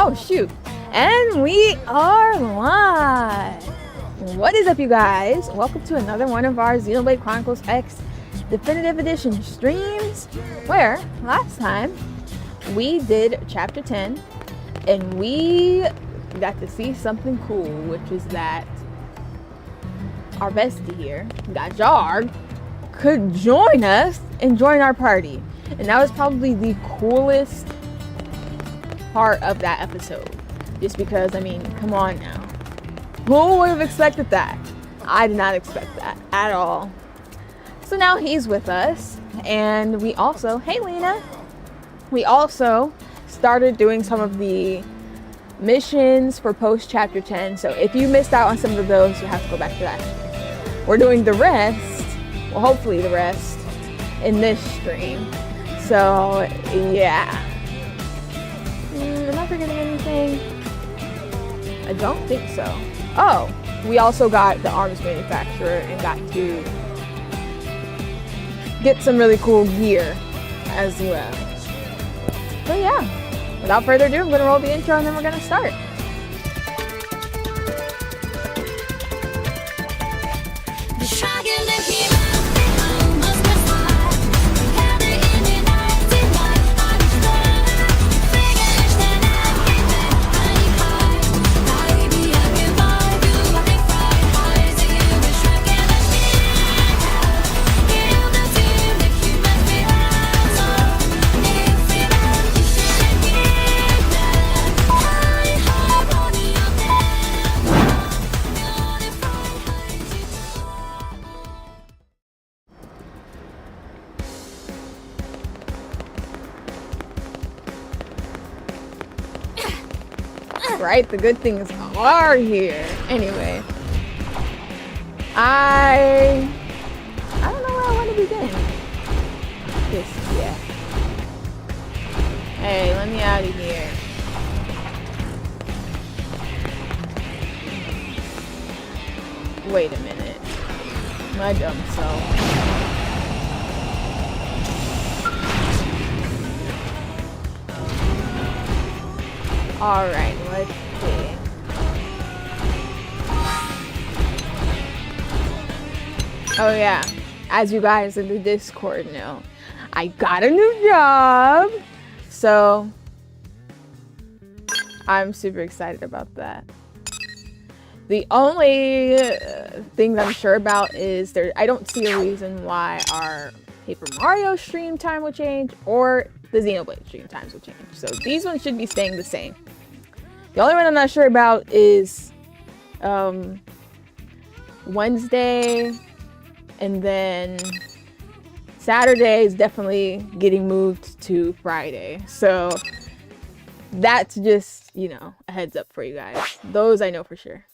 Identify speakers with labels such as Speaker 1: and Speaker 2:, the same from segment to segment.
Speaker 1: Oh, shoot. And we are live. What is up, you guys? Welcome to another one of our Xenoblade Chronicles X Definitive Edition streams, where last time we did Chapter 10, and we got to see something cool, which is that our bestie here, Gajar, could join us and join our party. And that was probably the coolest part of that episode. Just because, I mean, come on now. Who would have expected that? I did not expect that at all. So now he's with us. And we also, hey Lena, we also started doing some of the missions for post chapter 10. So if you missed out on some of those, you have to go back to that. We're doing the rest, well, hopefully the rest, in this stream. So yeah. Am I forgetting anything? I don't think so. Oh, we also got the arms manufacturer and got to get some really cool gear as well. So yeah, without further ado, I'm gonna roll the intro and then we're gonna start. Right, the good things are here. Anyway, I don't know where I want to begin. Yeah. Hey, let me out of here. Wait a minute. My dumb self. Alright, let's see. Oh yeah, as you guys in the Discord know, I got a new job. So, I'm super excited about that. The only thing that I'm sure about is I don't see a reason why our Paper Mario stream time will change or the Xenoblade stream times will change. So these ones should be staying the same. The only one I'm not sure about is Wednesday, and then Saturday is definitely getting moved to Friday. So that's just, you know, a heads up for you guys. Those I know for sure.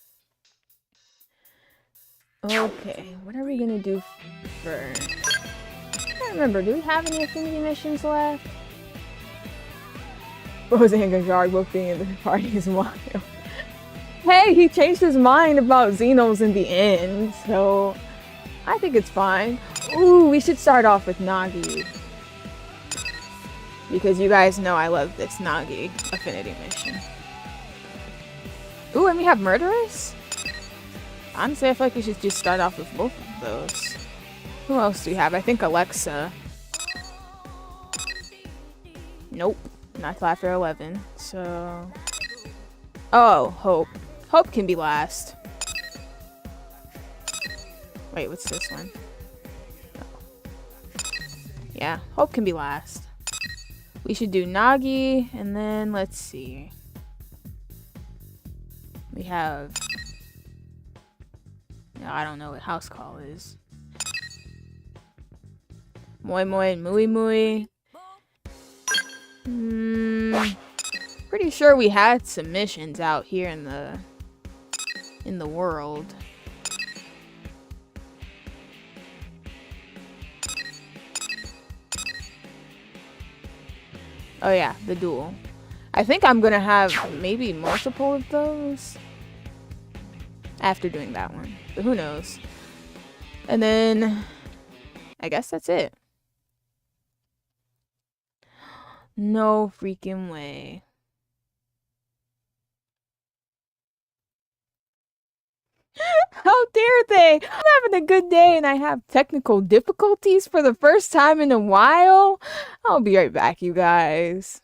Speaker 1: Okay, what are we gonna do first? I can't remember, do we have any affinity missions left? Rose and Gajar both being in the party is wild. Hey, he changed his mind about Xenos in the end, so I think it's fine. Ooh, we should start off with Nagi. Because you guys know I love this Nagi affinity mission. Ooh, and we have Murderous? Honestly, I feel like we should just start off with both of those. Who else do we have? I think Alexa. Nope. Not till after 11, so... Oh, Hope. Hope can be last. Wait, what's this one? Oh. Yeah, Hope can be last. We should do Nagi, and then let's see. We have... No, I don't know what house call is. Moi Moi and Mui Mui. Pretty sure we had some missions out here in the world. Oh yeah, the duel. I think I'm gonna have maybe multiple of those after doing that one, but who knows. And then I guess that's it. No freaking way. How dare they? I'm having a good day and I have technical difficulties for the first time in a while. I'll be right back, you guys.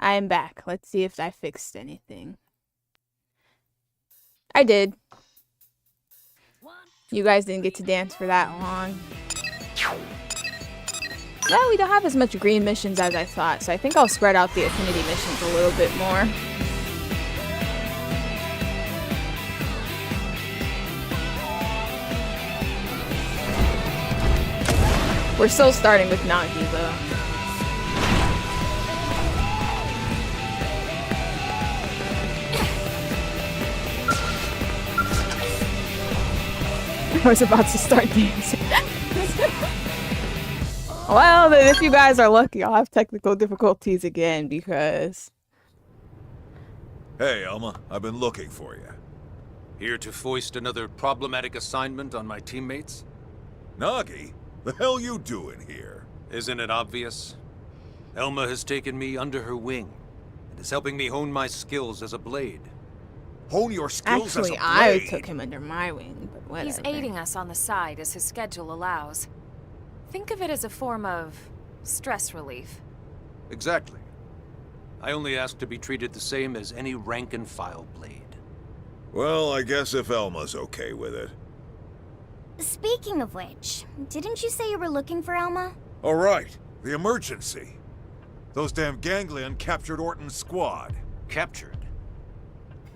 Speaker 1: I am back. Let's see if I fixed anything. I did. You guys didn't get to dance for that long. Well, we don't have as much green missions as I thought, so I think I'll spread out the affinity missions a little bit more. We're still starting with Nagi, though. I was about to start dancing. Well, then if you guys are lucky, I'll have technical difficulties again because...
Speaker 2: Hey, Elma. I've been looking for you.
Speaker 3: Here to foist another problematic assignment on my teammates?
Speaker 2: Nagi? The hell you doing here?
Speaker 3: Isn't it obvious? Elma has taken me under her wing and is helping me hone my skills as a blade.
Speaker 2: Hone your skills
Speaker 1: actually,
Speaker 2: as a blade?
Speaker 1: I took him under my wing, but whatever.
Speaker 4: He's aiding us on the side as his schedule allows. Think of it as a form of stress relief.
Speaker 3: Exactly. I only ask to be treated the same as any rank-and-file blade.
Speaker 2: Well, I guess if Elma's okay with it.
Speaker 5: Speaking of which, didn't you say you were looking for Elma?
Speaker 2: All right, the emergency. Those damn ganglion captured Orton's squad.
Speaker 3: Captured?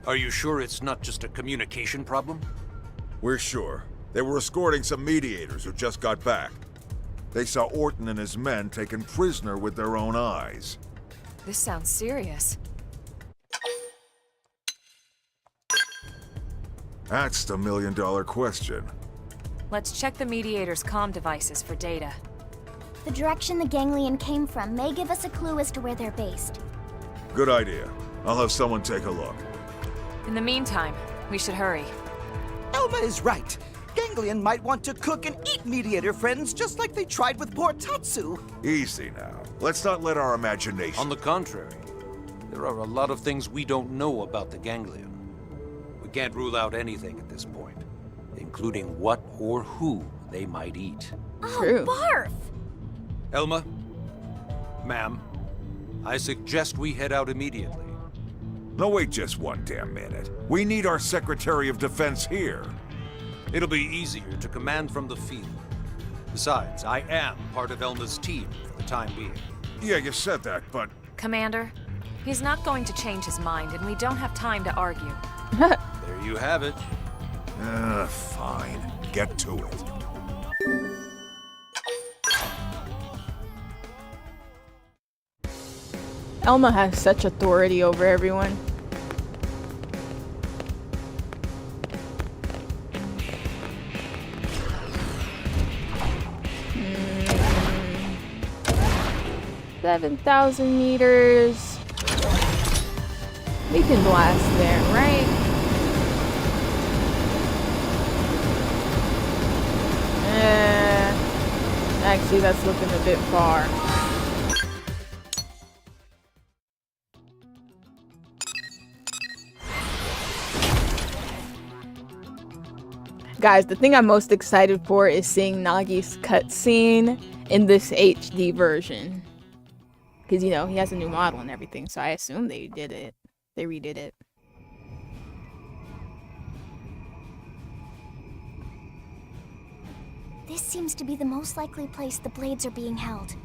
Speaker 3: Are you sure it's not just a communication problem?
Speaker 2: We're sure. They were escorting some mediators who just got back. They saw Orton and his men taken prisoner with their own eyes.
Speaker 4: This sounds serious.
Speaker 2: That's the million-dollar question.
Speaker 4: Let's check the mediator's comm devices for data.
Speaker 5: The direction the ganglion came from may give us a clue as to where they're based.
Speaker 2: Good idea. I'll have someone take a look.
Speaker 4: In the meantime, we should hurry.
Speaker 6: Elma is right. Ganglion might want to cook and eat mediator friends just like they tried with poor Tatsu.
Speaker 2: Easy now. Let's not let our imagination...
Speaker 3: On the contrary, there are a lot of things we don't know about the ganglion. We can't rule out anything at this point, including what or who they might eat.
Speaker 1: True.
Speaker 5: Oh, barf!
Speaker 3: Elma, ma'am, I suggest we head out immediately.
Speaker 2: No, wait just one damn minute. We need our Secretary of Defense here.
Speaker 3: It'll be easier to command from the field. Besides, I am part of Elma's team for the time being.
Speaker 2: Yeah, you said that, but...
Speaker 4: Commander, he's not going to change his mind, and we don't have time to argue.
Speaker 3: There you have it.
Speaker 2: Fine. Get to it.
Speaker 1: Elma has such authority over everyone. Hmm. 7,000 meters. We can blast there, right? Actually, that's looking a bit far. Guys, the thing I'm most excited for is seeing Nagi's cutscene in this HD version. Because, you know, he has a new model and everything, so I assume they did it. They redid it.
Speaker 5: This seems to be the most likely place the blades are being held.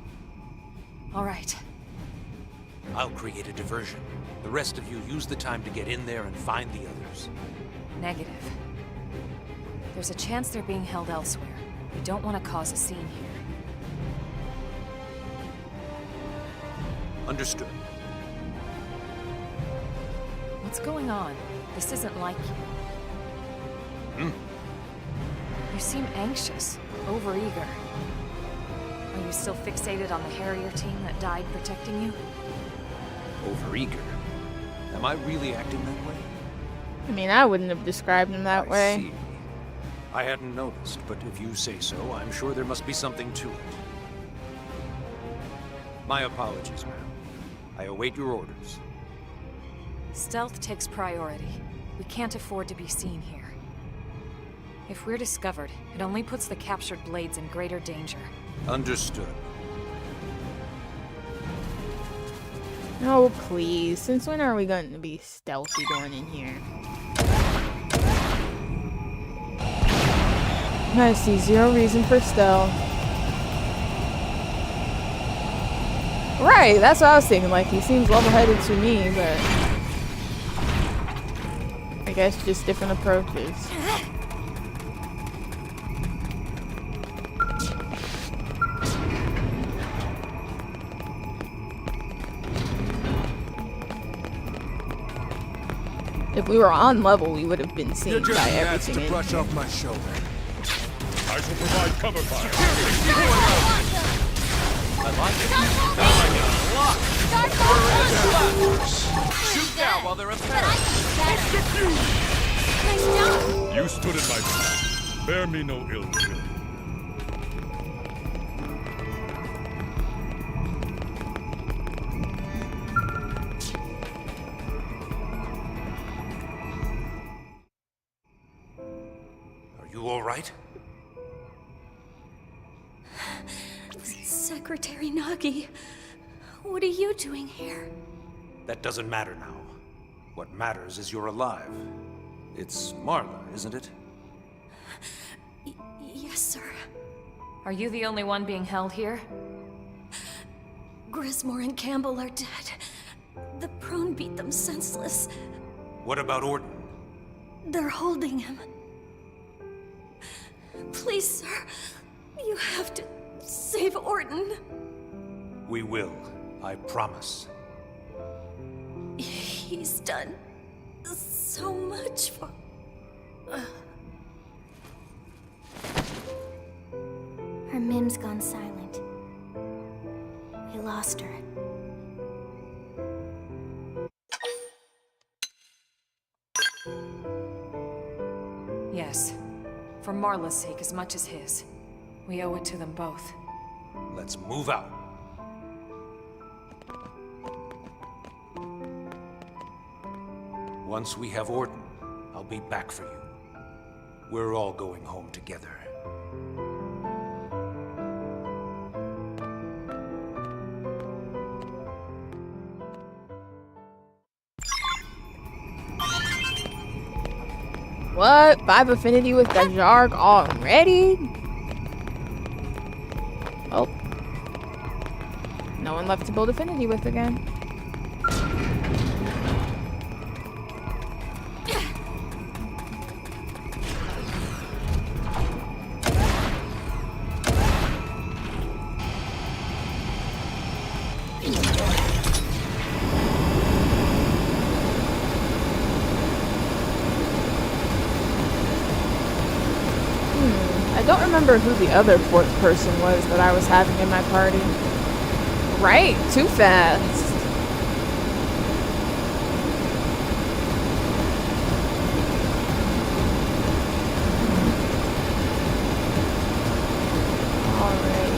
Speaker 4: All right.
Speaker 3: I'll create a diversion. The rest of you use the time to get in there and find the others.
Speaker 4: Negative. There's a chance they're being held elsewhere. We don't want to cause a scene here.
Speaker 3: Understood.
Speaker 4: What's going on? This isn't like you. You seem anxious, overeager. Are you still fixated on the Harrier team that died protecting you?
Speaker 3: Overeager? Am I really acting that way?
Speaker 1: I mean, I wouldn't have described him that
Speaker 3: I
Speaker 1: way.
Speaker 3: see. I hadn't noticed, but if you say so, I'm sure there must be something to it. My apologies, ma'am. I await your orders.
Speaker 4: Stealth takes priority. We can't afford to be seen here. If we're discovered, it only puts the captured Blades in greater danger.
Speaker 3: Understood.
Speaker 1: Oh, please. Since when are we going to be stealthy going in here? I see zero reason for stealth. Right, that's what I was thinking. Like, he seems level-headed to me, but I guess just different approaches. If we were on level, we would have been seen by everything in
Speaker 7: brush
Speaker 1: here.
Speaker 7: off my shoulder.
Speaker 2: I shall provide cover fire.
Speaker 3: I like it.
Speaker 7: Shoot now while they're apparent.
Speaker 5: Nice job!
Speaker 2: You stood in my path. Bear me no ill will.
Speaker 3: Are you all right?
Speaker 8: Secretary Nagi, what are you doing here?
Speaker 3: That doesn't matter now. What matters is you're alive. It's Marla, isn't it?
Speaker 8: Yes, sir.
Speaker 4: Are you the only one being held here?
Speaker 8: Grismore and Campbell are dead. The prone beat them senseless.
Speaker 3: What about Orton?
Speaker 8: They're holding him. Please, sir, you have to save Orton.
Speaker 3: We will, I promise.
Speaker 8: He's done so much for...
Speaker 5: Her Mim's gone silent. We lost her.
Speaker 4: Yes. For Marla's sake as much as his. We owe it to them both.
Speaker 3: Let's move out. Once we have Orton, I'll be back for you. We're all going home together.
Speaker 1: What? 5 affinity with Gajarg already? Oh. No one left to build affinity with again. I don't remember who the other 4th person was that I was having in my party. Right, too fast. Alright.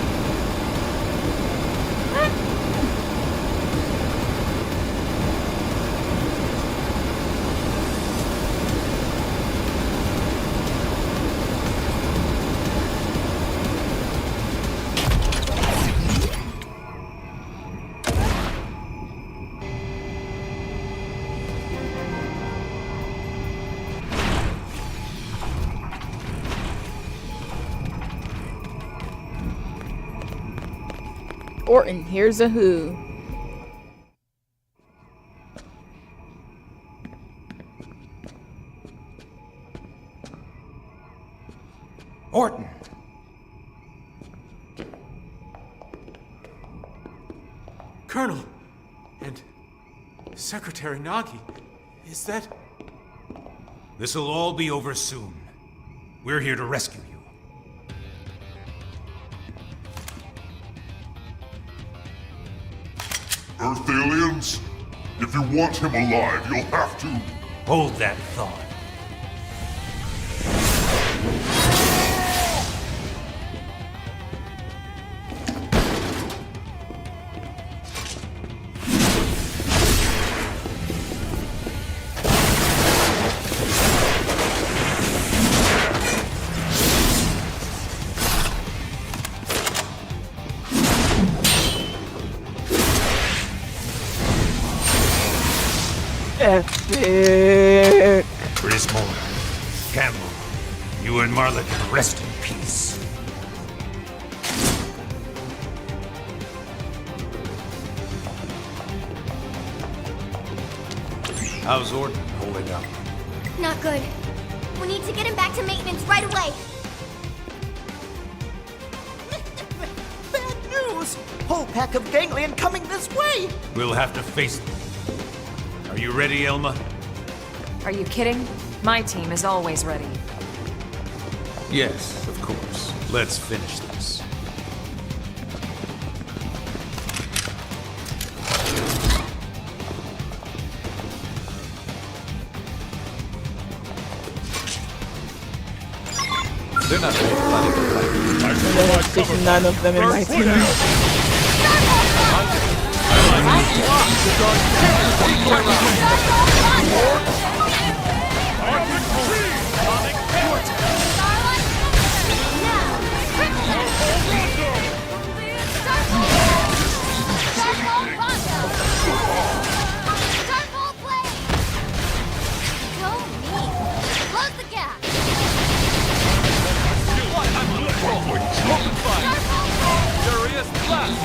Speaker 1: Orton, here's a who.
Speaker 3: Orton!
Speaker 7: Colonel and Secretary Nagi,
Speaker 9: Is that...
Speaker 3: This'll all be over soon. We're here to rescue you.
Speaker 2: Earth aliens? If you want him alive, you'll have to...
Speaker 3: Hold that thought.
Speaker 1: Epic.
Speaker 3: Grismore, Campbell, you and Marla can rest in peace. How's Orton holding up?
Speaker 5: Not good. We need to get him back to maintenance right away.
Speaker 6: Bad news! Whole pack of ganglion coming this way!
Speaker 3: We'll have to face them. Are you ready, Elma?
Speaker 4: Are you kidding? My team is always ready.
Speaker 3: Yes, of course. Let's finish this. They're not ready to fight.
Speaker 1: There are 69 of them in my team.
Speaker 5: Close the gap!
Speaker 7: Furious blast!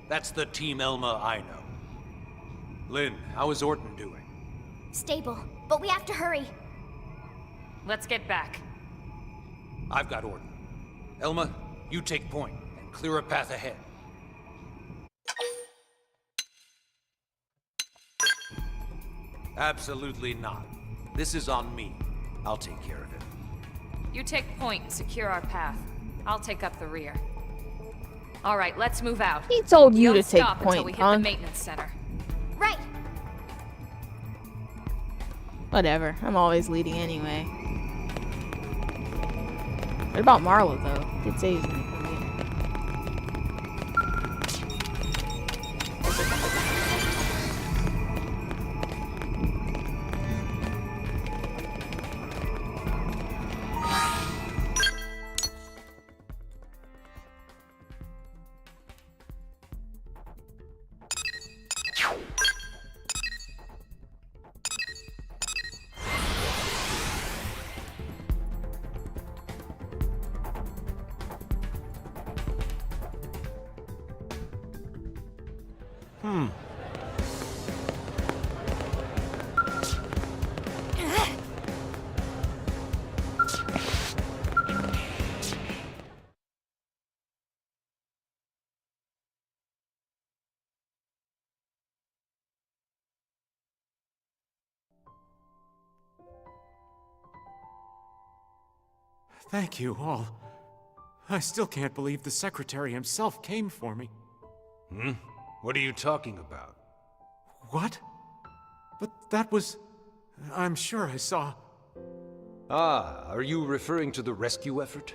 Speaker 3: That's the Team Elma I know. Lynn, how is Orton doing?
Speaker 5: Stable, but we have to hurry.
Speaker 4: Let's get back.
Speaker 3: I've got Orton. Elma, you take point and clear a path ahead. Absolutely not. This is on me. I'll take care of it.
Speaker 4: You take point and secure our path. I'll take up the rear. All right, let's move out.
Speaker 1: He told you
Speaker 4: Don't
Speaker 1: to take
Speaker 4: stop until we
Speaker 1: point,
Speaker 4: hit
Speaker 1: huh?
Speaker 4: the maintenance center.
Speaker 5: Right.
Speaker 1: Whatever. I'm always leading anyway. What about Marla, though? Did say he was gonna come in.
Speaker 9: Thank you all. I still can't believe the Secretary himself came for me.
Speaker 3: What are you talking about?
Speaker 9: What? But that was... I'm sure I saw...
Speaker 3: Ah, are you referring to the rescue effort?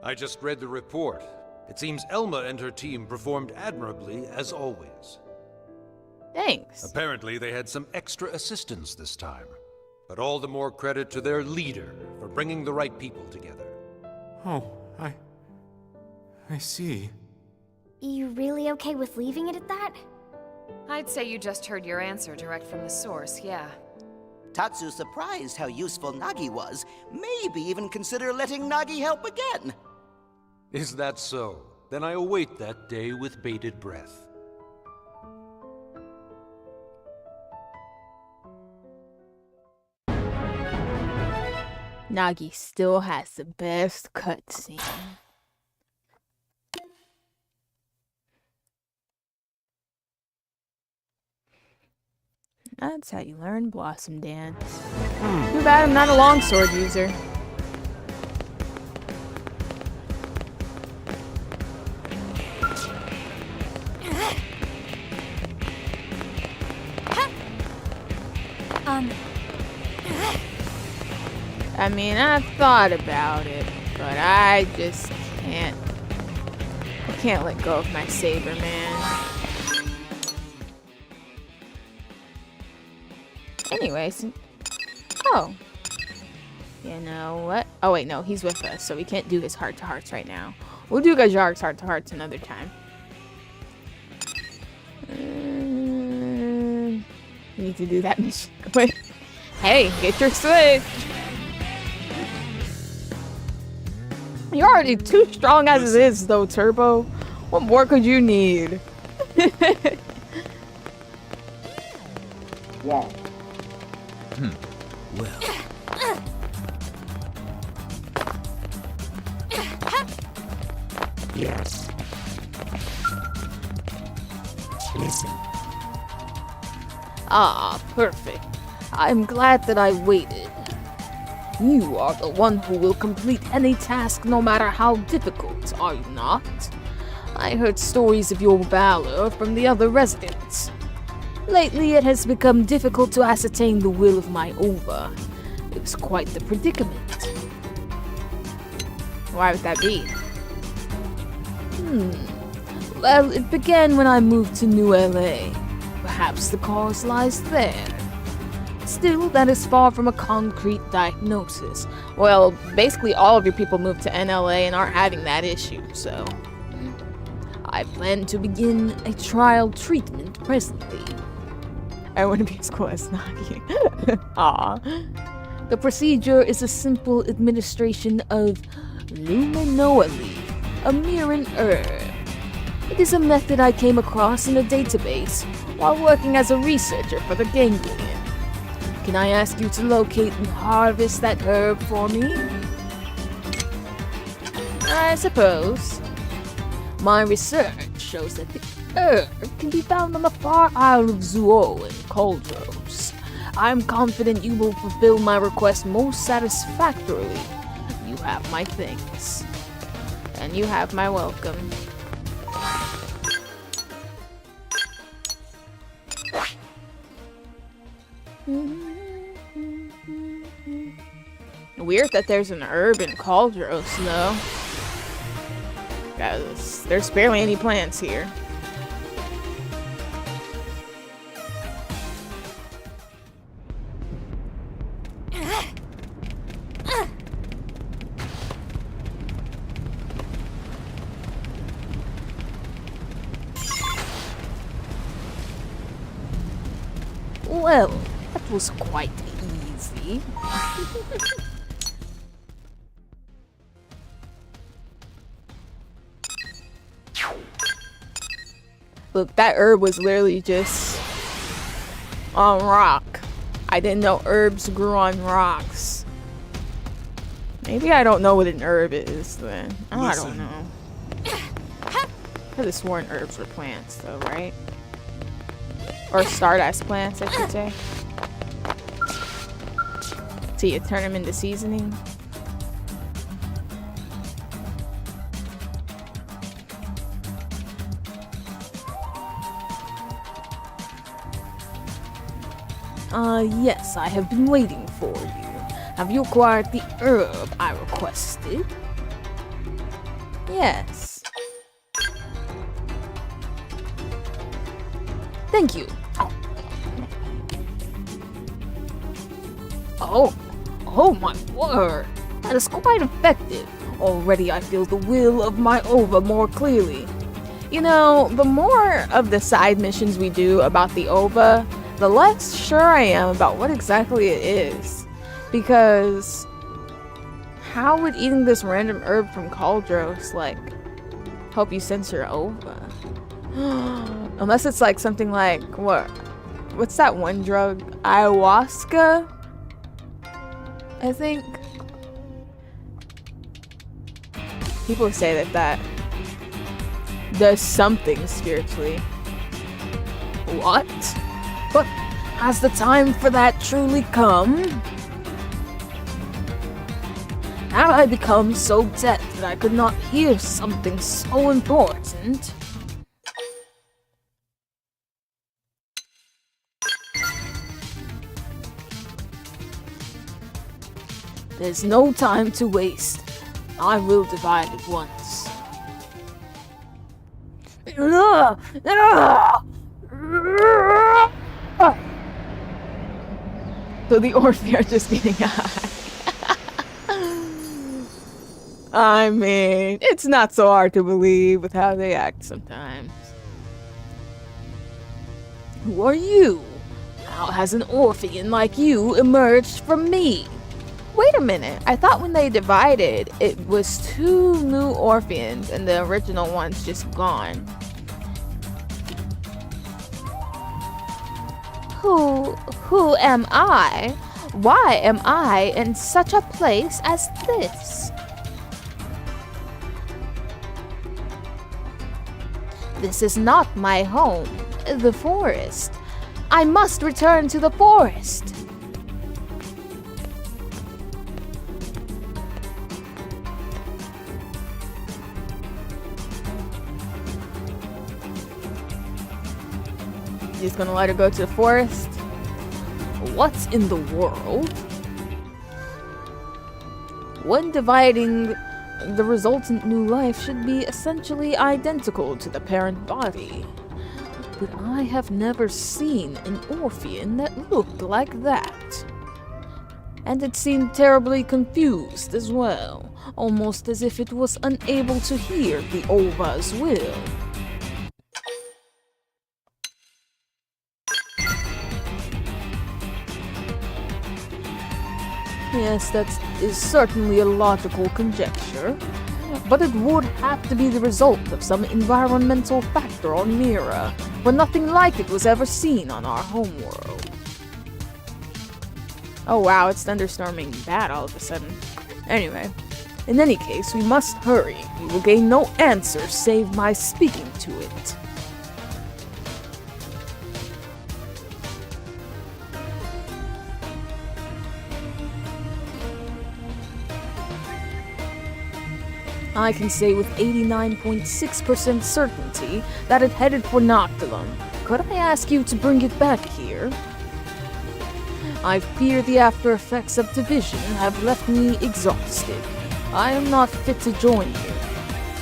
Speaker 3: I just read the report. It seems Elma and her team performed admirably, as always.
Speaker 1: Thanks.
Speaker 3: Apparently, they had some extra assistance this time. But all the more credit to their leader for bringing the right people together.
Speaker 9: Oh, I see.
Speaker 5: You really okay with leaving it at that?
Speaker 4: I'd say you just heard your answer direct from the source, yeah.
Speaker 6: Tatsu's surprised how useful Nagi was. Maybe even consider letting Nagi help again.
Speaker 3: Is that so? Then I await that day with bated breath.
Speaker 1: Nagi still has the best cutscene. That's how you learn Blossom Dance. Too bad I'm not a longsword user. I mean, I've thought about it, but I just can't. I can't let go of my saber, man. Anyways. Oh. You know what? Oh, wait, no. He's with us, so we can't do his heart-to-hearts right now. We'll do Gajar's heart-to-hearts another time. We need to do that mission. Wait. Hey, get your switch. You're already too strong as it is, though, Turbo. What more could you need? Yeah.
Speaker 10: Well. Yes. Listen.
Speaker 1: Ah, perfect. I'm glad that I waited. You are the one who will complete any task no matter how difficult, are you not? I heard stories of your valor from the other residents. Lately, it has become difficult to ascertain the will of my Ova. It was quite the predicament. Why would that be? Well, it began when I moved to New LA. Perhaps the cause lies there. Still, that is far from a concrete diagnosis. Well, basically all of your people moved to NLA and aren't having that issue, so... I plan to begin a trial treatment presently. I want to be as cool as Nagi. Aww. The procedure is a simple administration of Luminoali, a Miran herb. It is a method I came across in a database while working as a researcher for the Ganglion. Can I ask you to locate and harvest that herb for me? I suppose. My research shows that the herb can be found on the far isle of Zuo in Coldros. I'm confident you will fulfill my request most satisfactorily. You have my thanks. And you have my welcome. Weird that there's an herb in Cauldros, though. Guys, there's barely any plants here. Well, that was quite easy. Look, that herb was literally just on rock. I didn't know herbs grew on rocks. Maybe I don't know what an herb is then. Oh, I don't know. I could have sworn herbs were plants though, right? Or stardust plants, I should say. So you turn them into seasoning. Yes, I have been waiting for you. Have you acquired the herb I requested? Yes. Thank you. Oh my word. That is quite effective. Already I feel the will of my Ova more clearly. You know, the more of the side missions we do about the Ova, the less sure I am about what exactly it is. Because how would eating this random herb from Cauldros, like, help you sense your Ova? Unless it's like something like, what's that one drug? Ayahuasca? I think. People say that does something spiritually. What? But has the time for that truly come? Have I become so deaf that I could not hear something so important? There's no time to waste. I will divide it once. So the Orpheus are just getting high. I mean, it's not so hard to believe with how they act sometimes. Who are you? How has an Orphean like you emerged from me? Wait a minute, I thought when they divided, it was 2 new Orpheans and the original one's just gone. Who am I? Why am I in such a place as this? This is not my home, the forest. I must return to the forest. He's gonna let her go to the forest. What's in the world? When dividing, the resultant new life should be essentially identical to the parent body. But I have never seen an Orphean that looked like that. And it seemed terribly confused as well, almost as if it was unable to hear the Ova's will. Yes, that is certainly a logical conjecture, but it would have to be the result of some environmental factor on Mira, where nothing like it was ever seen on our homeworld. Oh wow, it's thunderstorming bad all of a sudden. Anyway, in any case, we must hurry. We will gain no answer save my speaking to it. I can say with 89.6% certainty that it headed for Noctilum. Could I ask you to bring it back here? I fear the after effects of division have left me exhausted. I am not fit to join you.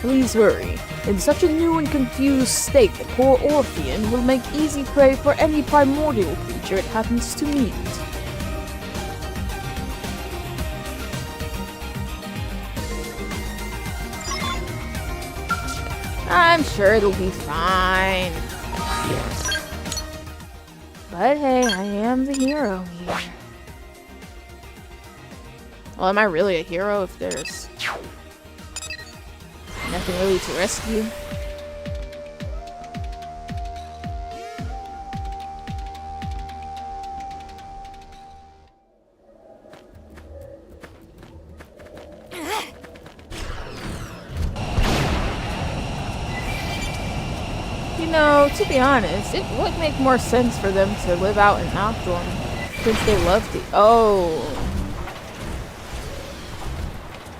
Speaker 1: Please hurry. In such a new and confused state, the poor Orphean will make easy prey for any primordial creature it happens to meet. I'm sure it'll be fine. But hey, I am the hero here. Well, am I really a hero if there's nothing really to rescue? You know, to be honest, it would make more sense for them to live out in Noctilum, since they love to—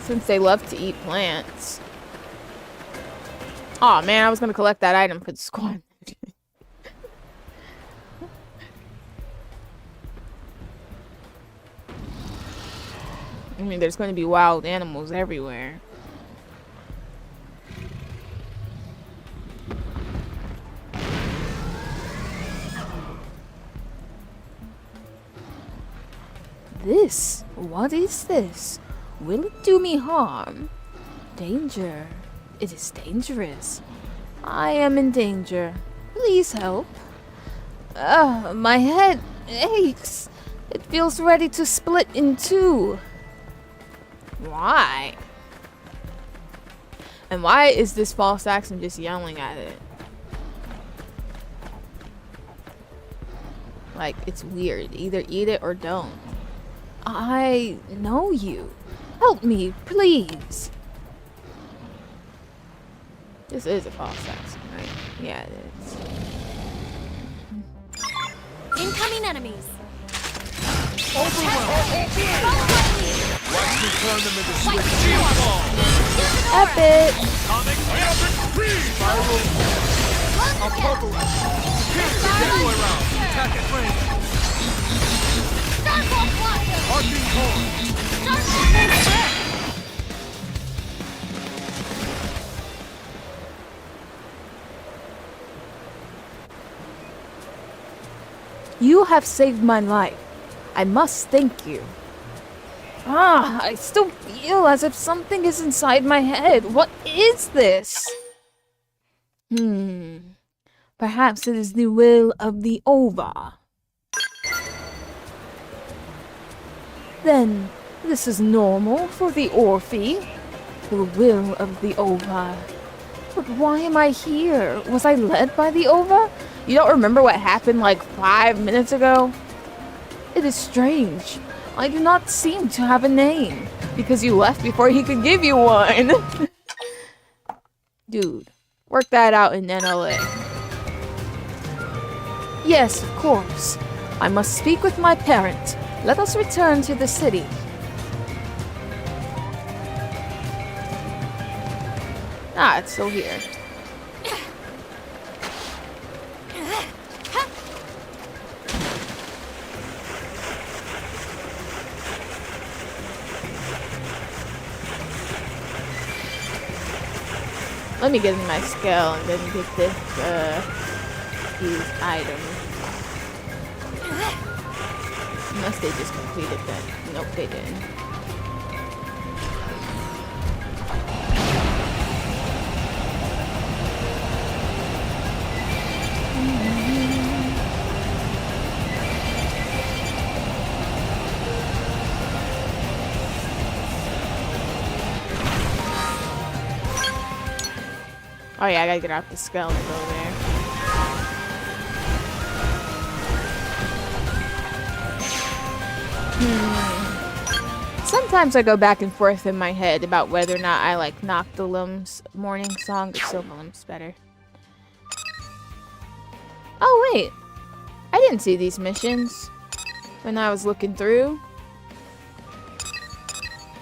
Speaker 1: since they love to eat plants. Aw, man, I was gonna collect that item for the squad. I mean, there's going to be wild animals everywhere. This? What is this? Will it do me harm? Danger. It is dangerous. I am in danger. Please help. My head aches. It feels ready to split in two. Why? And why is this false accent just yelling at it? Like, it's weird. Either eat it or don't. I know you. Help me, please. This is a false accent, right? Yeah, it is.
Speaker 8: Incoming enemies.
Speaker 7: Watch me turn them into swift G-ball.
Speaker 1: Epic!
Speaker 7: Comic freeze! Spiral. I'll puzzle it. Here's the giveaway round. Attack at range. Arcing horn.
Speaker 1: You have saved my life. I must thank you. I still feel as if something is inside my head. What is this? Perhaps it is the will of the Ova. Then, this is normal for the Orphe. The will of the Ova. But why am I here? Was I led by the Ova? You don't remember what happened like 5 minutes ago? It is strange. I do not seem to have a name. Because you left before he could give you one. Dude, work that out in NLA. Yes, of course. I must speak with my parent. Let us return to the city. It's still here. Let me get in my Skell and then get this, these items. Unless they just completed that. Nope, they didn't. Oh yeah, I gotta get off the Skell and go there. Sometimes I go back and forth in my head about whether or not I like Noctilum's morning song or Silverlimp's better. Oh wait, I didn't see these missions when I was looking through.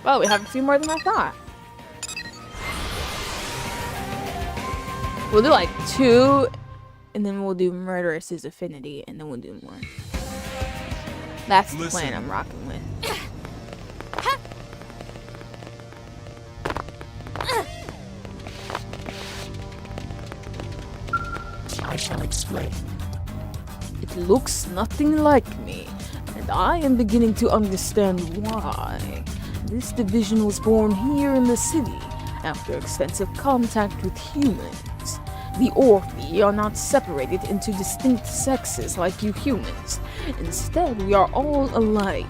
Speaker 1: Well, we have a few more than I thought. We'll do like 2, and then we'll do Murderous's Affinity, and then we'll do more. That's the plan I'm rocking with.
Speaker 10: I shall explain.
Speaker 1: It looks nothing like me, and I am beginning to understand why. This division was born here in the city, after extensive contact with humans. The Orphe are not separated into distinct sexes like you humans. Instead, we are all alike.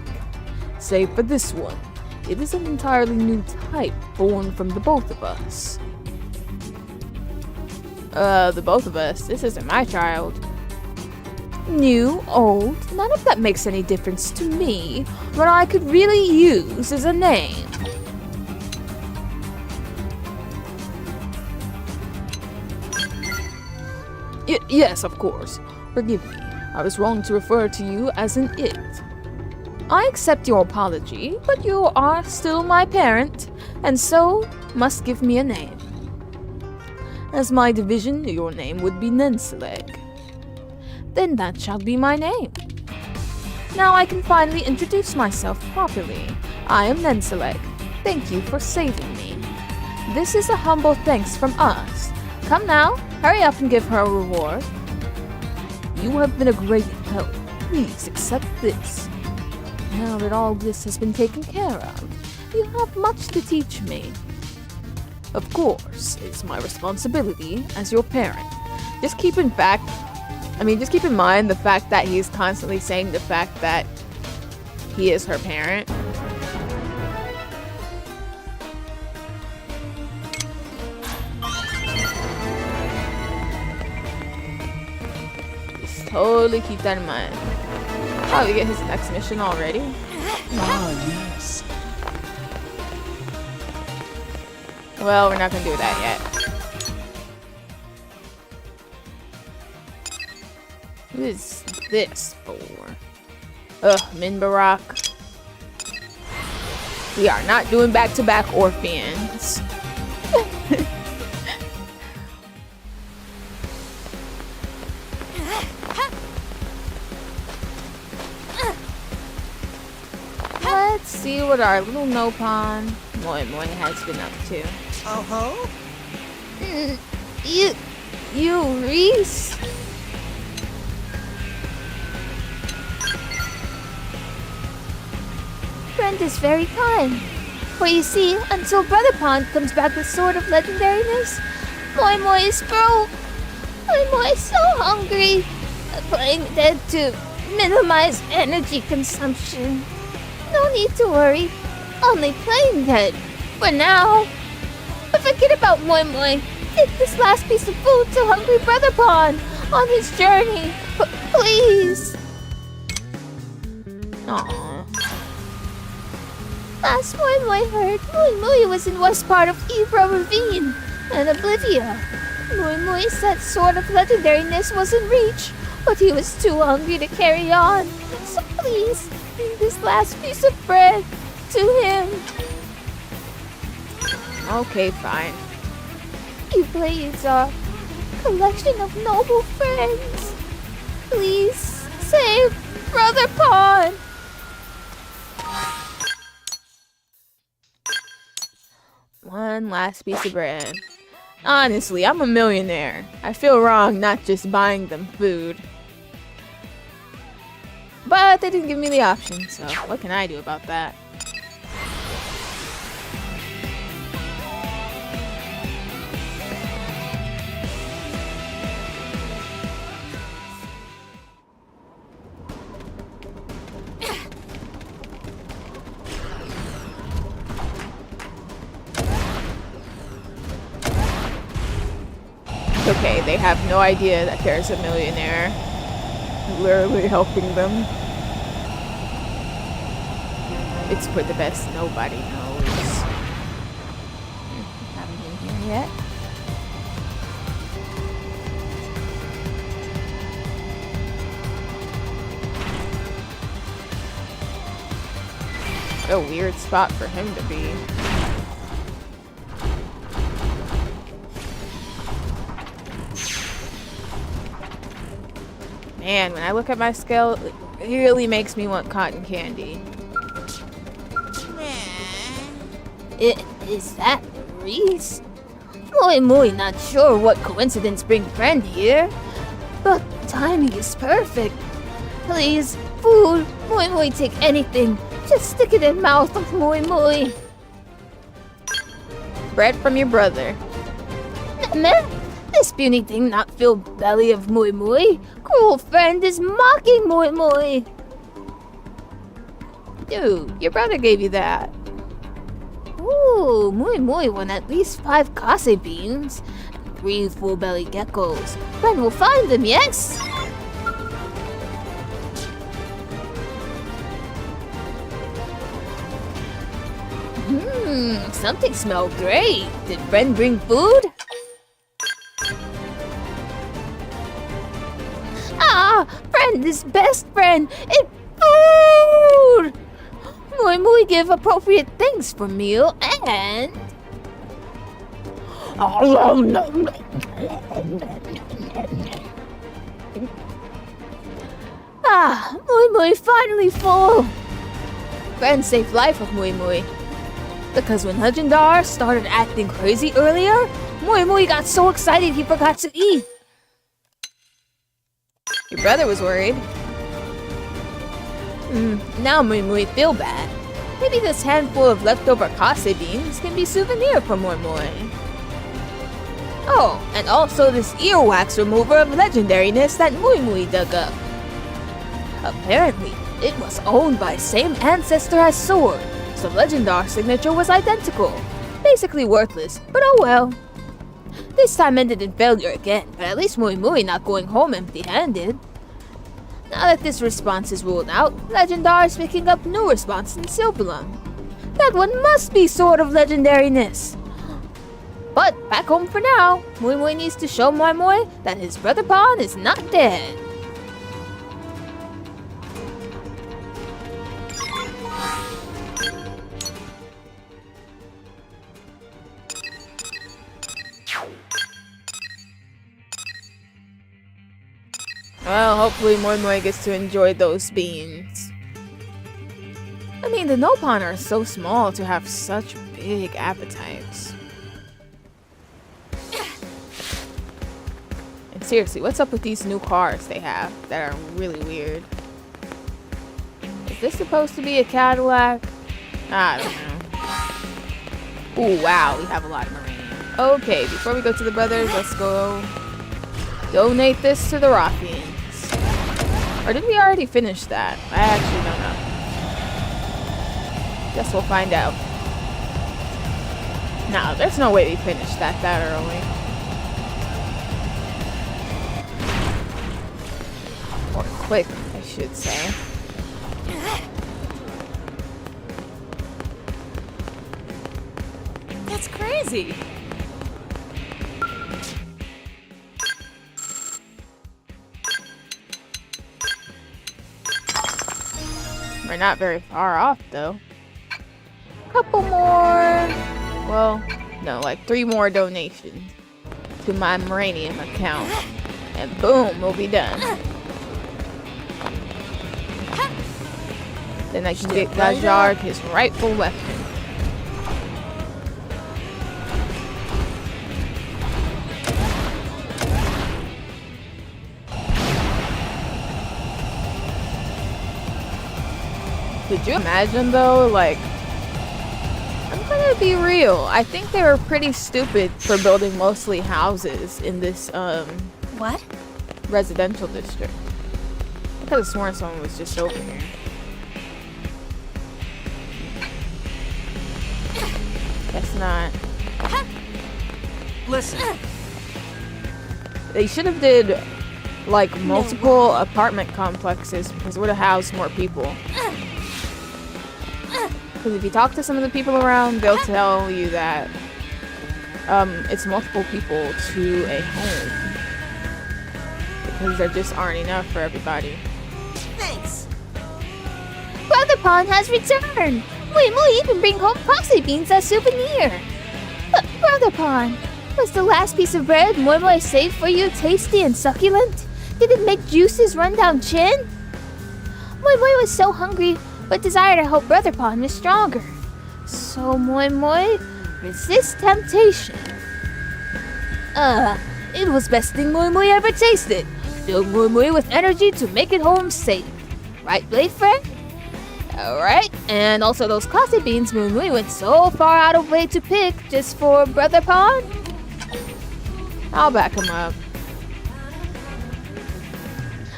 Speaker 1: Save for this one. It is an entirely new type born from the both of us. The both of us? This isn't my child. New, old, none of that makes any difference to me. What I could really use is a name. Yes, of course. Forgive me. I was wrong to refer to you as an it. I accept your apology, but you are still my parent, and so must give me a name. As my division, your name would be Nenseleg. Then that shall be my name. Now I can finally introduce myself properly. I am Nenseleg. Thank you for saving me. This is a humble thanks from us. Come now, hurry up and give her a reward. You have been a great help. Please accept this. Now that all this has been taken care of, you have much to teach me. Of course, it's my responsibility as your parent. Just keep in mind the fact that he's constantly saying the fact that he is her parent. Just totally keep that in mind. Oh, we get his next mission already?
Speaker 10: Ah, yes.
Speaker 1: Well, we're not gonna do that yet. is this for? Ugh, Minbarak. We are not doing back-to-back orphans. Let's see what our little Nopon Moi Moi has been up to.
Speaker 6: Uh-huh.
Speaker 1: You, Riis?
Speaker 5: Friend is very kind. For you see, until Brother Pond comes back with Sword of Legendariness, Moi Moi is broke. Moi Moi is so hungry. Playing dead to minimize energy consumption. No need to worry. Only playing dead. For now. But forget about Moi Moi. Take this last piece of food to Hungry Brother Pond on his journey. Please.
Speaker 1: Aww.
Speaker 5: Last Moi Moi heard, Moi Moi was in west part of Ebra Ravine and Oblivia. Moi Moi said Sword of Legendariness was in reach, but he was too hungry to carry on. So please, bring this last piece of bread to him.
Speaker 1: Okay, fine.
Speaker 5: You blades are a collection of noble friends. Please, save Brother Pond.
Speaker 1: One last piece of bread. Honestly, I'm a millionaire. I feel wrong not just buying them food. But they didn't give me the option, so what can I do about that? Okay, they have no idea that there's a millionaire literally helping them. It's for the best, nobody knows. Haven't been here yet. What a weird spot for him to be. Man, when I look at my Skell, it really makes me want cotton candy.
Speaker 5: Is that Riis? Moi Moi not sure what coincidence bring friend here, but timing is perfect. Please, food, Moi Moi take anything. Just stick it in mouth of Moi Moi.
Speaker 1: Bread from your brother.
Speaker 5: Meh, this puny thing not fill belly of Moi Moi. Cruel friend is mocking Moi Moi.
Speaker 1: Dude, your brother gave you that.
Speaker 5: Ooh, Moi Moi won at least 5 kase beans and 3 full-belly geckos. Friend will find them, yes? Something smelled great. Did friend bring food? Ah, friend is best friend. It food. Moi Moi give appropriate thanks for meal and Moi Moi finally full. Friend saved life of Moi Moi. Because when Legendar started acting crazy earlier, Moi Moi got so excited he forgot to eat.
Speaker 1: Your brother was worried.
Speaker 5: Now Moi Moi feel bad. Maybe this handful of leftover kase beans can be souvenir for Moi Moi. Oh, and also this earwax remover of legendariness that Moi Moi dug up. Apparently, it was owned by same ancestor as Sword, so Legendar's signature was identical. Basically worthless, but oh well. This time ended in failure again, but at least Moi Moi not going home empty-handed. Now that this response is ruled out, Legendar is picking up new response in Silverlum. That one must be Sword of Legendariness. But back home for now, Moi Moi needs to show Moi Moi that his brother Pon is not dead.
Speaker 1: Well, hopefully Moi Moi gets to enjoy those beans. I mean, the Nopon are so small to have such big appetites. And seriously, what's up with these new cars they have that are really weird? Is this supposed to be a Cadillac? I don't know. Ooh, wow, we have a lot of uranium. Okay, before we go to the brothers, let's go donate this to the Rockians. Or did we already finish that? I actually don't know. Guess we'll find out. No, there's no way we finished that early. Or quick, I should say.
Speaker 4: That's crazy.
Speaker 1: We're not very far off, though. Couple more. Well, no, like 3 more donations to my Moranium account. And boom, we'll be done. Then I can get Gajarg his rightful weapon. Could you imagine though, like, I'm gonna be real, I think they were pretty stupid for building mostly houses in this,
Speaker 8: What?
Speaker 1: residential district. I could have sworn someone was just over here. Guess not.
Speaker 6: Listen.
Speaker 1: They should have did, like, multiple apartment complexes because it would have housed more people. Because if you talk to some of the people around, they'll tell you that it's multiple people to a home. Because there just aren't enough for everybody.
Speaker 8: Thanks.
Speaker 5: Brother Pond has returned! We even bring home posse beans as souvenir! But Brother Pond, was the last piece of bread Moi Moi saved for you tasty and succulent? Did it make juices run down chin? Moi Moi was so hungry, but desire to help Brother Pond is stronger. So Moi Moi, resist temptation. It was best thing Moi Moi ever tasted. Filled Moi Moi with energy to make it home safe. Right, Blade Friend? Alright, and also those coffee beans Moi Moi went so far out of way to pick just for Brother Pond?
Speaker 1: I'll back him up.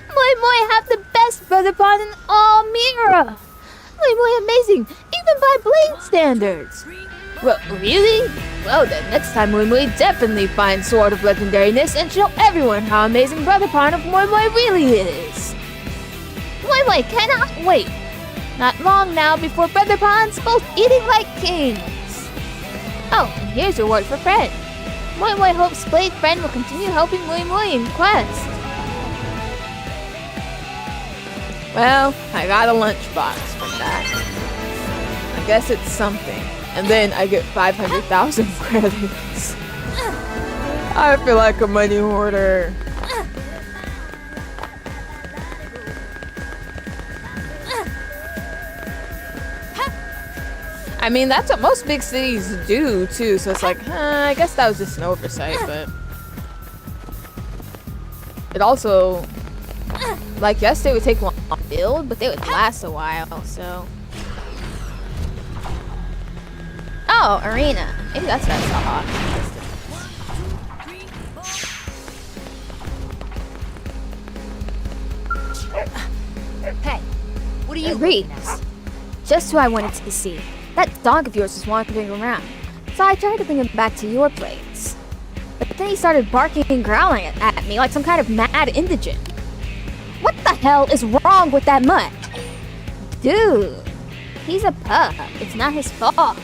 Speaker 5: Moi Moi have the best Brother Pond in all Mira! Moi Moi amazing, even by Blade standards! Well, really? Well then, next time Moi Moi definitely find Sword of Legendariness and show everyone how amazing Brother Pond of Moi Moi really is! Moi Moi cannot wait! Not long now before Brother Pond's both eating like kings! Oh, and here's your word for friend. Moi Moi hopes Blade Friend will continue helping Moi Moi in quest.
Speaker 1: Well, I got a lunchbox from that. I guess it's something. And then I get 500,000 credits. I feel like a money hoarder. I mean, that's what most big cities do, too. So it's like, I guess that was just an oversight, but... It also... Like, yes, they would take long to build, but they would last a while, so... Oh, arena. Maybe that's what I saw.
Speaker 5: Hey, what are you reading? Just who I wanted to see. That dog of yours was wandering around, so I tried to bring him back to your place. But then he started barking and growling at me like some kind of mad indigent. What the hell is wrong with that mutt? Dude, he's a pup. It's not his fault.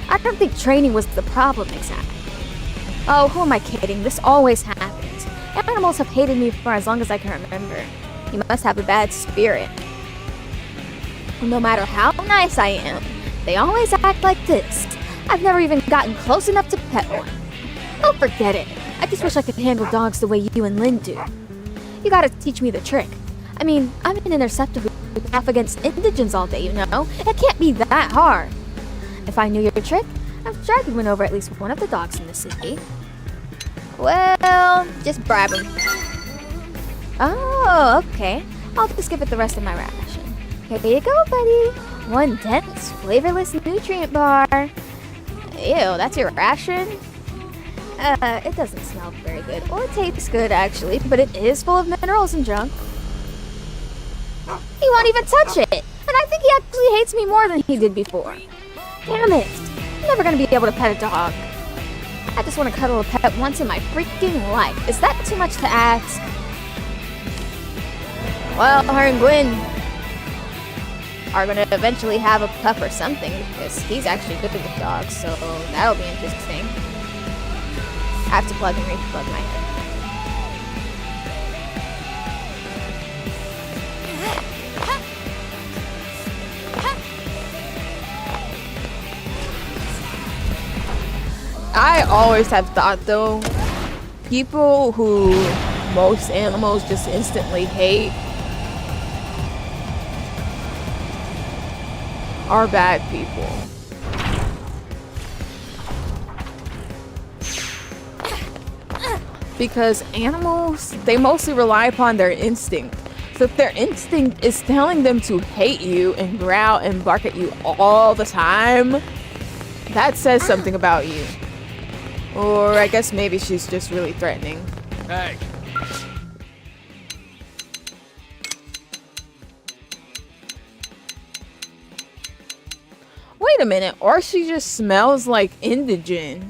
Speaker 5: I don't think training was the problem exactly. Oh, who am I kidding? This always happens. Animals have hated me for as long as I can remember. You must have a bad spirit. No matter how nice I am, they always act like this. I've never even gotten close enough to pet one. Oh, forget it. I just wish I could handle dogs the way you and Lynn do. You gotta teach me the trick. I mean, I'm an interceptor who's off against indigents all day, you know? It can't be that hard. If I knew your trick, I'm sure I could win over at least one of the dogs in the city. Well, just bribe him. Oh, okay. I'll just give it the rest of my ration. Here you go, buddy. One dense, flavorless nutrient bar. Ew, that's your ration? It doesn't smell very good, or taste good actually, but it is full of minerals and junk. He won't even touch it, and I think he actually hates me more than he did before. Damn it, I'm never gonna be able to pet a dog. I just want to cuddle a pet once in my freaking life. Is that too much to ask? Well, her and Gwen are gonna eventually have a pup or something, because he's actually good with dogs, so that'll be interesting. I have to plug and re-plug my head.
Speaker 1: I always have thought, though, people who most animals just instantly hate are bad people. Because animals, they mostly rely upon their instinct. So if their instinct is telling them to hate you and growl and bark at you all the time, that says something about you. Or I guess maybe she's just really threatening.
Speaker 7: Hey.
Speaker 1: Wait a minute, or she just smells like indigent,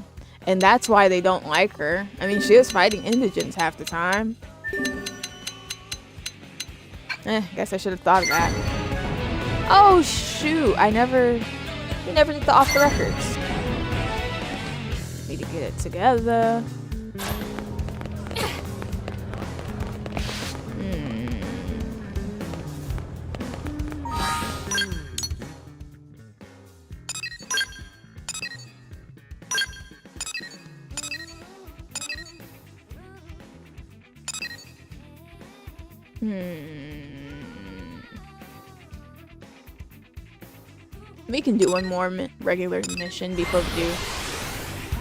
Speaker 1: and that's why they don't like her. I mean, she is fighting indigents half the time. Guess I should have thought of that. Oh shoot, we never did the off the records. Need to get it together. We can do one more regular mission before we do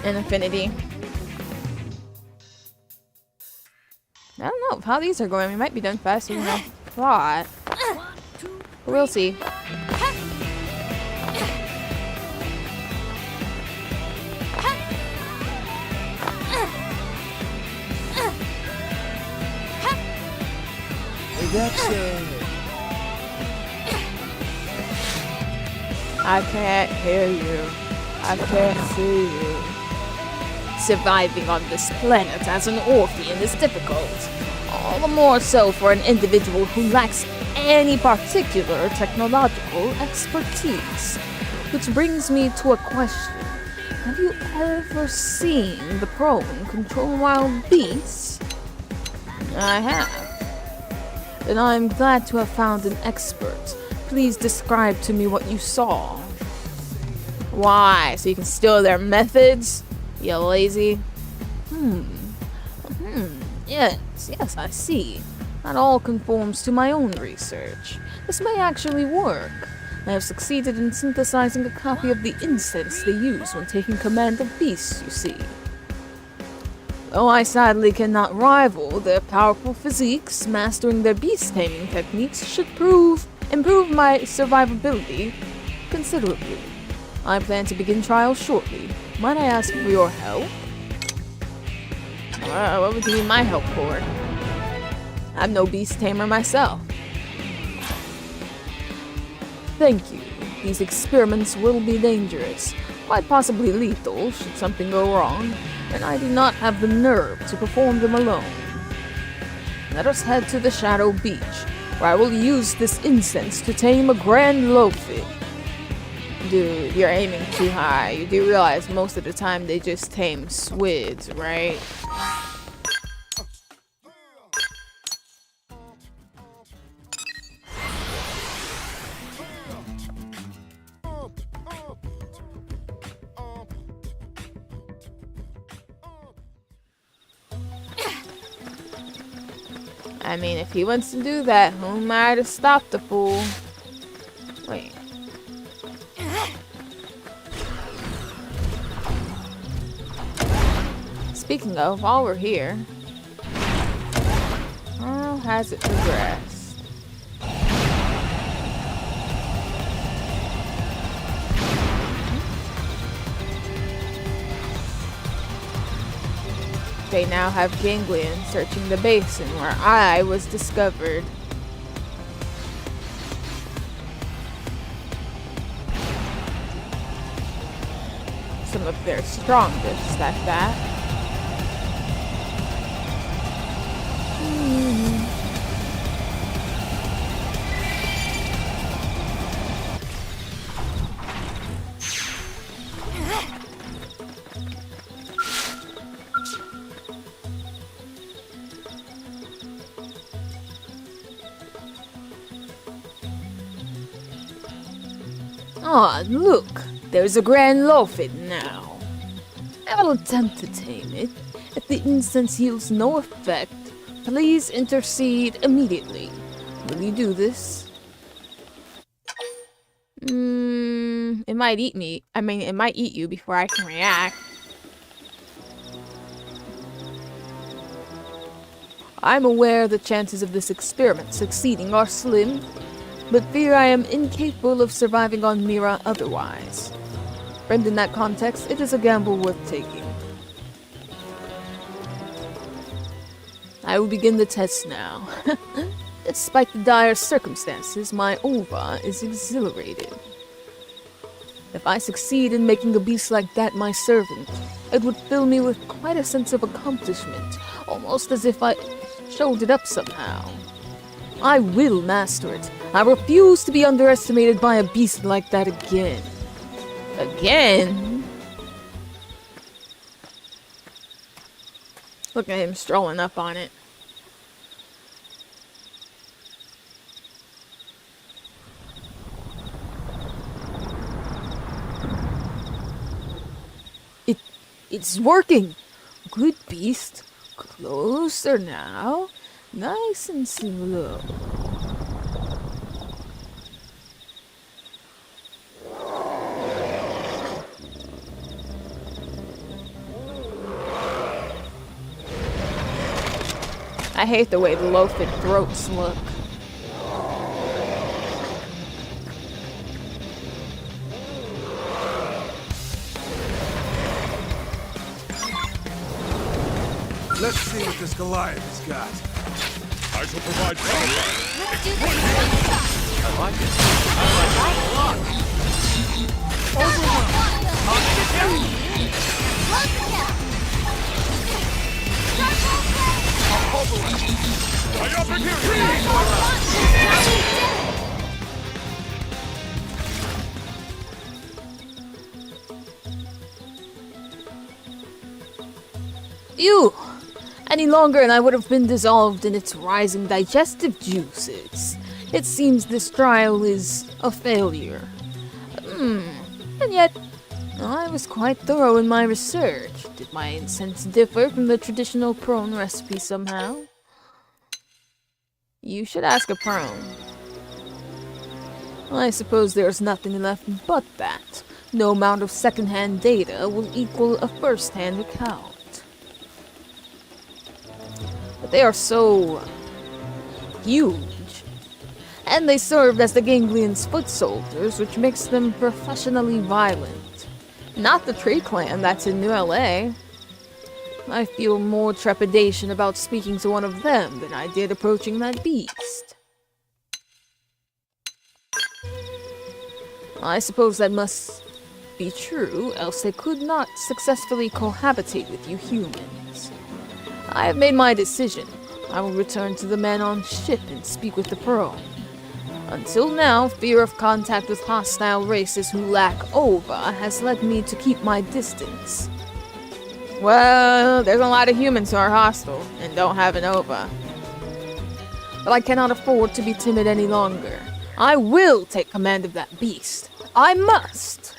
Speaker 1: an Infinity. I don't know how these are going. We might be done faster than I thought. But we'll see. I can't hear you. I can't see you. Surviving on this planet as an Orphean is difficult. All the more so for an individual who lacks any particular technological expertise. Which brings me to a question. Have you ever seen the prone control wild beasts? I have. Then I'm glad to have found an expert. Please describe to me what you saw. Why? So you can steal their methods? You lazy? Yes, I see. That all conforms to my own research. This may actually work. I have succeeded in synthesizing a copy of the incense they use when taking command of beasts, you see. Though I sadly cannot rival their powerful physiques, mastering their beast-taming techniques should improve my survivability considerably. I plan to begin trials shortly. Might I ask for your help? What would you need my help for? I'm no beast tamer myself. Thank you. These experiments will be dangerous, quite possibly lethal should something go wrong, and I do not have the nerve to perform them alone. Let us head to the Shadow Beach, where I will use this incense to tame a grand loafit. Dude, you're aiming too high. You do realize most of the time they just tame squids, right? I mean, if he wants to do that, who am I to stop the fool? Wait. Speaking of, while we're here, how has it progressed? They now have ganglions searching the basin where I was discovered. Some of their strongest at that. Ah, look, there's a grand loafit now. I will attempt to tame it. If the incense yields no effect, please intercede immediately. Will you do this? It might eat me. I mean, it might eat you before I can react. I'm aware the chances of this experiment succeeding are slim, but fear I am incapable of surviving on Mira otherwise. And in that context, it is a gamble worth taking. I will begin the test now. Despite the dire circumstances, my ova is exhilarated. If I succeed in making a beast like that my servant, it would fill me with quite a sense of accomplishment, almost as if I showed it up somehow. I will master it. I refuse to be underestimated by a beast like that again. Again? Look at him strolling up on it. It's working! Good beast. Closer now. Nice and slow. I hate the way the loafed throats look.
Speaker 7: Let's see what this Goliath has got. I shall provide cover.
Speaker 8: Let's do this.
Speaker 3: I like it.
Speaker 1: Ew! Any longer and I would have been dissolved in its rising digestive juices. It seems this trial is a failure. And yet, I was quite thorough in my research. Did my incense differ from the traditional prone recipe somehow? You should ask a prone. I suppose there's nothing left but that. No amount of second-hand data will equal a first-hand account. But they are so huge. And they served as the Ganglion's foot soldiers, which makes them professionally violent. Not the Tree Clan that's in New LA. I feel more trepidation about speaking to one of them than I did approaching that beast. I suppose that must be true, else they could not successfully cohabitate with you humans. I have made my decision. I will return to the men on ship and speak with the prone. Until now, fear of contact with hostile races who lack ova has led me to keep my distance. Well, there's a lot of humans who are hostile and don't have an ova. But I cannot afford to be timid any longer. I will take command of that beast. I must!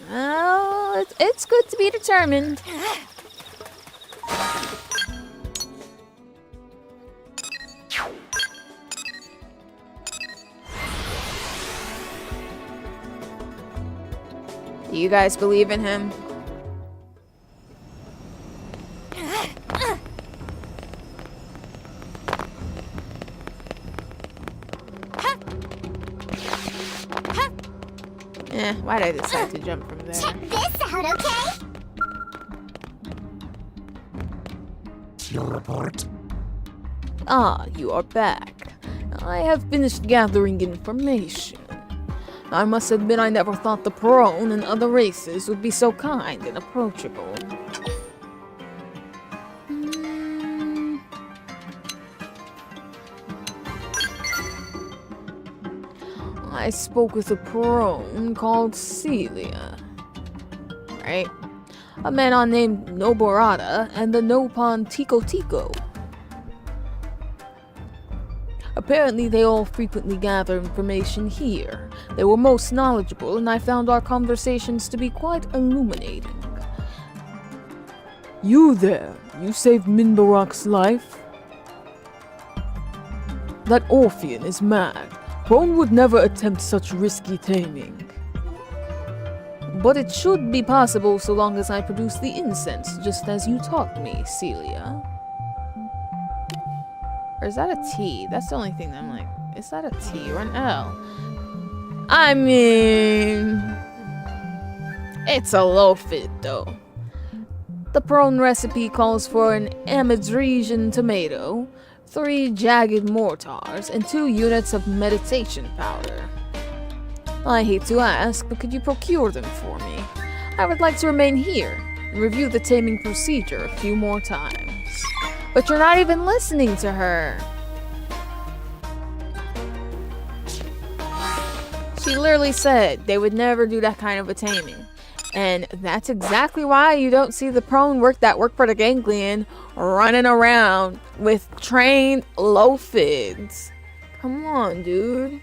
Speaker 1: Well, it's good to be determined. Do you guys believe in him? Why did I decide to jump from there?
Speaker 11: Check this out, okay?
Speaker 10: Your report?
Speaker 5: Ah, you are back. I have finished gathering information. I must admit I never thought the Prone and other races would be so kind and approachable. I spoke with a Prone called Celia. Right? A man named Noborata and the Nopon Tico Tico. Apparently they all frequently gather information here. They were most knowledgeable, and I found our conversations to be quite illuminating. You there, you saved Minbarak's life? That Orphean is mad. Prone would never attempt such risky taming. But it should be possible so long as I produce the incense, just as you taught me, Celia. Or is that a T? That's the only thing that I'm like, is that a T or an L? I mean, it's a low fit though. The Prone recipe calls for an Amidresian tomato, 3 jagged mortars, and 2 units of meditation powder. I hate to ask, but could you procure them for me? I would like to remain here and review the taming procedure a few more times. But you're not even listening to her. She literally said they would never do that kind of a taming. And that's exactly why you don't see the Prone that work for the Ganglion running around with trained Lophids. Come on, dude.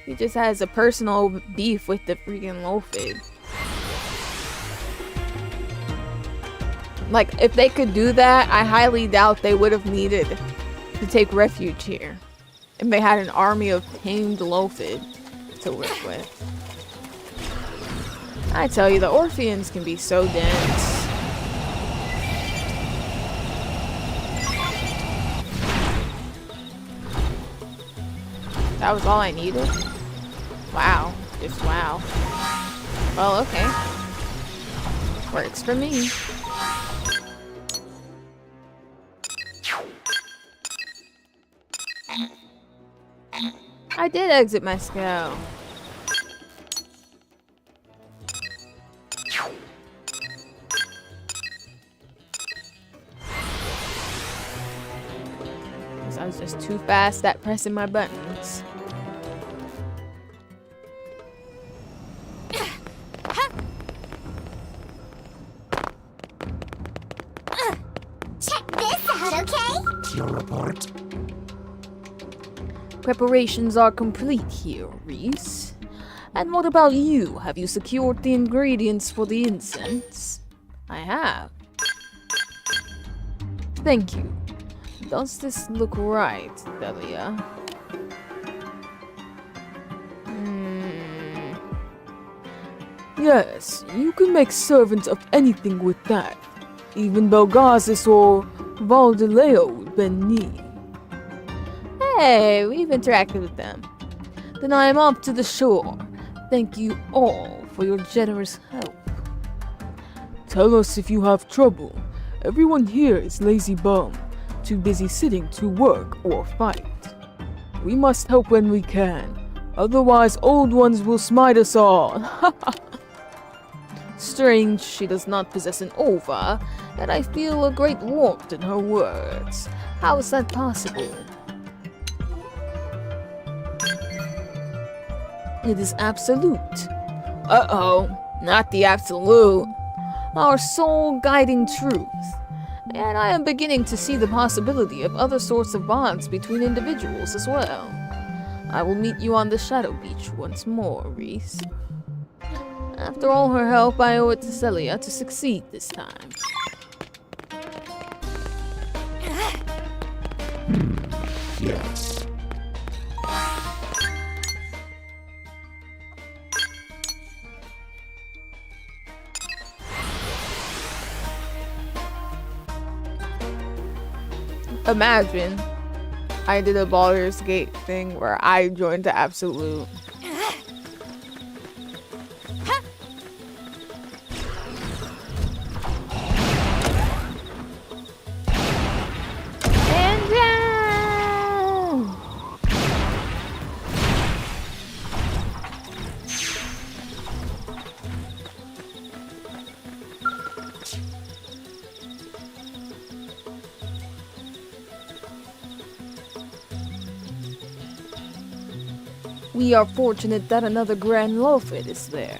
Speaker 5: He just has a personal beef with the freaking Lophid. Like, if they could do that, I highly doubt they would have needed to take refuge here. If they had an army of tamed Lophid to work with. I tell you, the Orpheans can be so dense. That was all I needed? Wow. Just wow. Well, okay. Works for me. I did exit my Skell. I was just too fast at pressing my buttons.
Speaker 11: Check this out, okay?
Speaker 10: Your report?
Speaker 5: Preparations are complete here, Riis. And what about you? Have you secured the ingredients for the incense? I have. Thank you. Does this look right, Delia? Yes, you can make servants of anything with that. Even Belgazis or Valdileo would bend knee. Hey, we've interacted with them. Then I am off to the shore. Thank you all for your generous help.
Speaker 12: Tell us if you have trouble. Everyone here is lazy bum, too busy sitting to work or fight. We must help when we can, otherwise old ones will smite us all.
Speaker 5: Strange she does not possess an ova, and I feel a great warmth in her words. How is that possible? It is absolute. Uh-oh, not the absolute. Our sole guiding truth. And I am beginning to see the possibility of other sorts of bonds between individuals as well. I will meet you on the Shadow Beach once more, Riis. After all her help, I owe it to Celia to succeed this time.
Speaker 10: Yes.
Speaker 1: Imagine I did a Baldur's Gate thing where I joined the Absolute. And down! We are fortunate that another Grand Lofit is there.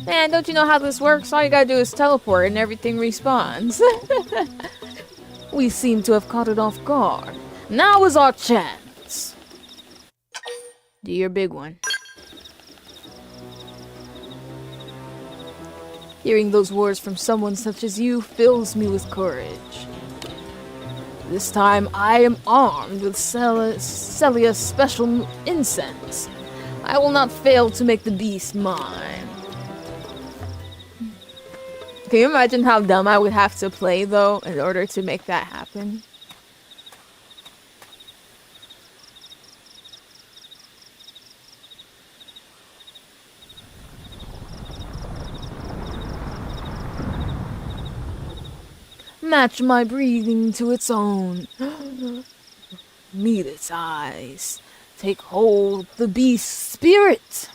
Speaker 1: Man, don't you know how this works? All you gotta do is teleport and everything respawns. We seem to have caught it off guard. Now is our chance. Do your big one. Hearing those words from someone such as you fills me with courage. This time I am armed with Celia's special incense. I will not fail to make the beast mine. Can you imagine how dumb I would have to play, though, in order to make that happen? Match my breathing to its own. Meet its eyes. Take hold of the beast's spirit.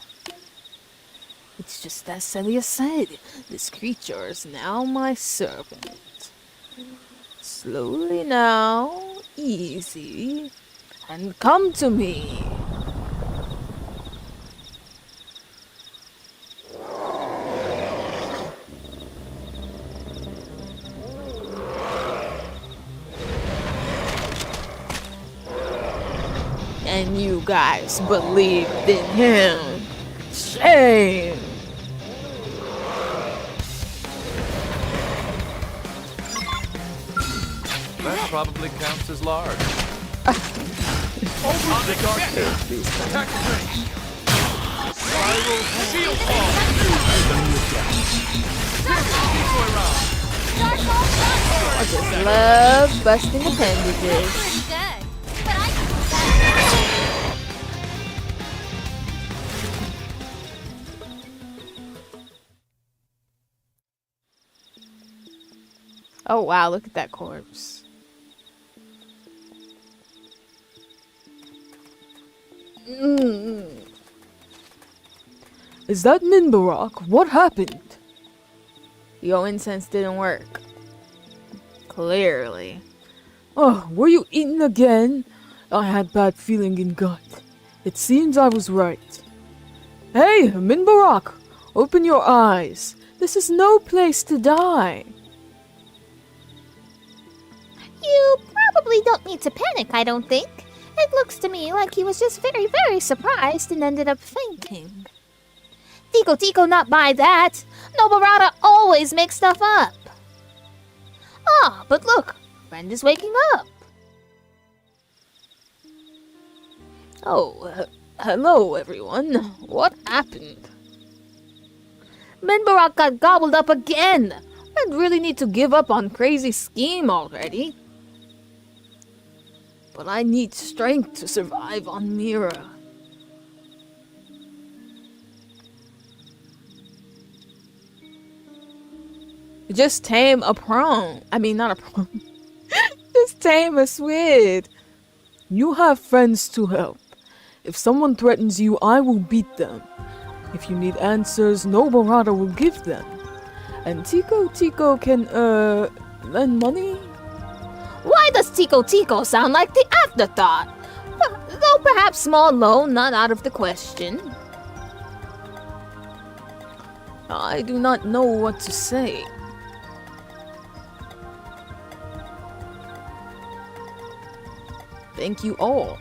Speaker 1: It's just as Celia said. This creature is now my servant. Slowly now, easy, and come to me. And you guys believed in him. Shame!
Speaker 3: That probably counts as large.
Speaker 7: On the dark attack the range. Spiral shield fall. Decoy round.
Speaker 1: I just love busting appendages. Oh wow, look at that corpse.
Speaker 12: Is that Minbarak? What happened?
Speaker 1: Yo, incense didn't work. Clearly.
Speaker 12: Oh, were you eaten again? I had bad feeling in gut. It seems I was right. Hey, Minbarak! Open your eyes. This is no place to die.
Speaker 11: You probably don't need to panic, I don't think. It looks to me like he was just very, very surprised and ended up fainting. Tico, not buy that. Nobarata always makes stuff up. Ah, but look, friend is waking up.
Speaker 1: Oh, hello everyone. What happened? Minbarak got gobbled up again. I'd really need to give up on crazy scheme already. But I need strength to survive on Mira. Just tame a prawn. I mean, not a prawn. Just tame a squid.
Speaker 12: You have friends to help. If someone threatens you, I will beat them. If you need answers, Nobarata will give them. And Tico can, lend money?
Speaker 1: Why does Tico sound like the afterthought? Though perhaps small loan not out of the question.
Speaker 12: I do not know what to say. Thank you all.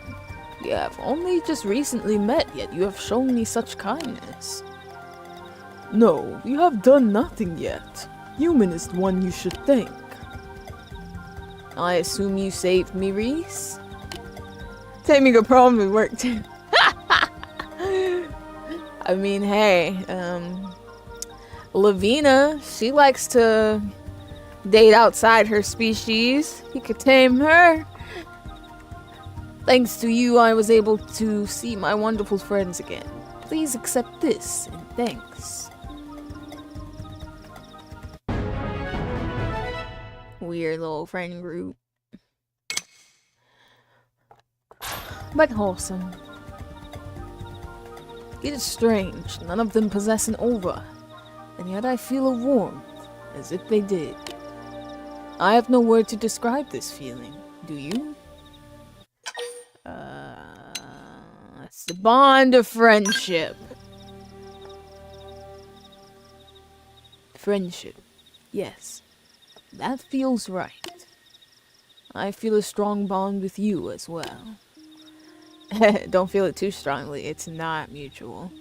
Speaker 12: We have only just recently met, yet you have shown me such kindness. No, you have done nothing yet. Human is the one you should thank.
Speaker 1: I assume you saved me, Riis? Taming a prawn would work too. I mean, hey, Lavina, she likes to date outside her species. You could tame her.
Speaker 12: Thanks to you, I was able to see my wonderful friends again. Please accept this, and thanks. Weird little friend group. But wholesome. It is strange, none of them possess an aura, and yet I feel a warmth, as if they did. I have no word to describe this feeling, do you? It's the bond of friendship. Friendship, yes, that feels right. I feel a strong bond with you as well. Don't feel it too strongly, it's not mutual.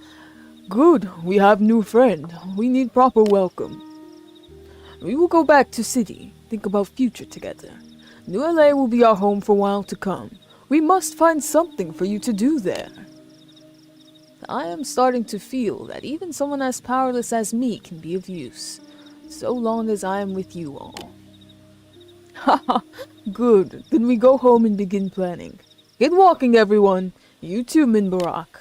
Speaker 12: Good, we have new friend. We need proper welcome. We will go back to city, think about future together. New LA will be our home for a while to come. We must find something for you to do there. I am starting to feel that even someone as powerless as me can be of use, so long as I am with you all. Haha, good. Then we go home and begin planning. Get walking, everyone. You too, Min Barak.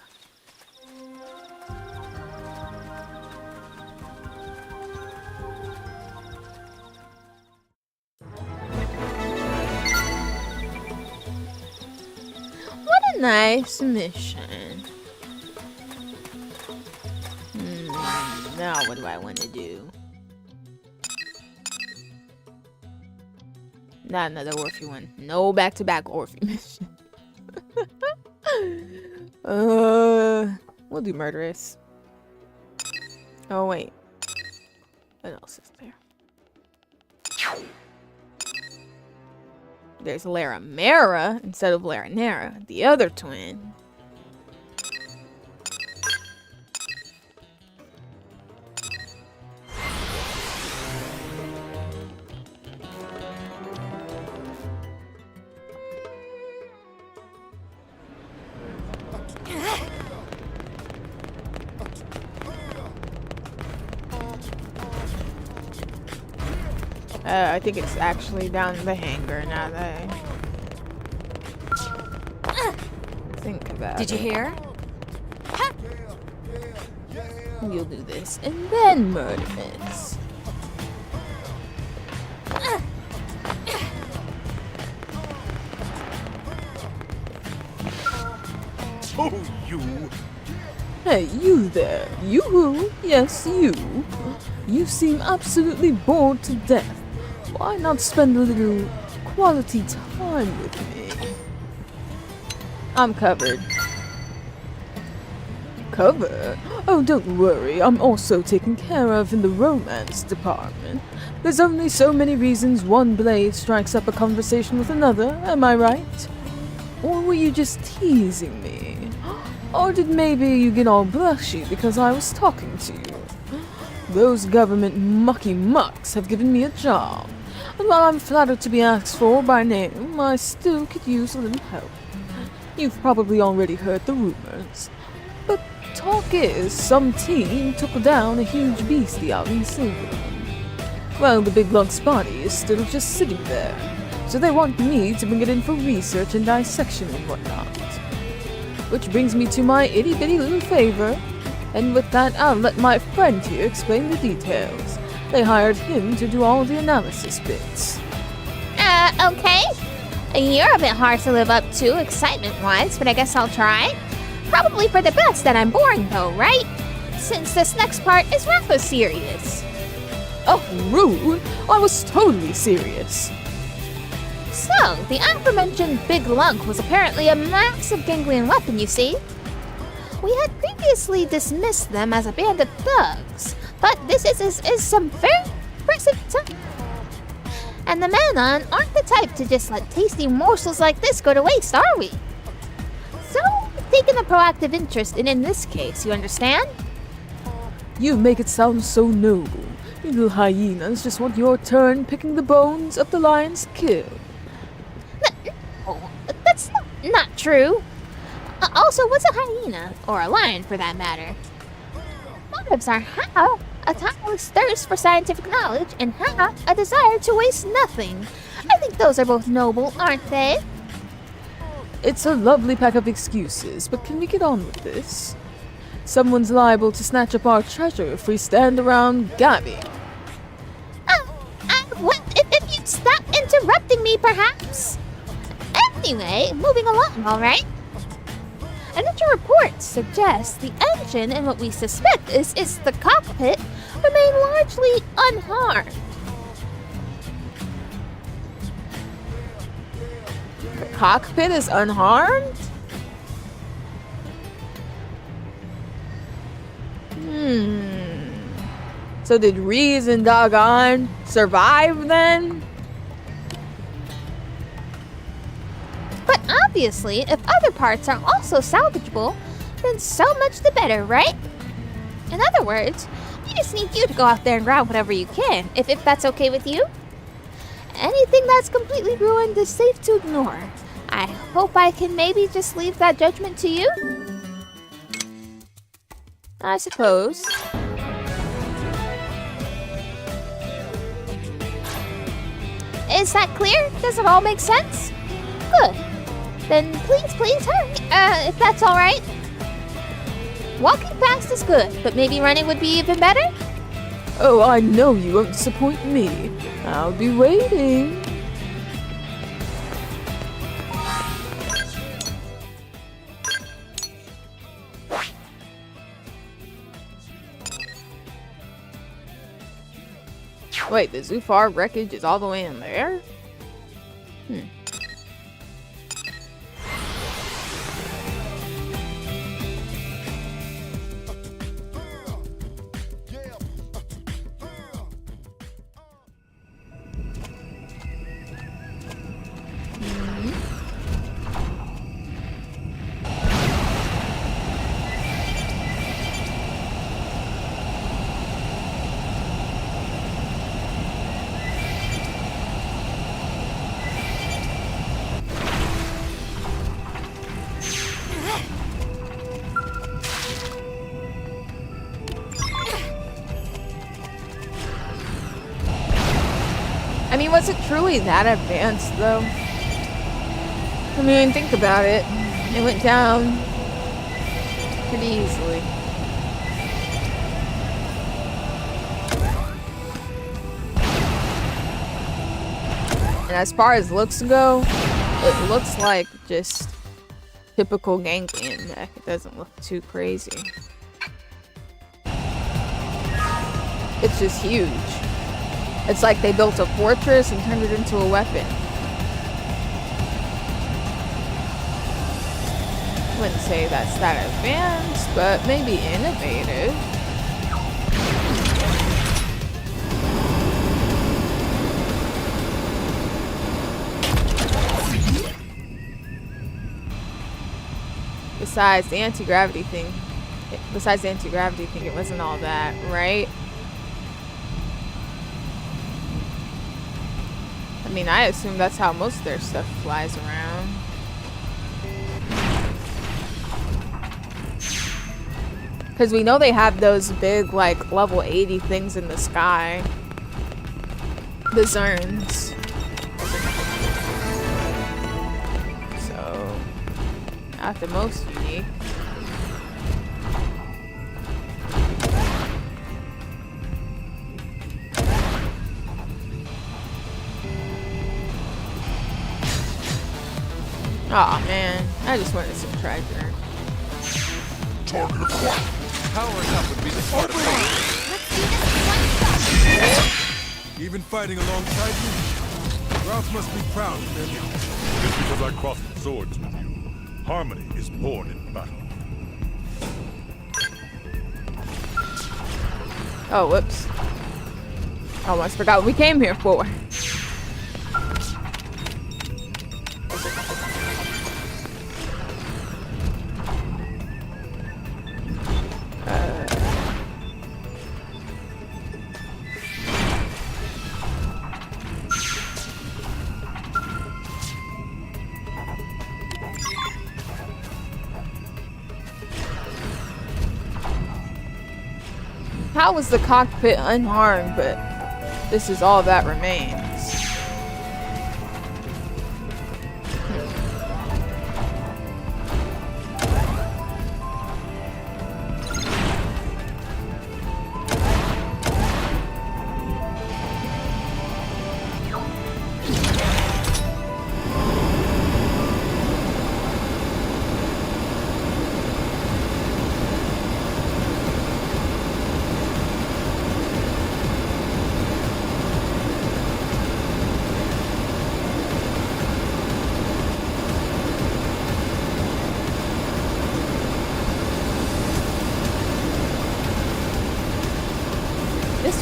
Speaker 5: What a nice mission.
Speaker 12: Now what do I want to do? Not another Orphe one. No back-to-back Orphe mission. We'll do murderous. Oh wait. What else is there? There's Lara Mara instead of Lara Nara, the other twin. I think it's actually down in the hangar now that I think about it.
Speaker 4: Did you hear?
Speaker 12: We'll do this and then murder this.
Speaker 7: Oh, you!
Speaker 12: Hey, you there. You? Yes, you. You seem absolutely bored to death. Why not spend a little quality time with me? I'm covered. Covered? Oh, don't worry. I'm also taken care of in the romance department. There's only so many reasons one blade strikes up a conversation with another, am I right? Or were you just teasing me? Or did maybe you get all blushy because I was talking to you? Those government mucky mucks have given me a job. And while I'm flattered to be asked for by name, I still could use a little help. You've probably already heard the rumors. But talk is, some team took down a huge beastie out in Silver. Well, the big lug's body is still just sitting there, so they want me to bring it in for research and dissection and whatnot. Which brings me to my itty-bitty little favor, and with that I'll let my friend here explain the details. They hired him to do all the analysis bits.
Speaker 11: Okay. You're a bit hard to live up to, excitement-wise, but I guess I'll try. Probably for the best that I'm boring, though, right? Since this next part is rather serious.
Speaker 12: Oh, rude! I was totally serious.
Speaker 11: So, the aforementioned big lug was apparently a massive ganglion weapon, you see. We had previously dismissed them as a band of thugs, but this is some very impressive stuff. And the Manon aren't the type to just let tasty morsels like this go to waste, are we? So, we've taken a proactive interest in this case, you understand?
Speaker 12: You make it sound so noble. You little hyenas just want your turn picking the bones of the lion's kill.
Speaker 11: No, that's not true. Also, what's a hyena? Or a lion, for that matter? Motives are half a tireless thirst for scientific knowledge and half a desire to waste nothing. I think those are both noble, aren't they?
Speaker 12: It's a lovely pack of excuses, but can we get on with this? Someone's liable to snatch up our treasure if we stand around gabbing.
Speaker 11: Well, if you'd stop interrupting me, perhaps. Anyway, moving along, alright? Initial reports suggest the engine and what we suspect is the cockpit remain largely unharmed.
Speaker 1: The cockpit is unharmed? So did Riis and Doggone survive then?
Speaker 11: But obviously, if other parts are also salvageable, then so much the better, right? In other words, we just need you to go out there and grab whatever you can, if that's okay with you. Anything that's completely ruined is safe to ignore. I hope I can maybe just leave that judgment to you.
Speaker 1: I suppose.
Speaker 11: Is that clear? Does it all make sense? Good. Then please hurry, if that's alright. Walking fast is good, but maybe running would be even better?
Speaker 12: Oh, I know you won't disappoint me. I'll be waiting.
Speaker 1: Wait, the Zufar wreckage is all the way in there? I mean, was it truly that advanced, though? I mean, think about it. It went down pretty easily. And as far as looks go, it looks like just typical ganglion mech. It doesn't look too crazy. It's just huge. It's like they built a fortress and turned it into a weapon. Wouldn't say that's that advanced, but maybe innovative. Besides the anti-gravity thing, it wasn't all that, right? I mean, I assume that's how most of their stuff flies around. Because we know they have those big, like, level 80 things in the sky. The Zerns. So, not the most unique. Aw, man. I just wanted some treasure.
Speaker 7: Target acquired.
Speaker 3: Powering up would be the part of it.
Speaker 7: Even fighting alongside you? Ralph must be proud of their leader. Just because I crossed swords with you, harmony is born in battle.
Speaker 1: Oh, whoops. Almost forgot what we came here for. How was the cockpit unharmed, but this is all that remains?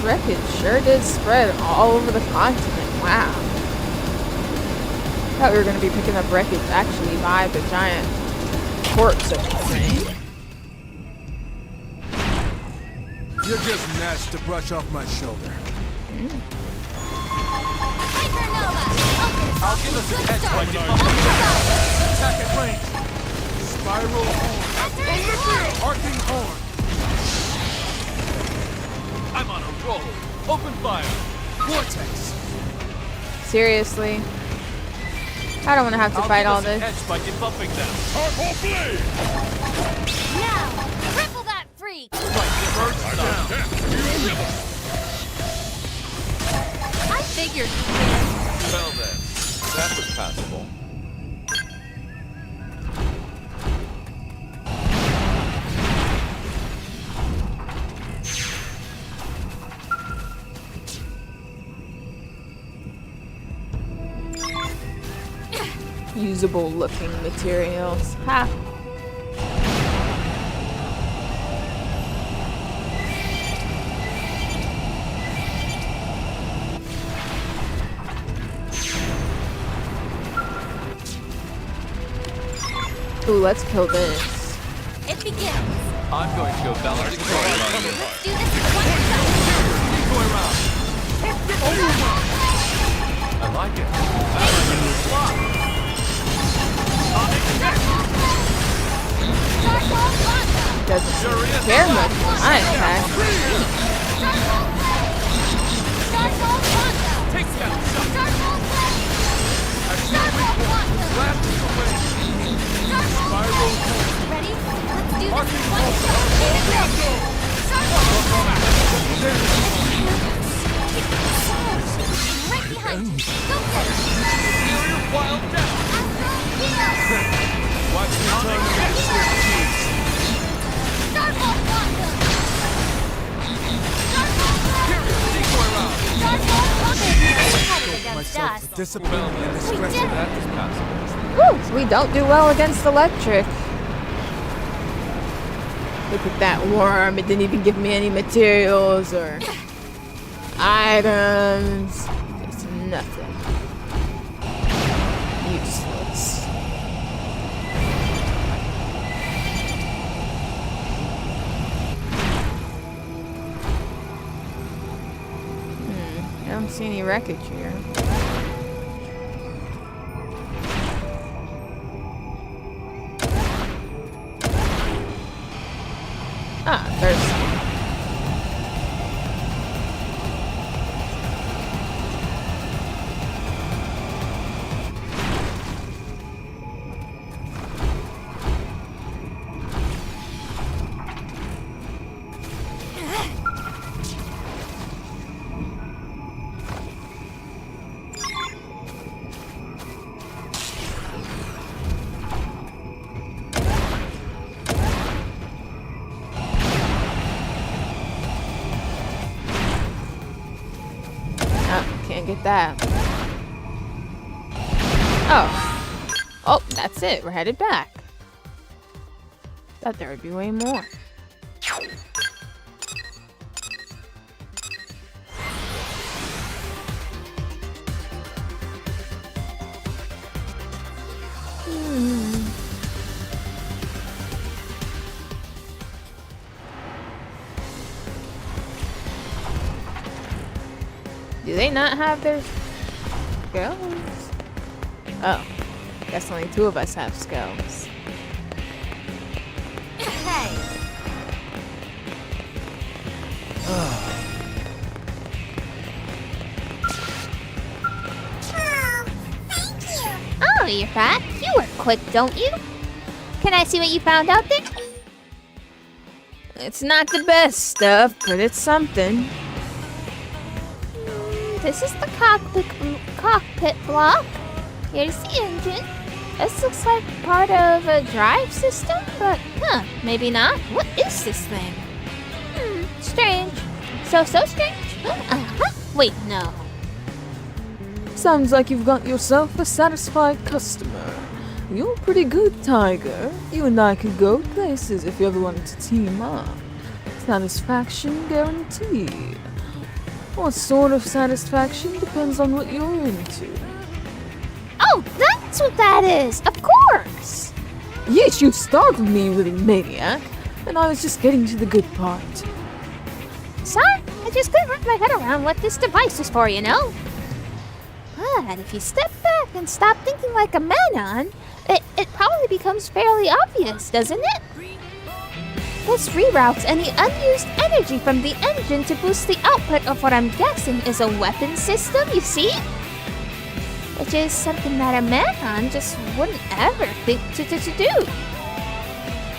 Speaker 1: wreckage sure did spread all over the continent. Wow. Thought we were going to be picking up wreckage actually by the giant corpse of the thing.
Speaker 7: You're just gnats to brush off my shoulder.
Speaker 3: I'll give us a head start.
Speaker 7: Attack at range. Spiral horn. Arcing horn.
Speaker 3: I'm on a roll. Open fire.
Speaker 7: Vortex.
Speaker 1: Seriously? I don't want to have to fight all this.
Speaker 3: Edge by debuffing them.
Speaker 7: Purple blade.
Speaker 8: Now, cripple that freak!
Speaker 3: First down.
Speaker 8: I figured you'd win.
Speaker 3: Well then, that was passable.
Speaker 1: Usable looking materials. Ha! Ooh, let's kill this.
Speaker 8: It begins.
Speaker 3: I'm going to go balance control on you.
Speaker 8: Let's do this in one shot.
Speaker 3: Decoy round. I like it.
Speaker 1: Doesn't care much for my attack.
Speaker 3: Take down.
Speaker 8: Ready? Let's do this in one shot. Right behind you. Go get it.
Speaker 3: Wild death. Watch me turn against Swift cheese.
Speaker 8: Starfall Wanda.
Speaker 3: Decoy round.
Speaker 8: Starfall Wanda. Against us.
Speaker 7: Discipline and
Speaker 8: We
Speaker 7: discretion.
Speaker 8: did it.
Speaker 3: That was passable.
Speaker 1: Woo! We don't do well against electric. Look at that worm. It didn't even give me any materials or items. Just nothing. Useless. I don't see any wreckage here. Ah, there's some. Can't get that. Oh. Oh, that's it. We're headed back. Thought there would be way more. Do they not have their skells? Oh, guess only 2 of us have skells.
Speaker 8: Hey.
Speaker 11: Oh, you're fat. You work quick, don't you? Can I see what you found out there?
Speaker 1: It's not the best stuff, but it's something.
Speaker 11: This is the cockpit block. Here's the engine. This looks like part of a drive system, but maybe not. What is this thing? Strange. So strange. Wait, no.
Speaker 12: Sounds like you've got yourself a satisfied customer. You're pretty good, Tiger. You and I could go places if you ever wanted to team up. Satisfaction guaranteed. What sort of satisfaction depends on what you're into.
Speaker 11: Oh, that's what that is! Of course!
Speaker 12: Yes, you startled me with a maniac, and I was just getting to the good part.
Speaker 11: Sorry, I just couldn't wrap my head around what this device is for, you know? But if you step back and stop thinking like a Manon, it probably becomes fairly obvious, doesn't it? This reroutes any unused energy from the engine to boost the output of what I'm guessing is a weapon system, you see? Which is something that a Manon just wouldn't ever think to do.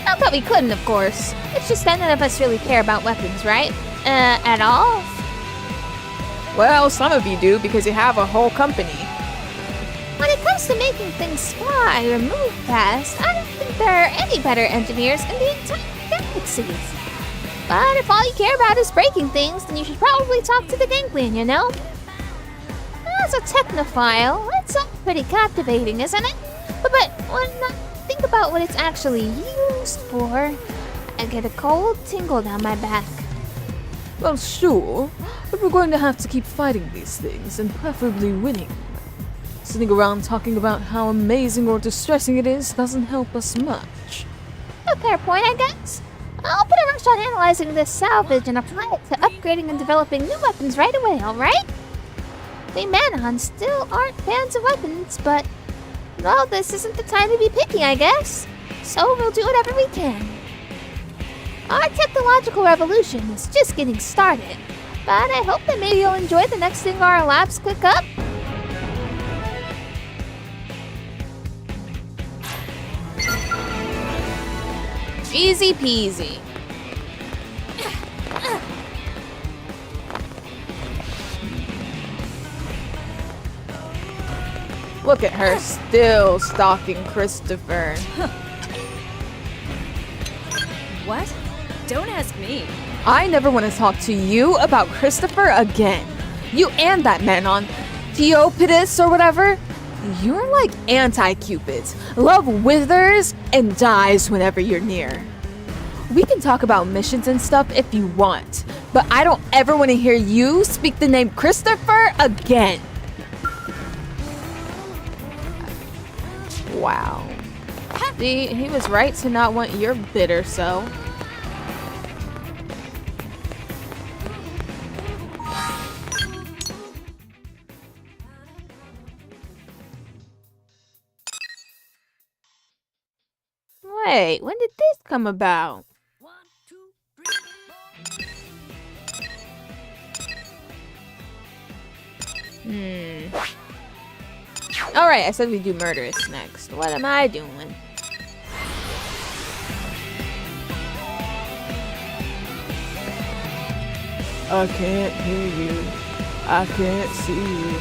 Speaker 11: Not that we couldn't, of course. It's just that none of us really care about weapons, right? At all?
Speaker 1: Well, some of you do because you have a whole company.
Speaker 11: When it comes to making things fly or move fast, I don't think there are any better engineers in the entire galaxy. But if all you care about is breaking things, then you should probably talk to the Ganglion, you know? As a technophile, it's all pretty captivating, isn't it? But when I think about what it's actually used for, I get a cold tingle down my back.
Speaker 12: Well, sure, but we're going to have to keep fighting these things, and preferably winning. Sitting around talking about how amazing or distressing it is doesn't help us much.
Speaker 11: A fair point, I guess. I'll put a rush on analyzing this salvage and apply it to upgrading and developing new weapons right away, alright? We Manons still aren't fans of weapons, but, well, this isn't the time to be picky, I guess. So we'll do whatever we can. Our technological revolution is just getting started, but I hope that maybe you'll enjoy the next thing our labs cook up.
Speaker 1: Easy peasy. Look at her still stalking Christopher.
Speaker 4: What? Don't ask me.
Speaker 1: I never want to talk to you about Christopher again. You and that man on Theopitus or whatever. You're like anti-Cupids. Love withers and dies whenever you're near. We can talk about missions and stuff if you want, but I don't ever want to hear you speak the name Christopher again. Wow. See, he was right to not want your bitter so. Wait, when did this come about? Alright, I said we do murderous next. What am I doing?
Speaker 12: I can't hear you. I can't see you.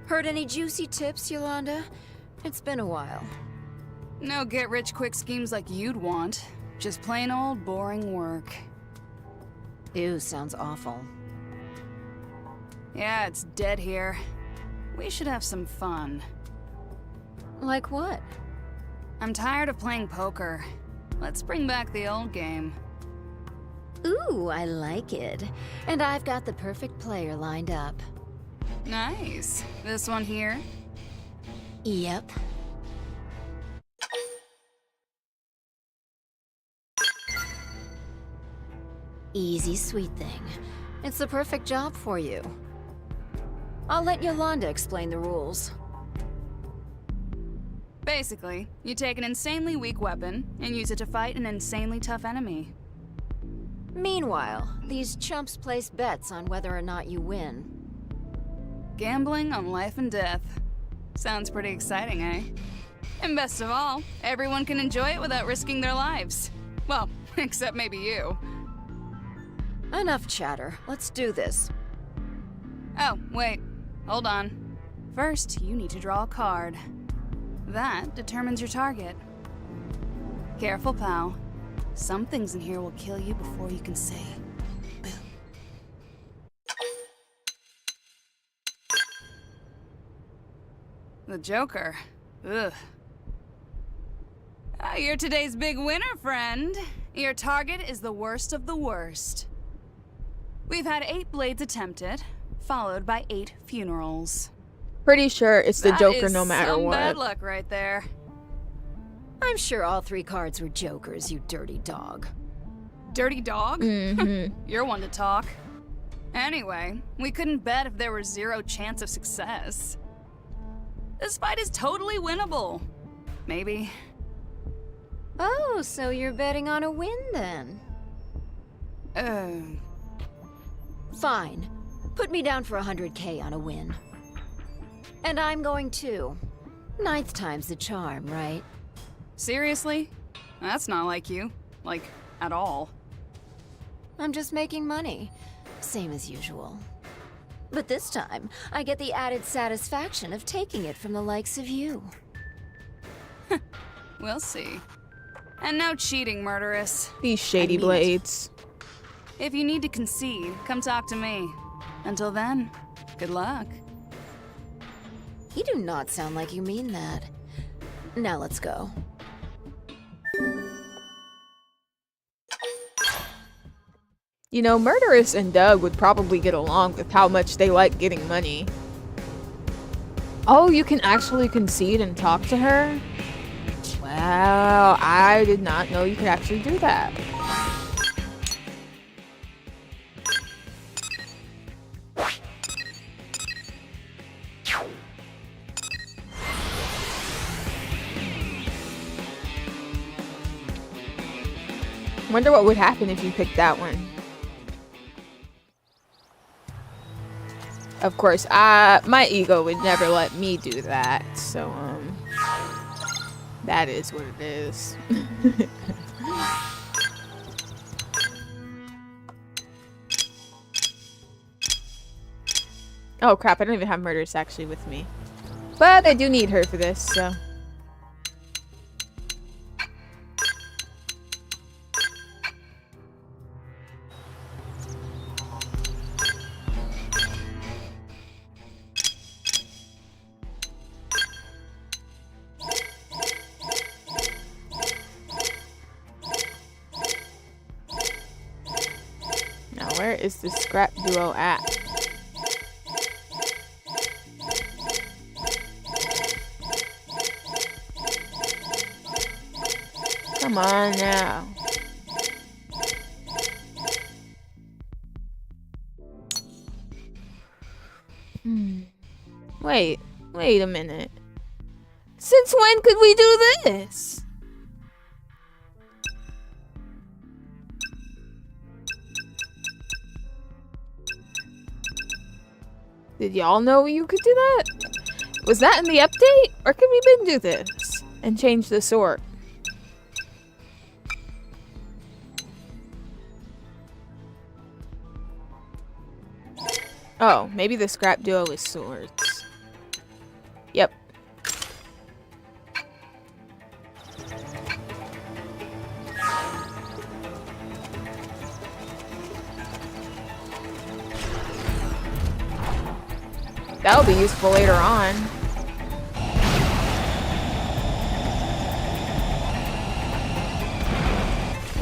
Speaker 4: Heard any juicy tips, Yolanda? It's been a while.
Speaker 13: No get-rich-quick schemes like you'd want. Just plain old boring work.
Speaker 4: Ew, sounds awful.
Speaker 13: Yeah, it's dead here. We should have some fun.
Speaker 4: Like what?
Speaker 13: I'm tired of playing poker. Let's bring back the old game.
Speaker 4: Ooh, I like it. And I've got the perfect player lined up.
Speaker 13: Nice. This one here?
Speaker 4: Yep. Easy, sweet thing. It's the perfect job for you. I'll let Yolanda explain the rules.
Speaker 13: Basically, you take an insanely weak weapon and use it to fight an insanely tough enemy.
Speaker 4: Meanwhile, these chumps place bets on whether or not you win.
Speaker 13: Gambling on life and death. Sounds pretty exciting, eh? And best of all, everyone can enjoy it without risking their lives. Well, except maybe you.
Speaker 4: Enough chatter. Let's do this.
Speaker 13: Oh, wait. Hold on. First, you need to draw a card. That determines your target. Careful, pal. Some things in here will kill you before you can say The Joker. Ugh. You're today's big winner, friend. Your target is the worst of the worst. We've had 8 blades attempted, followed by 8 funerals.
Speaker 1: Pretty sure it's the
Speaker 13: That
Speaker 1: Joker
Speaker 13: is
Speaker 1: no matter
Speaker 13: some
Speaker 1: what.
Speaker 13: bad luck right there.
Speaker 4: I'm sure all 3 cards were jokers, you dirty dog.
Speaker 13: Dirty dog?
Speaker 1: Mm-hmm.
Speaker 13: You're one to talk. Anyway, we couldn't bet if there was 0 chance of success. This fight is totally winnable. Maybe.
Speaker 4: Oh, so you're betting on a win then? Fine. Put me down for 100K on a win. And I'm going too. 9th time's the charm, right?
Speaker 13: Seriously? That's not like you. Like, at all.
Speaker 4: I'm just making money. Same as usual. But this time, I get the added satisfaction of taking it from the likes of you.
Speaker 13: We'll see. And no cheating, murderess.
Speaker 1: These shady blades.
Speaker 13: If you need to concede, come talk to me. Until then, good luck.
Speaker 4: You do not sound like you mean that. Now let's go.
Speaker 1: You know, Murderous and Doug would probably get along with how much they like getting money. Oh, you can actually concede and talk to her? Wow, I did not know you could actually do that. Wonder what would happen if you picked that one. Of course, my ego would never let me do that, so, that is what it is. Oh crap, I don't even have Murderous actually with me. But I do need her for this, so. Where is the scrap duo at? Come on now. Wait a minute. Since when could we do this? Did y'all know you could do that? Was that in the update? Or could we been do this? And change the sort? Oh, maybe the scrap duo is swords. Yep. That'll be useful later on.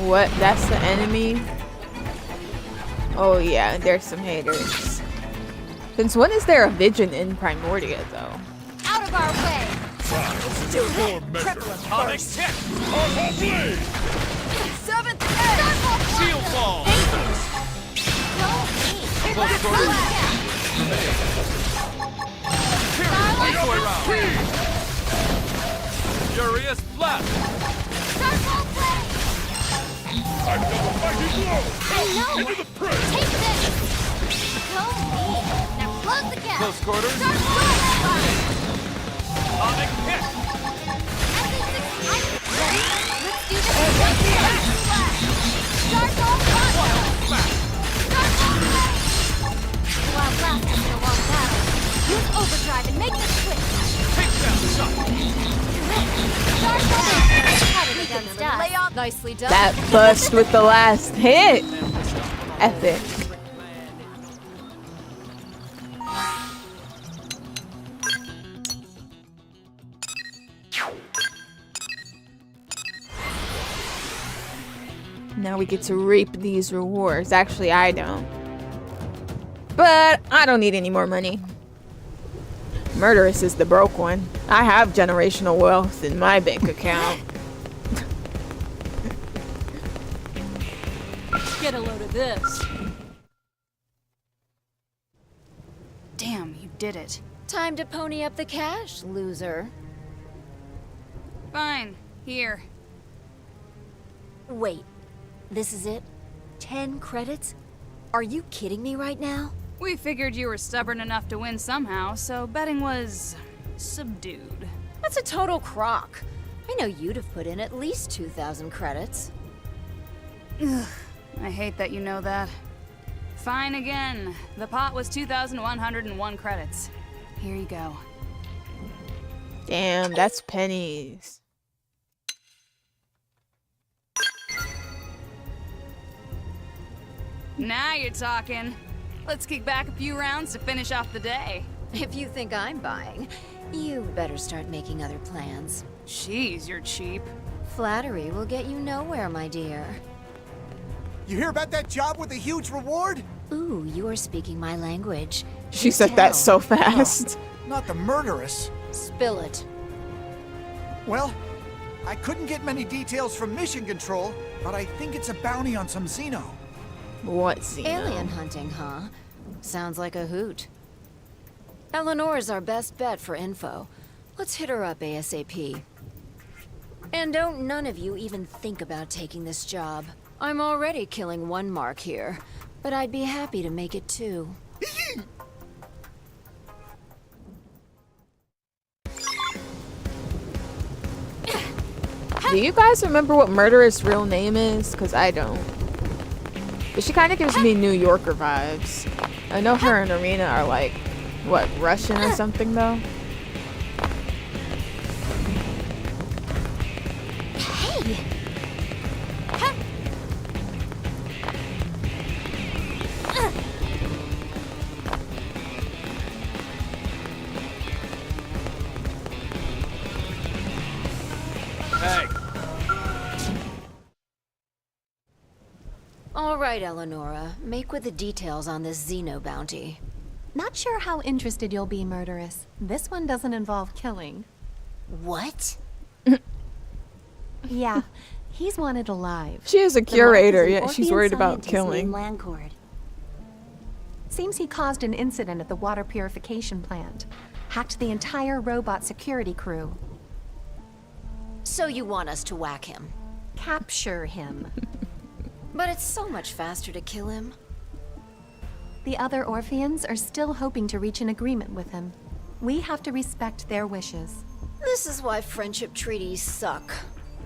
Speaker 1: What? That's the enemy? Oh yeah, there's some haters. Since when is there a Vision in Primordia, though?
Speaker 8: Out of our way!
Speaker 7: Let's do it!
Speaker 3: Atomic tip!
Speaker 7: Oddball blade!
Speaker 8: 7th edge!
Speaker 3: Shield ball! Close quarters. Decoy round! Furious blast!
Speaker 7: I've got a mighty blow!
Speaker 8: I know!
Speaker 7: Into the prey!
Speaker 8: Take this! Go me! Now close the gap!
Speaker 3: Close quarters. Atomic hit!
Speaker 8: Let's do this with one splash! Start all blast! Start all blast! While blast is no long battle, use overdrive and make this quick!
Speaker 3: Take down the shot!
Speaker 8: Start all blast! Against us.
Speaker 4: Nicely done.
Speaker 1: That bust with the last hit! Epic. Now we get to reap these rewards. Actually, I don't. But I don't need any more money. Murderous is the broke one. I have generational wealth in my bank account.
Speaker 13: Get a load of this. Damn, you did it.
Speaker 4: Time to pony up the cash, loser.
Speaker 13: Fine. Here.
Speaker 4: Wait, this is it? 10 credits? Are you kidding me right now?
Speaker 13: We figured you were stubborn enough to win somehow, so betting was subdued.
Speaker 4: That's a total crock. I know you'd have put in at least 2,000 credits.
Speaker 13: Ugh, I hate that you know that. Fine again. The pot was 2,101 credits. Here you go.
Speaker 1: Damn, that's pennies.
Speaker 13: Now you're talking. Let's kick back a few rounds to finish off the day.
Speaker 4: If you think I'm buying, you better start making other plans.
Speaker 13: Jeez, you're cheap.
Speaker 4: Flattery will get you nowhere, my dear.
Speaker 6: You hear about that job with a huge reward?
Speaker 4: Ooh, you are speaking my language.
Speaker 1: She said that so fast.
Speaker 6: Not the murderess.
Speaker 4: Spill it.
Speaker 6: Well, I couldn't get many details from Mission Control, but I think it's a bounty on some Xeno.
Speaker 1: What Xeno?
Speaker 4: Alien hunting, huh? Sounds like a hoot. Eleanor's our best bet for info. Let's hit her up ASAP. And don't none of you even think about taking this job. I'm already killing one mark here, but I'd be happy to make it 2.
Speaker 1: Do you guys remember what Murderous' real name is? Because I don't. But she kind of gives me New Yorker vibes. I know her and Irina are like, what, Russian or something though?
Speaker 4: Hey!
Speaker 3: Hey!
Speaker 4: All right, Eleonora. Make with the details on this Xeno bounty.
Speaker 14: Not sure how interested you'll be, Murderous. This one doesn't involve killing.
Speaker 4: What?
Speaker 14: Yeah, he's wanted alive.
Speaker 1: She is a curator, yet she's worried about killing.
Speaker 14: Landcord. Seems he caused an incident at the water purification plant. Hacked the entire robot security crew.
Speaker 4: So you want us to whack him?
Speaker 14: Capture him.
Speaker 4: But it's so much faster to kill him.
Speaker 14: The other Orpheans are still hoping to reach an agreement with him. We have to respect their wishes.
Speaker 4: This is why friendship treaties suck.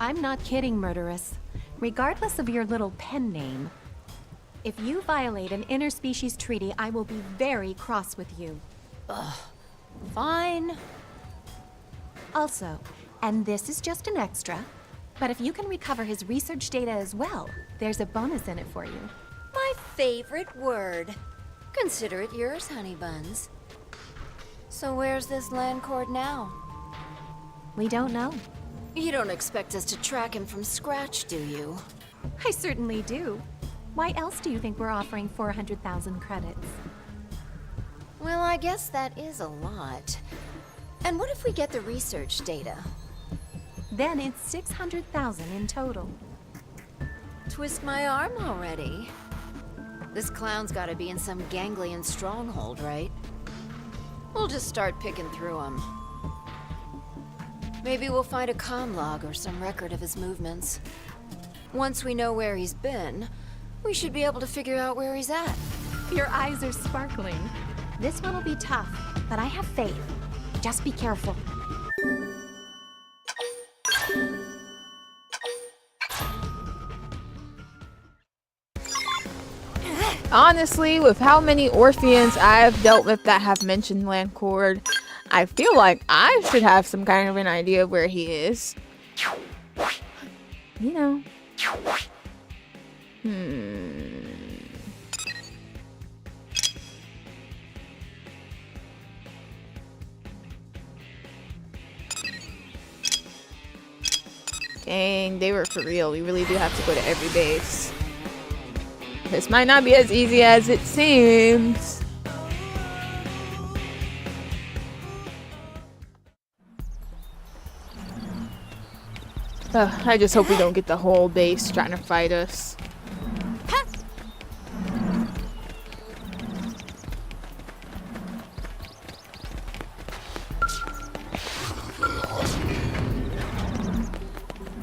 Speaker 14: I'm not kidding, Murderous. Regardless of your little pen name, if you violate an interspecies treaty, I will be very cross with you.
Speaker 4: Ugh. Fine.
Speaker 14: Also, and this is just an extra, but if you can recover his research data as well, there's a bonus in it for you.
Speaker 4: My favorite word. Consider it yours, honey buns. So where's this Landcord now?
Speaker 14: We don't know.
Speaker 4: You don't expect us to track him from scratch, do you?
Speaker 14: I certainly do. Why else do you think we're offering 400,000 credits?
Speaker 4: Well, I guess that is a lot. And what if we get the research data?
Speaker 14: Then it's 600,000 in total.
Speaker 4: Twist my arm already. This clown's gotta be in some ganglion stronghold, right? We'll just start picking through him. Maybe we'll find a comm log or some record of his movements. Once we know where he's been, we should be able to figure out where he's at.
Speaker 14: Your eyes are sparkling. This one will be tough, but I have faith. Just be careful.
Speaker 1: Honestly, with how many Orpheans I've dealt with that have mentioned Landcord, I feel like I should have some kind of an idea of where he is. You know. Dang, they were for real. We really do have to go to every base. This might not be as easy as it seems. I just hope we don't get the whole base trying to fight us.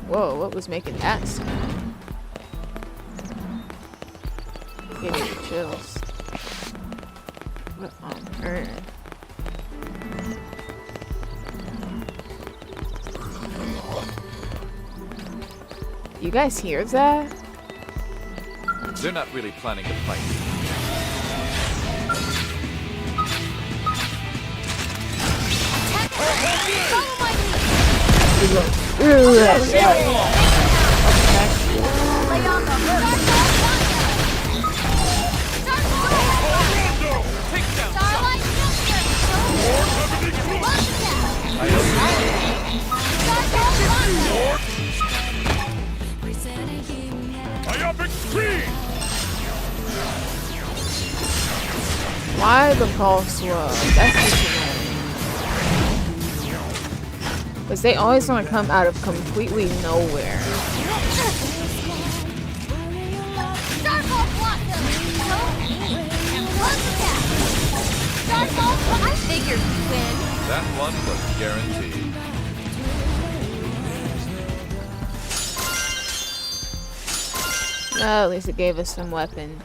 Speaker 1: Whoa, what was making that sound? Gave me the chills. What on earth? You guys hear that?
Speaker 15: They're not really planning to fight.
Speaker 1: Why the pulse slow? That's just annoying. Because they always want to come out of completely nowhere.
Speaker 8: I figured you'd win.
Speaker 15: That one was guaranteed.
Speaker 1: Well, at least it gave us some weapons.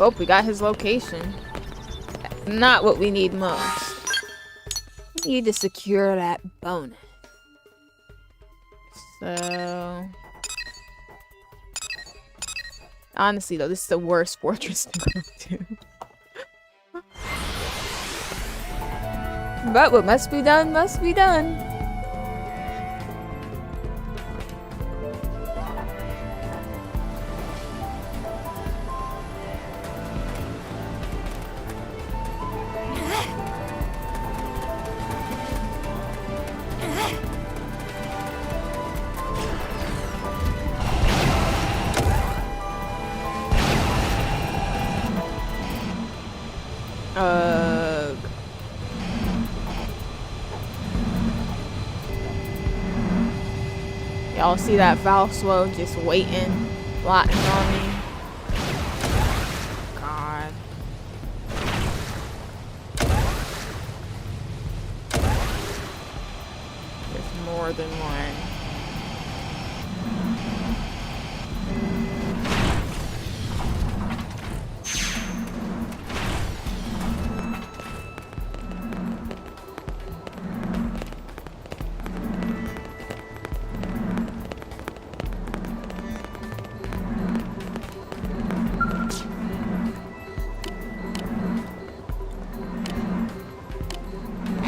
Speaker 1: Oh, we got his location. Not what we need most. We need to secure that bonus. So... honestly though, this is the worst fortress to go to. But what must be done, must be done. Y'all see that Valswo just waiting, plotting on me? God. There's more than one.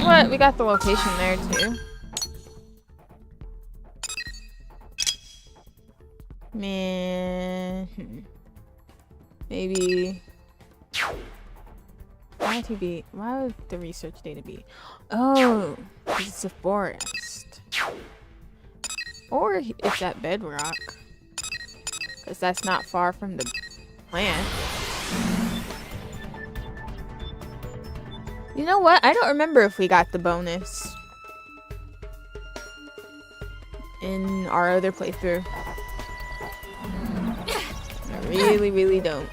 Speaker 1: What? We got the location there too. Man. Maybe. Why would the research data be? Oh, it's a forest. Or it's at bedrock. Because that's not far from the plant. You know what? I don't remember if we got the bonus in our other playthrough. I really, really don't.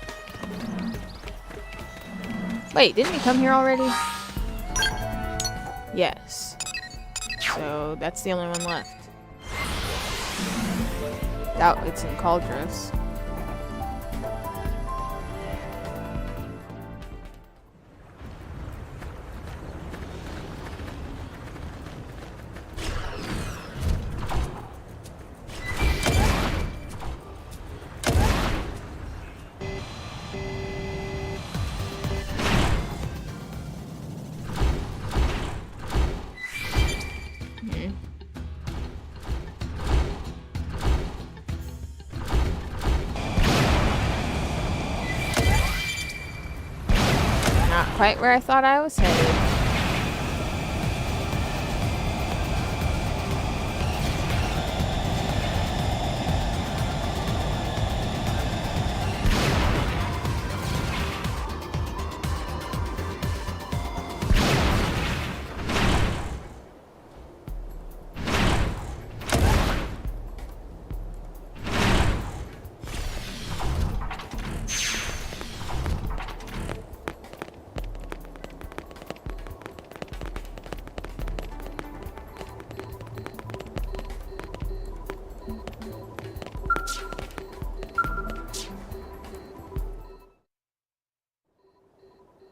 Speaker 1: Wait, didn't we come here already? Yes. So that's the only one left. Doubt it's in Cauldrus. Not quite where I thought I was headed.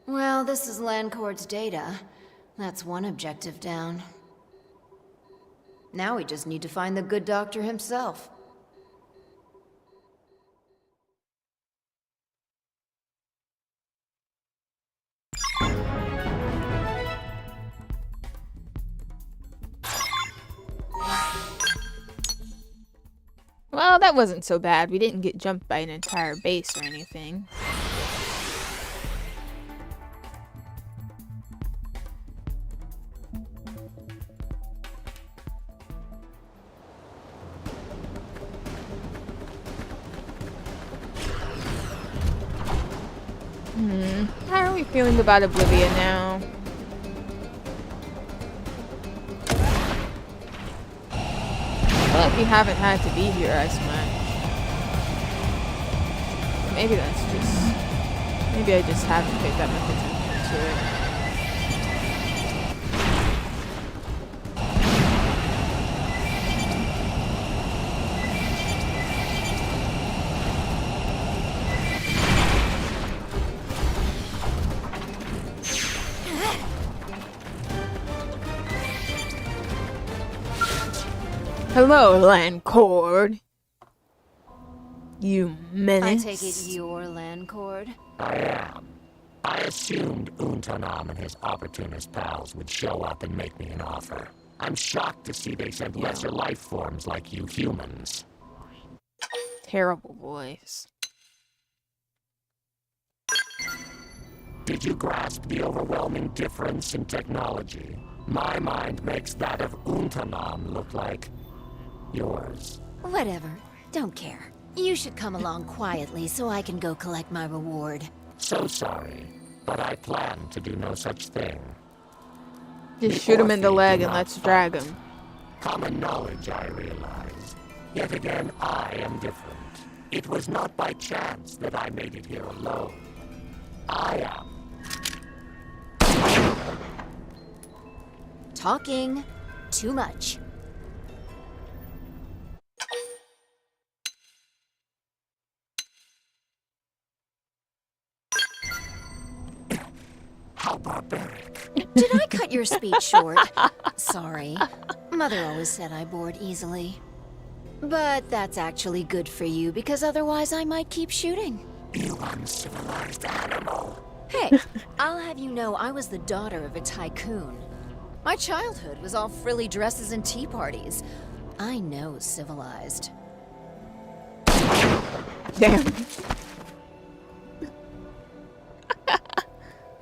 Speaker 16: Well, this is Landcord's data. That's one objective down. Now we just need to find the good doctor himself.
Speaker 1: Well, that wasn't so bad. We didn't get jumped by an entire base or anything. How are we feeling about Oblivion now? I feel like we haven't had to be here as much. Maybe that's just... Maybe I just haven't paid that much attention to it. Hello, Landcord. You menace.
Speaker 16: I take it you're Landcord?
Speaker 10: I am. I assumed Untanam and his opportunist pals would show up and make me an offer. I'm shocked to see they sent lesser life forms like you humans.
Speaker 1: Terrible voice.
Speaker 10: Did you grasp the overwhelming difference in technology? My mind makes that of Untanam look like yours.
Speaker 16: Whatever. Don't care. You should come along quietly so I can go collect my reward.
Speaker 10: So sorry, but I plan to do no such thing.
Speaker 1: Just shoot him in the leg and let's drag him.
Speaker 10: Common knowledge, I realize. Yet again, I am different. It was not by chance that I made it here alone. I am.
Speaker 16: Talking too much.
Speaker 10: How barbaric.
Speaker 16: Did I cut your speech short? Sorry. Mother always said I bored easily. But that's actually good for you, because otherwise I might keep shooting.
Speaker 10: You uncivilized animal.
Speaker 16: Hey, I'll have you know I was the daughter of a tycoon. My childhood was all frilly dresses and tea parties. I know civilized.
Speaker 1: Damn.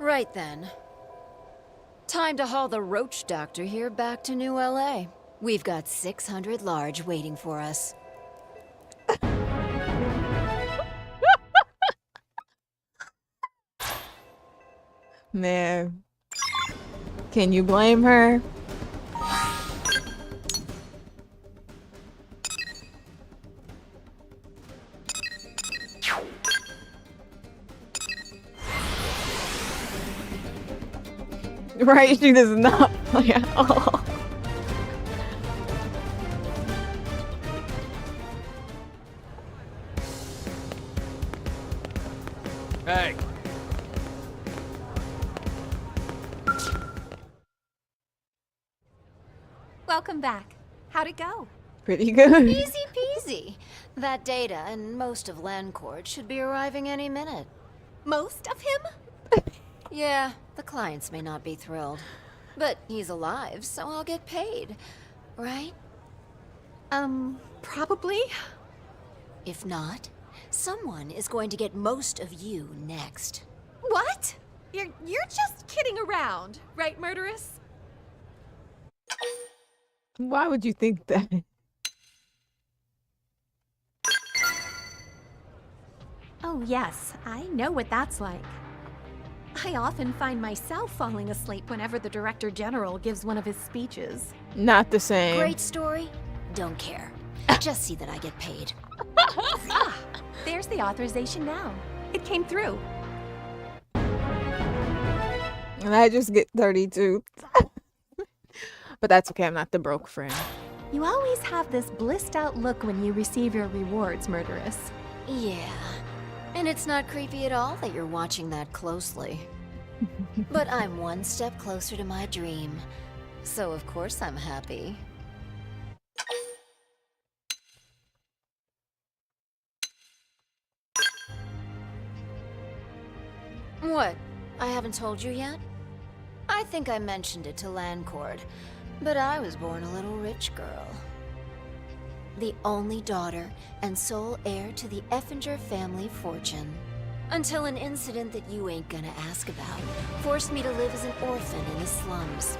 Speaker 16: Right then. Time to haul the roach doctor here back to New LA. We've got 600 large waiting for us.
Speaker 1: Man. Can you blame her? Right, she does not play at all.
Speaker 3: Hey!
Speaker 14: Welcome back. How'd it go?
Speaker 1: Pretty good.
Speaker 16: Easy peasy. That data and most of Landcord should be arriving any minute.
Speaker 14: Most of him?
Speaker 16: Yeah, the clients may not be thrilled. But he's alive, so I'll get paid, right?
Speaker 14: Probably.
Speaker 16: If not, someone is going to get most of you next.
Speaker 14: What? You're just kidding around, right, murderess?
Speaker 1: Why would you think that?
Speaker 14: Oh yes, I know what that's like. I often find myself falling asleep whenever the Director General gives one of his speeches.
Speaker 1: Not the same.
Speaker 16: Great story. Don't care. Just see that I get paid.
Speaker 14: There's the authorization now. It came through.
Speaker 1: And I just get 32. But that's okay, I'm not the broke friend.
Speaker 14: You always have this blissed out look when you receive your rewards, murderess.
Speaker 16: Yeah. And it's not creepy at all that you're watching that closely. But I'm one step closer to my dream. So of course I'm happy. What? I haven't told you yet? I think I mentioned it to Landcord, but I was born a little rich girl. The only daughter and sole heir to the Effinger family fortune. Until an incident that you ain't gonna ask about forced me to live as an orphan in the slums.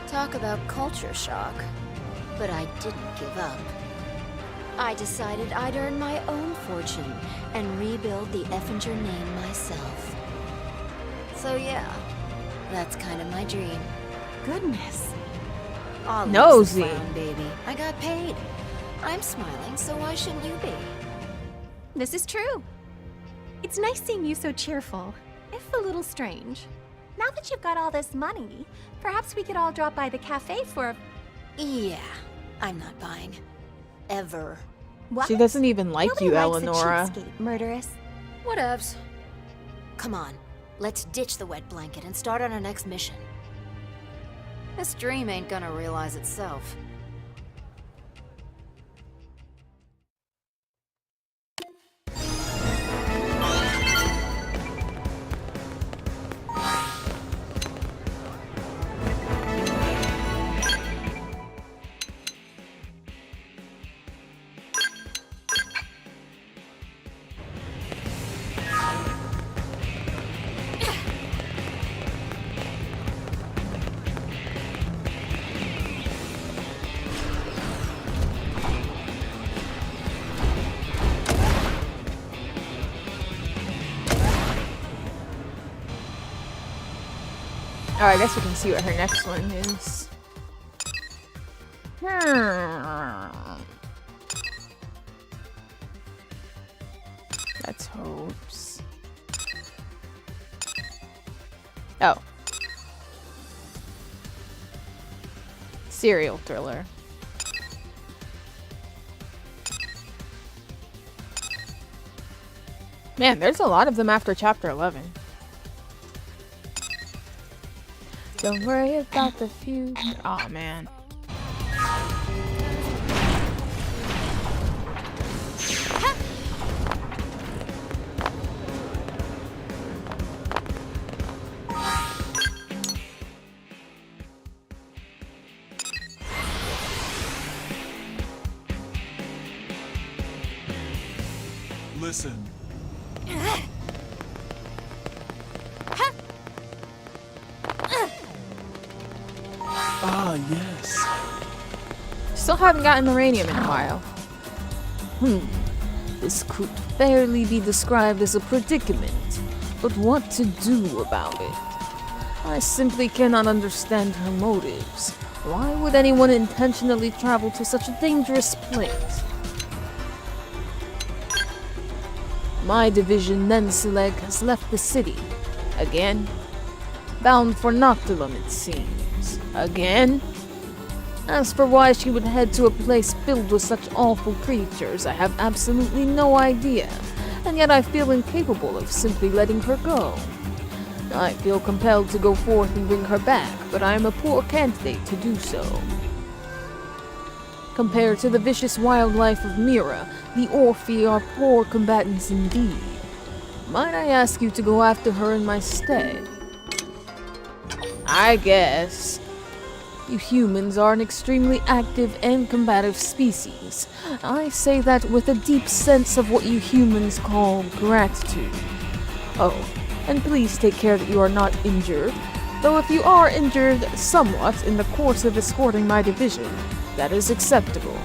Speaker 16: Talk about culture shock. But I didn't give up. I decided I'd earn my own fortune and rebuild the Effinger name myself. So yeah, that's kind of my dream.
Speaker 14: Goodness.
Speaker 1: Nosy.
Speaker 16: Baby, I got paid. I'm smiling, so why shouldn't you be?
Speaker 14: This is true. It's nice seeing you so cheerful, if a little strange. Now that you've got all this money, perhaps we could all drop by the cafe for a...
Speaker 16: Yeah, I'm not buying. Ever.
Speaker 14: What?
Speaker 1: She doesn't even like
Speaker 14: Nobody
Speaker 1: you,
Speaker 14: likes a
Speaker 1: Eleonora.
Speaker 14: cheapskate, murderess.
Speaker 16: Whatevs. Come on, let's ditch the wet blanket and start on our next mission. This dream ain't gonna realize itself.
Speaker 1: Oh, I guess we can see what her next one is. Let's hopes. Oh. Serial thriller. Man, there's a lot of them after chapter 11. Don't worry about the future. Oh man.
Speaker 7: Listen. Ah, yes.
Speaker 1: Still haven't gotten uranium in a while. This could fairly be described as a predicament, but what to do about it? I simply cannot understand her motives. Why would anyone intentionally travel to such a dangerous place? My division, Nenseleg, has left the city. Again? Bound for Noctilum, it seems. Again? As for why she would head to a place filled with such awful creatures, I have absolutely no idea, and yet I feel incapable of simply letting her go. I feel compelled to go forth and bring her back, but I am a poor candidate to do so. Compared to the vicious wildlife of Mira, the Orphi are poor combatants indeed. Might I ask you to go after her in my stead?
Speaker 12: I guess. You humans are an extremely active and combative species. I say that with a deep sense of what you humans call gratitude. Oh, and please take care that you are not injured. Though if you are injured somewhat in the course of escorting my division, that is acceptable.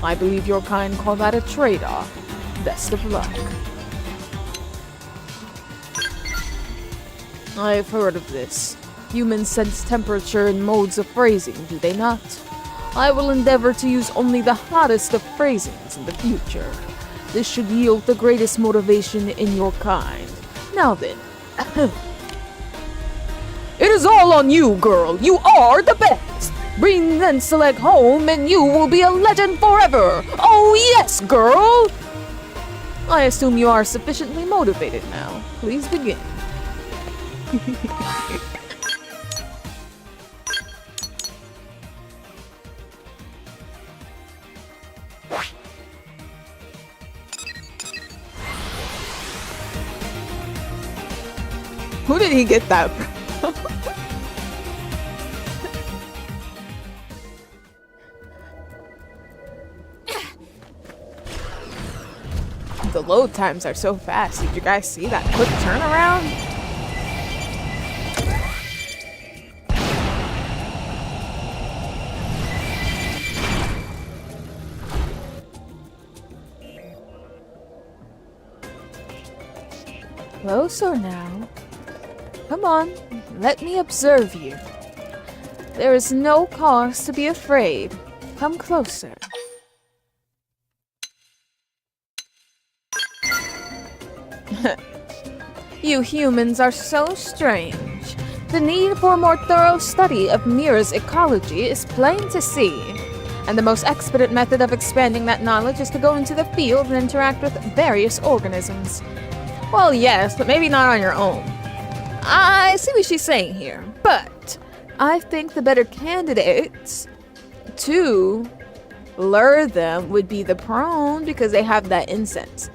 Speaker 12: I believe your kind call that a trade-off. Best of luck. I've heard of this. Humans sense temperature in modes of phrasing, do they not? I will endeavor to use only the hottest of phrasings in the future. This should yield the greatest motivation in your kind. Now then. It is all on you, girl. You are the best. Bring then Select home and you will be a legend forever. Oh yes, girl. I assume you are sufficiently motivated now. Please begin.
Speaker 1: Who did he get that from? The load times are so fast. Did you guys see that quick turnaround? Closer now. Come on, let me observe you. There is no cause to be afraid. Come closer. You humans are so strange. The need for a more thorough study of Mira's ecology is plain to see. And the most expedient method of expanding that knowledge is to go into the field and interact with various organisms. Well, yes, but maybe not on your own. I see what she's saying here, but I think the better candidates to lure them would be the prone because they have that incense.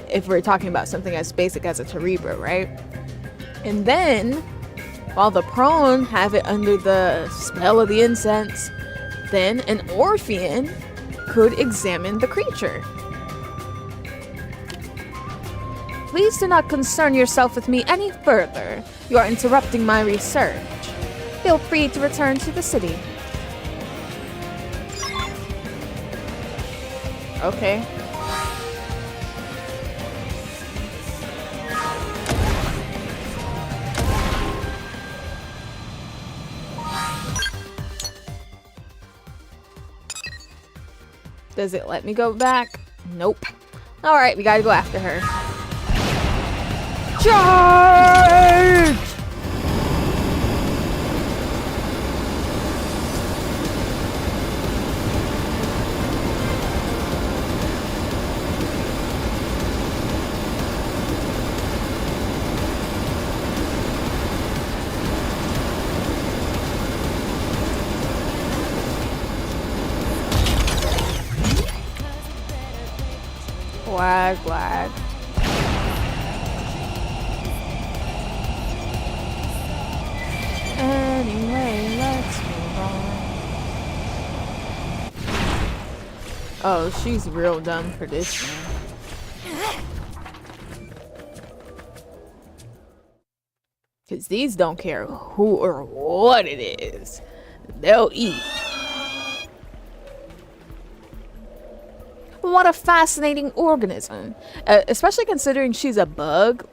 Speaker 1: If we're talking about something as basic as a Cerebro, right? And then, while the prone have it under the spell of the incense, then an Orphean could examine the creature. Please do not concern yourself with me any further. You are interrupting my research. Feel free to return to the city. Okay. Does it let me go back? Nope. Alright, we gotta go after her. Charge! Wag, wag. Anyway, let's move on. Oh, she's real dumb for this one. Because these don't care who or what it is. They'll eat. What a fascinating organism. Especially considering she's a bug.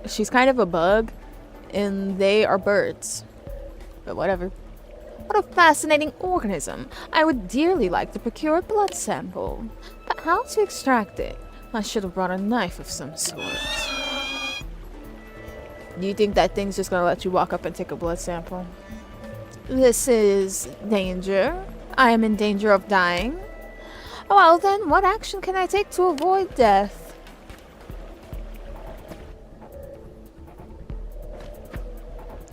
Speaker 1: She's kind of a bug. And they are birds. But whatever. What a fascinating organism. I would dearly like to procure a blood sample. But how to extract it? I should have brought a knife of some sort. Do you think that thing's just gonna let you walk up and take a blood sample? This is danger. I am in danger of dying. Well then, what action can I take to avoid death?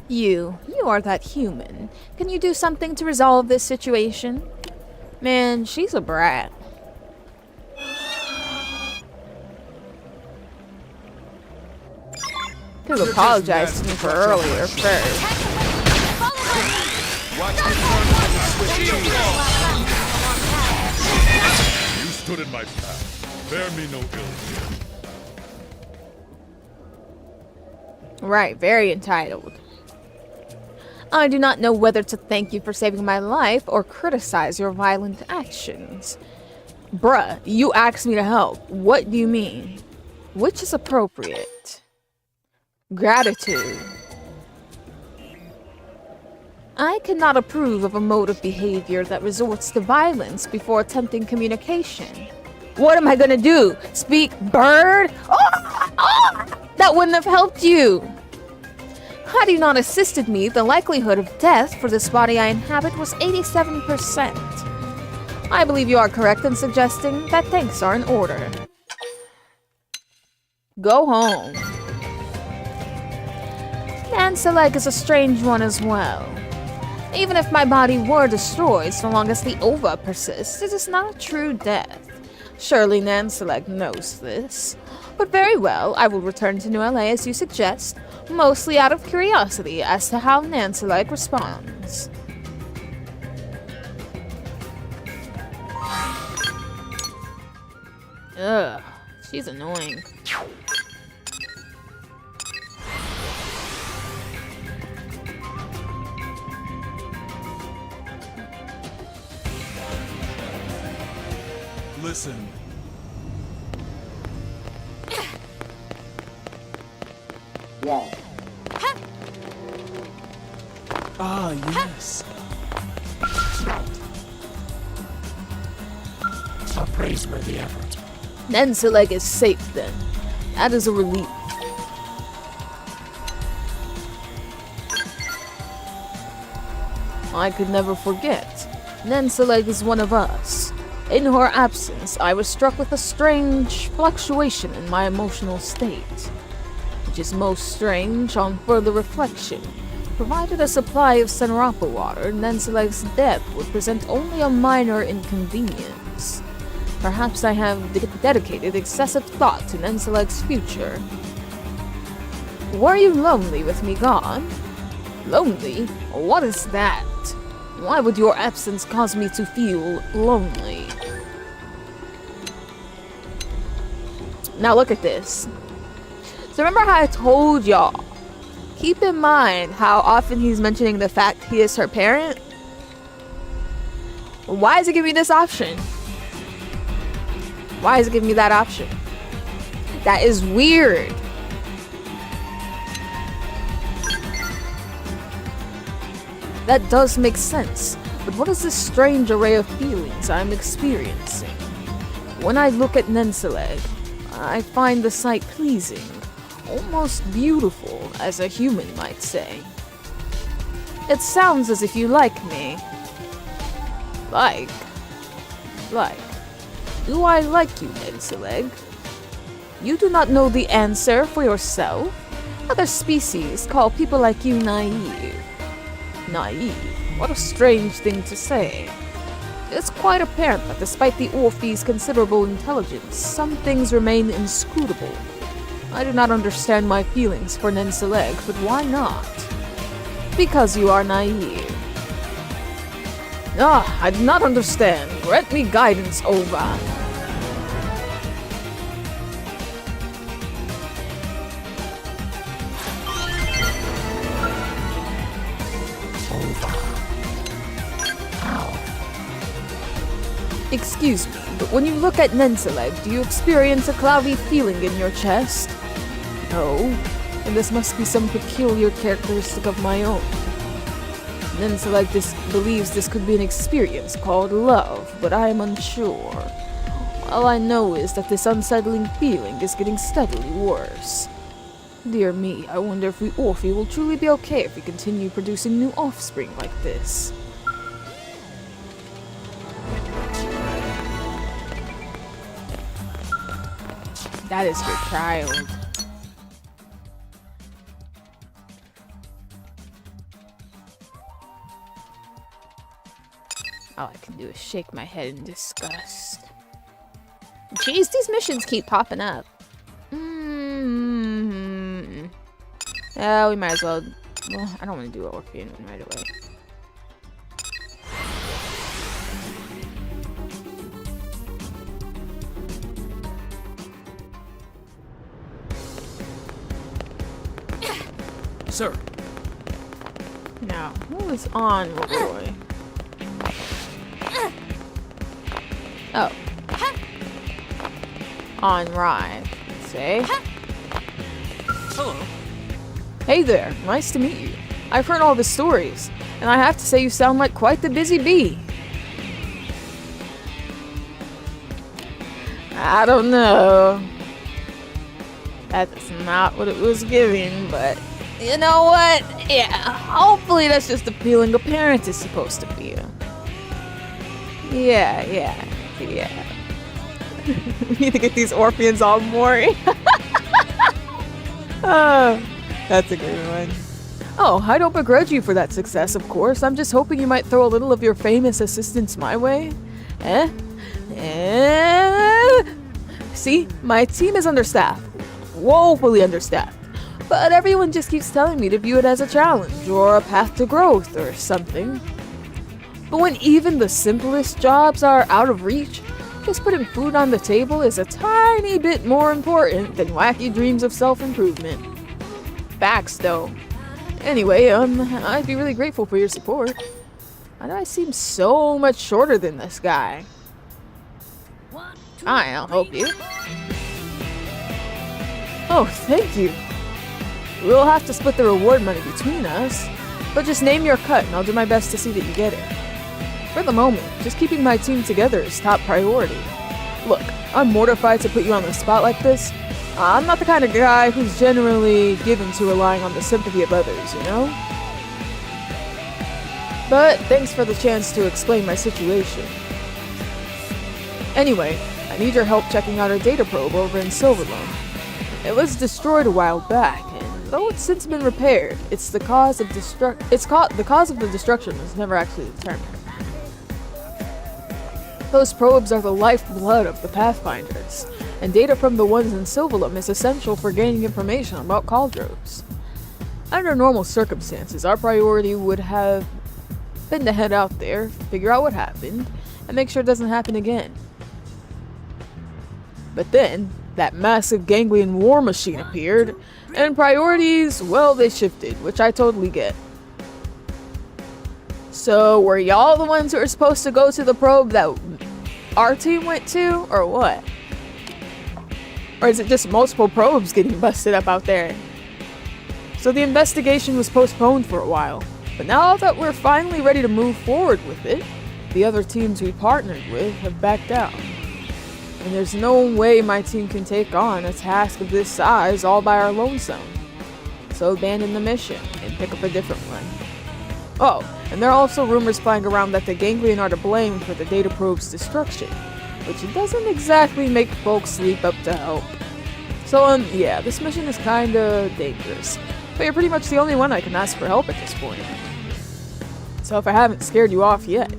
Speaker 1: You are that human. Can you do something to resolve this situation? Man, she's a brat. Could have apologized to me for earlier first.
Speaker 7: Watch me turn the shield wall. You stood in my path. Bear me no ill will.
Speaker 1: Right, very entitled. I do not know whether to thank you for saving my life or criticize your violent actions. Bruh, you asked me to help. What do you mean? Which is appropriate? Gratitude. I cannot approve of a mode of behavior that resorts to violence before attempting communication. What am I gonna do? Speak bird? That wouldn't have helped you. Had you not assisted me, the likelihood of death for this body I inhabit was 87%. I believe you are correct in suggesting that thanks are in order. Go home. Nanceleg is a strange one as well. Even if my body were destroyed, so long as the ova persists, it is not a true death. Surely Nanceleg knows this. But very well, I will return to New LA as you suggest, mostly out of curiosity as to how Nanceleg responds. Ugh, she's annoying.
Speaker 7: Listen.
Speaker 12: Ah, yes.
Speaker 10: A praiseworthy effort.
Speaker 1: Nanceleg is safe then. That is a relief. I could never forget. Nanceleg is one of us. In her absence, I was struck with a strange fluctuation in my emotional state. Which is most strange on further reflection. Provided a supply of Senrapa water, Nanceleg's death would present only a minor inconvenience. Perhaps I have dedicated excessive thought to Nanceleg's future. Were you lonely with me gone? Lonely? What is that? Why would your absence cause me to feel lonely? Now look at this. So remember how I told y'all, keep in mind how often he's mentioning the fact he is her parent? Why is it giving me this option? Why is it giving me that option? That is weird. That does make sense, but what is this strange array of feelings I'm experiencing? When I look at Nanceleg, I find the sight pleasing, almost beautiful, as a human might say. It sounds as if you like me. Like? Do I like you, Nanceleg? You do not know the answer for yourself? Other species call people like you naive. Naive? What a strange thing to say. It's quite apparent that despite the Orphee's considerable intelligence, some things remain inscrutable. I do not understand my feelings for Nanceleg, but why not? Because you are naive. I do not understand. Grant me guidance, Ova. Excuse me, but when you look at Nanceleg, do you experience a cloudy feeling in your chest? No, and this must be some peculiar characteristic of my own. Nanceleg believes this could be an experience called love, but I am unsure. All I know is that this unsettling feeling is getting steadily worse. Dear me, I wonder if we Orphee will truly be okay if we continue producing new offspring like this. That is your child. All I can do is shake my head in disgust. Jeez, these missions keep popping up. Yeah, we might as well. Well, I don't want to do an Orphean one right away.
Speaker 9: Sir.
Speaker 1: Now, who is on Roy? Oh. On Rye. Say.
Speaker 9: Hello.
Speaker 1: Hey there, nice to meet you. I've heard all the stories, and I have to say you sound like quite the busy bee. I don't know. That's not what it was giving, but you know what? Yeah, hopefully that's just the feeling a parent is supposed to feel. Yeah. We need to get these orphans all Maury. Oh, that's a good one. Oh, I don't begrudge you for that success, of course. I'm just hoping you might throw a little of your famous assistance my way. See, my team is understaffed. Woefully understaffed. But everyone just keeps telling me to view it as a challenge, or a path to growth, or something. But when even the simplest jobs are out of reach, just putting food on the table is a tiny bit more important than wacky dreams of self-improvement. Facts, though. Anyway, I'd be really grateful for your support. Why do I seem so much shorter than this guy? I'll help you. Oh, thank you. We'll have to split the reward money between us, but just name your cut and I'll do my best to see that you get it. For the moment, just keeping my team together is top priority. Look, I'm mortified to put you on the spot like this. I'm not the kind of guy who's generally given to relying on the sympathy of others, you know? But thanks for the chance to explain my situation. Anyway, I need your help checking out our data probe over in Silverlone. It was destroyed a while back, and though it's since been repaired, the cause of the destruction was never actually determined. Those probes are the lifeblood of the Pathfinders, and data from the ones in Silverlome is essential for gaining information about Cauldros. Under normal circumstances, our priority would have been to head out there, figure out what happened, and make sure it doesn't happen again. But then, that massive ganglion war machine appeared, and priorities, well, they shifted, which I totally get. So, were y'all the ones who were supposed to go to the probe that our team went to, or what? Or is it just multiple probes getting busted up out there? So the investigation was postponed for a while, but now that we're finally ready to move forward with it, the other teams we partnered with have backed out. And there's no way my team can take on a task of this size all by our lonesome. So abandon the mission and pick up a different one. Oh, and there are also rumors flying around that the ganglion are to blame for the data probe's destruction, which doesn't exactly make folks leap up to help. So, yeah, this mission is kinda dangerous, but you're pretty much the only one I can ask for help at this point. So if I haven't scared you off yet,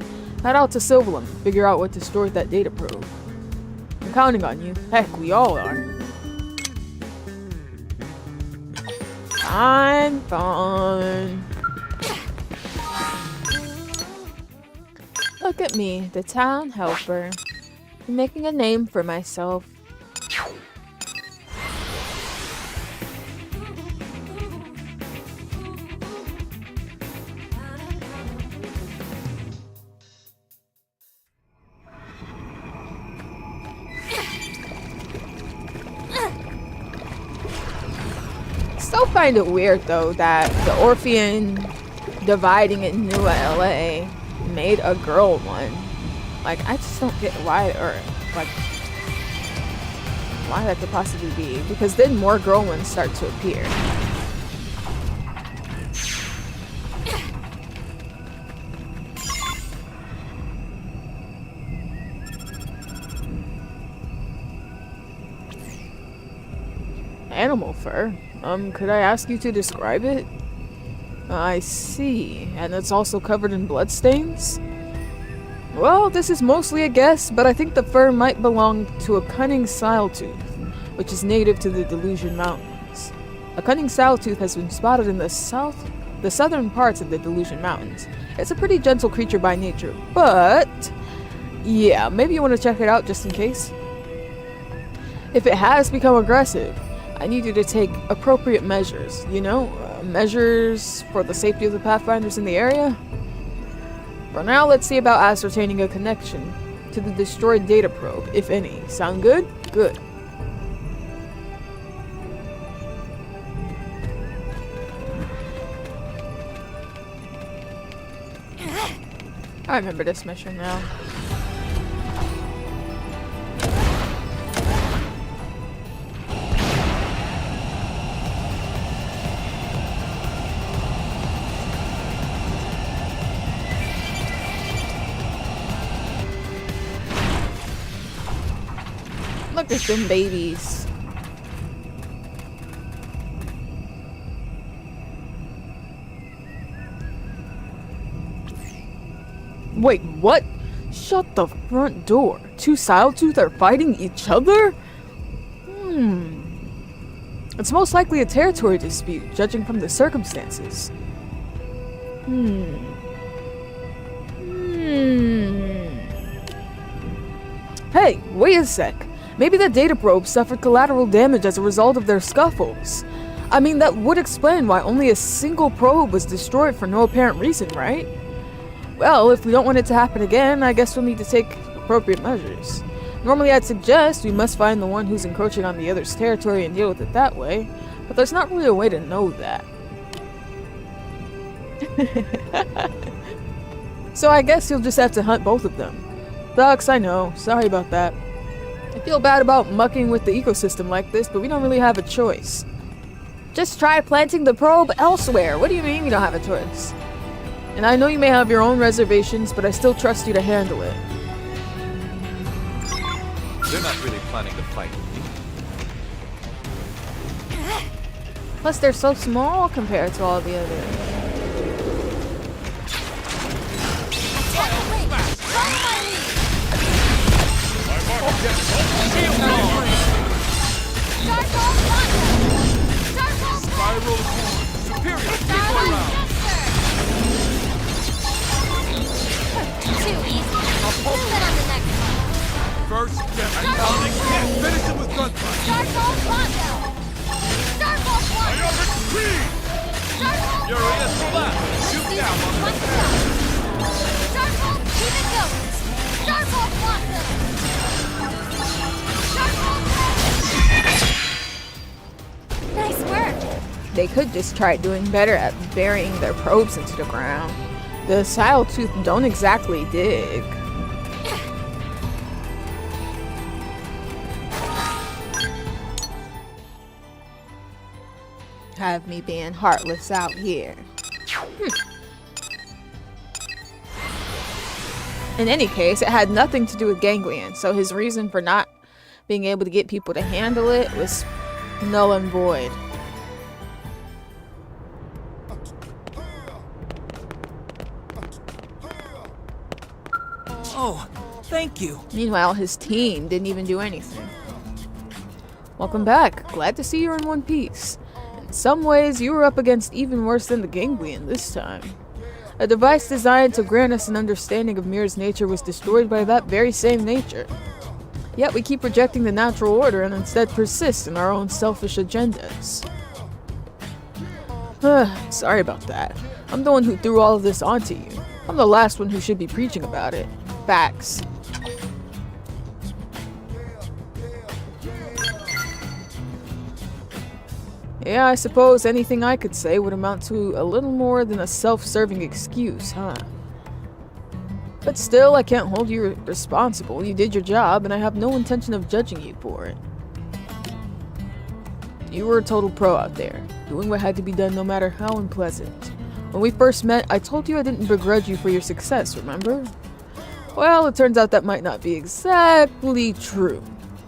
Speaker 1: head out to Silverlome and figure out what destroyed that data probe. I'm counting on you. Heck, we all are. Fine. Look at me, the town helper. I'm making a name for myself. Still find it weird though that the Orphean dividing in New LA made a girl one. Like, I just don't get why that could possibly be, because then more girl ones start to appear. Animal fur? Could I ask you to describe it? I see. And it's also covered in bloodstains? Well, this is mostly a guess, but I think the fur might belong to a cunning sailtooth, which is native to the Delusion Mountains. A cunning sailtooth has been spotted in the southern parts of the Delusion Mountains. It's a pretty gentle creature by nature, but yeah, maybe you want to check it out just in case. If it has become aggressive, I need you to take appropriate measures, you know? measures for the safety of the Pathfinders in the area? For now, let's see about ascertaining a connection to the destroyed data probe, if any. Sound good? Good. I remember this mission now. Look at them babies. Wait, what? Shut the front door. Two Sailtooth are fighting each other? It's most likely a territory dispute, judging from the circumstances. Hey, wait a sec. Maybe the data probe suffered collateral damage as a result of their scuffles. I mean, that would explain why only a single probe was destroyed for no apparent reason, right? Well, if we don't want it to happen again, I guess we'll need to take appropriate measures. Normally I'd suggest we must find the one who's encroaching on the other's territory and deal with it that way, but there's not really a way to know that. So I guess you'll just have to hunt both of them. Sucks, I know. Sorry about that. I feel bad about mucking with the ecosystem like this, but we don't really have a choice. Just try planting the probe elsewhere. What do you mean you don't have a choice? And I know you may have your own reservations, but I still trust you to handle it.
Speaker 15: They're not really planning to fight.
Speaker 1: Plus, they're so small compared to all the others.
Speaker 7: Spiral superior.
Speaker 8: Too easy. We'll sit on the next one.
Speaker 7: First, finish it with gunfire.
Speaker 8: Starfall Quanto! Starfall Quanto!
Speaker 15: Your ears flat. Shoot down on the
Speaker 8: Starfall, keep it going! Starfall Quanto! Starfall! Nice work!
Speaker 1: They could just try doing better at burying their probes into the ground. The Sailtooth don't exactly dig. Have me being heartless out here. In any case, it had nothing to do with Ganglion, so his reason for not being able to get people to handle it was null and void.
Speaker 6: Oh, thank you.
Speaker 1: Meanwhile, his team didn't even do anything. Welcome back. Glad to see you're in one piece. In some ways, you were up against even worse than the Ganglion this time. A device designed to grant us an understanding of Mira's nature was destroyed by that very same nature. Yet we keep rejecting the natural order and instead persist in our own selfish agendas. Sorry about that. I'm the one who threw all of this onto you. I'm the last one who should be preaching about it. Facts. Yeah, I suppose anything I could say would amount to a little more than a self-serving excuse, huh? But still, I can't hold you responsible. You did your job, and I have no intention of judging you for it. You were a total pro out there, doing what had to be done no matter how unpleasant. When we first met, I told you I didn't begrudge you for your success, remember? Well, it turns out that might not be exactly true.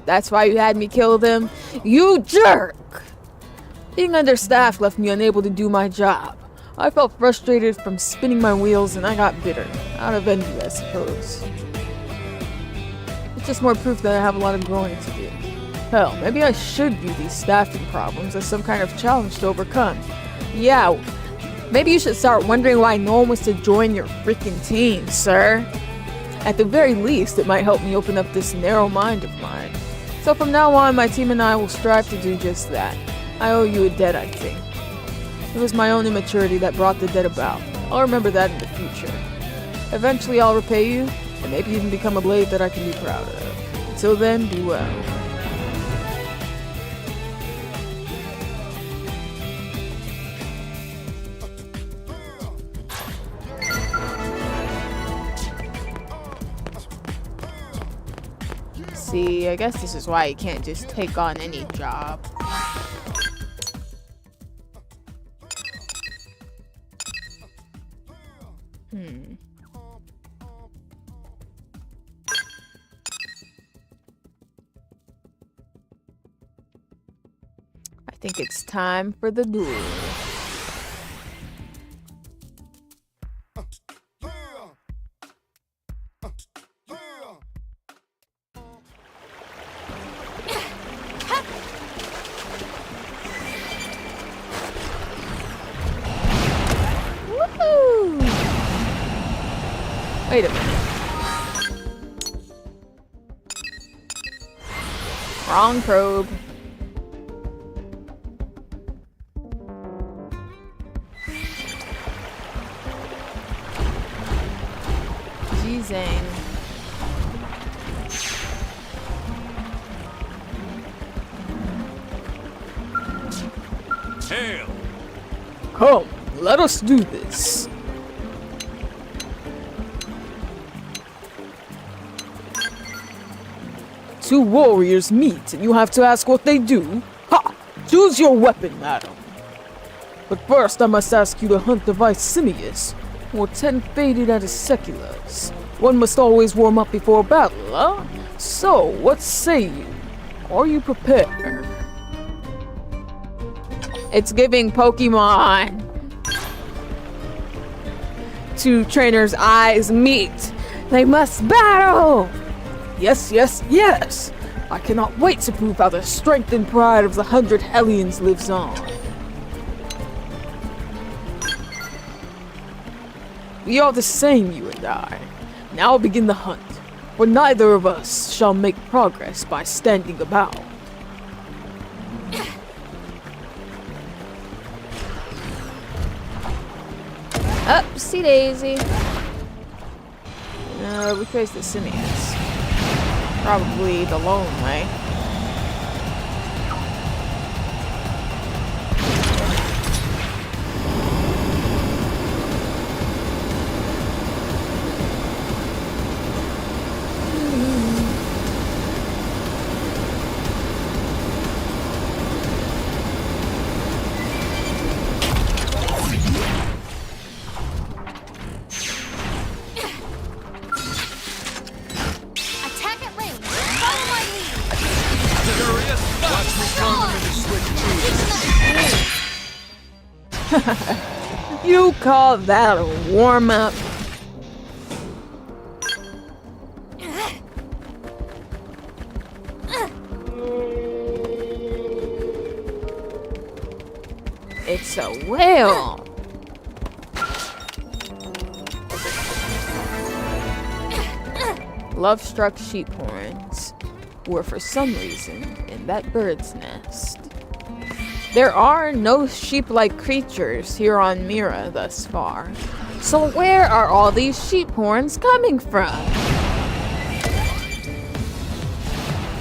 Speaker 1: That's why you had me kill them? You jerk! Being understaffed left me unable to do my job. I felt frustrated from spinning my wheels and I got bitter. Out of envy, I suppose. It's just more proof that I have a lot of growing to do. Hell, maybe I should view these staffing problems as some kind of challenge to overcome. Yeah, maybe you should start wondering why no one was to join your freaking team, sir. At the very least, it might help me open up this narrow mind of mine. So from now on, my team and I will strive to do just that. I owe you a debt, I think.
Speaker 12: It was my own immaturity that brought the dead about. I'll remember that in the future. Eventually I'll repay you, and maybe even become a blade that I can be proud of. Until then, be well. See, I guess this is why you can't just take on any job. I think it's time for the duel. Woohoo! Wait a minute. Wrong probe. Zang.
Speaker 7: Hail!
Speaker 12: Come, let us do this. Two warriors meet, and you have to ask what they do. Ha! Choose your weapon, madam. But first, I must ask you to hunt the Vicimius, or 10 faded Seculars. One must always warm up before battle, huh? So, what say you? Are you prepared? It's giving Pokemon. Two trainers' eyes meet. They must battle! Yes, yes, yes! I cannot wait to prove how the strength and pride of the 100 Hellions lives on. We are the same, you and I. Now begin the hunt, for neither of us shall make progress by standing about. Upsie daisy. We face the Simians. Probably the lone way. You call that a warm-up? It's a whale. Love-struck sheep horns were for some reason in that bird's nest. There are no sheep-like creatures here on Mira thus far. So where are all these sheep horns coming from?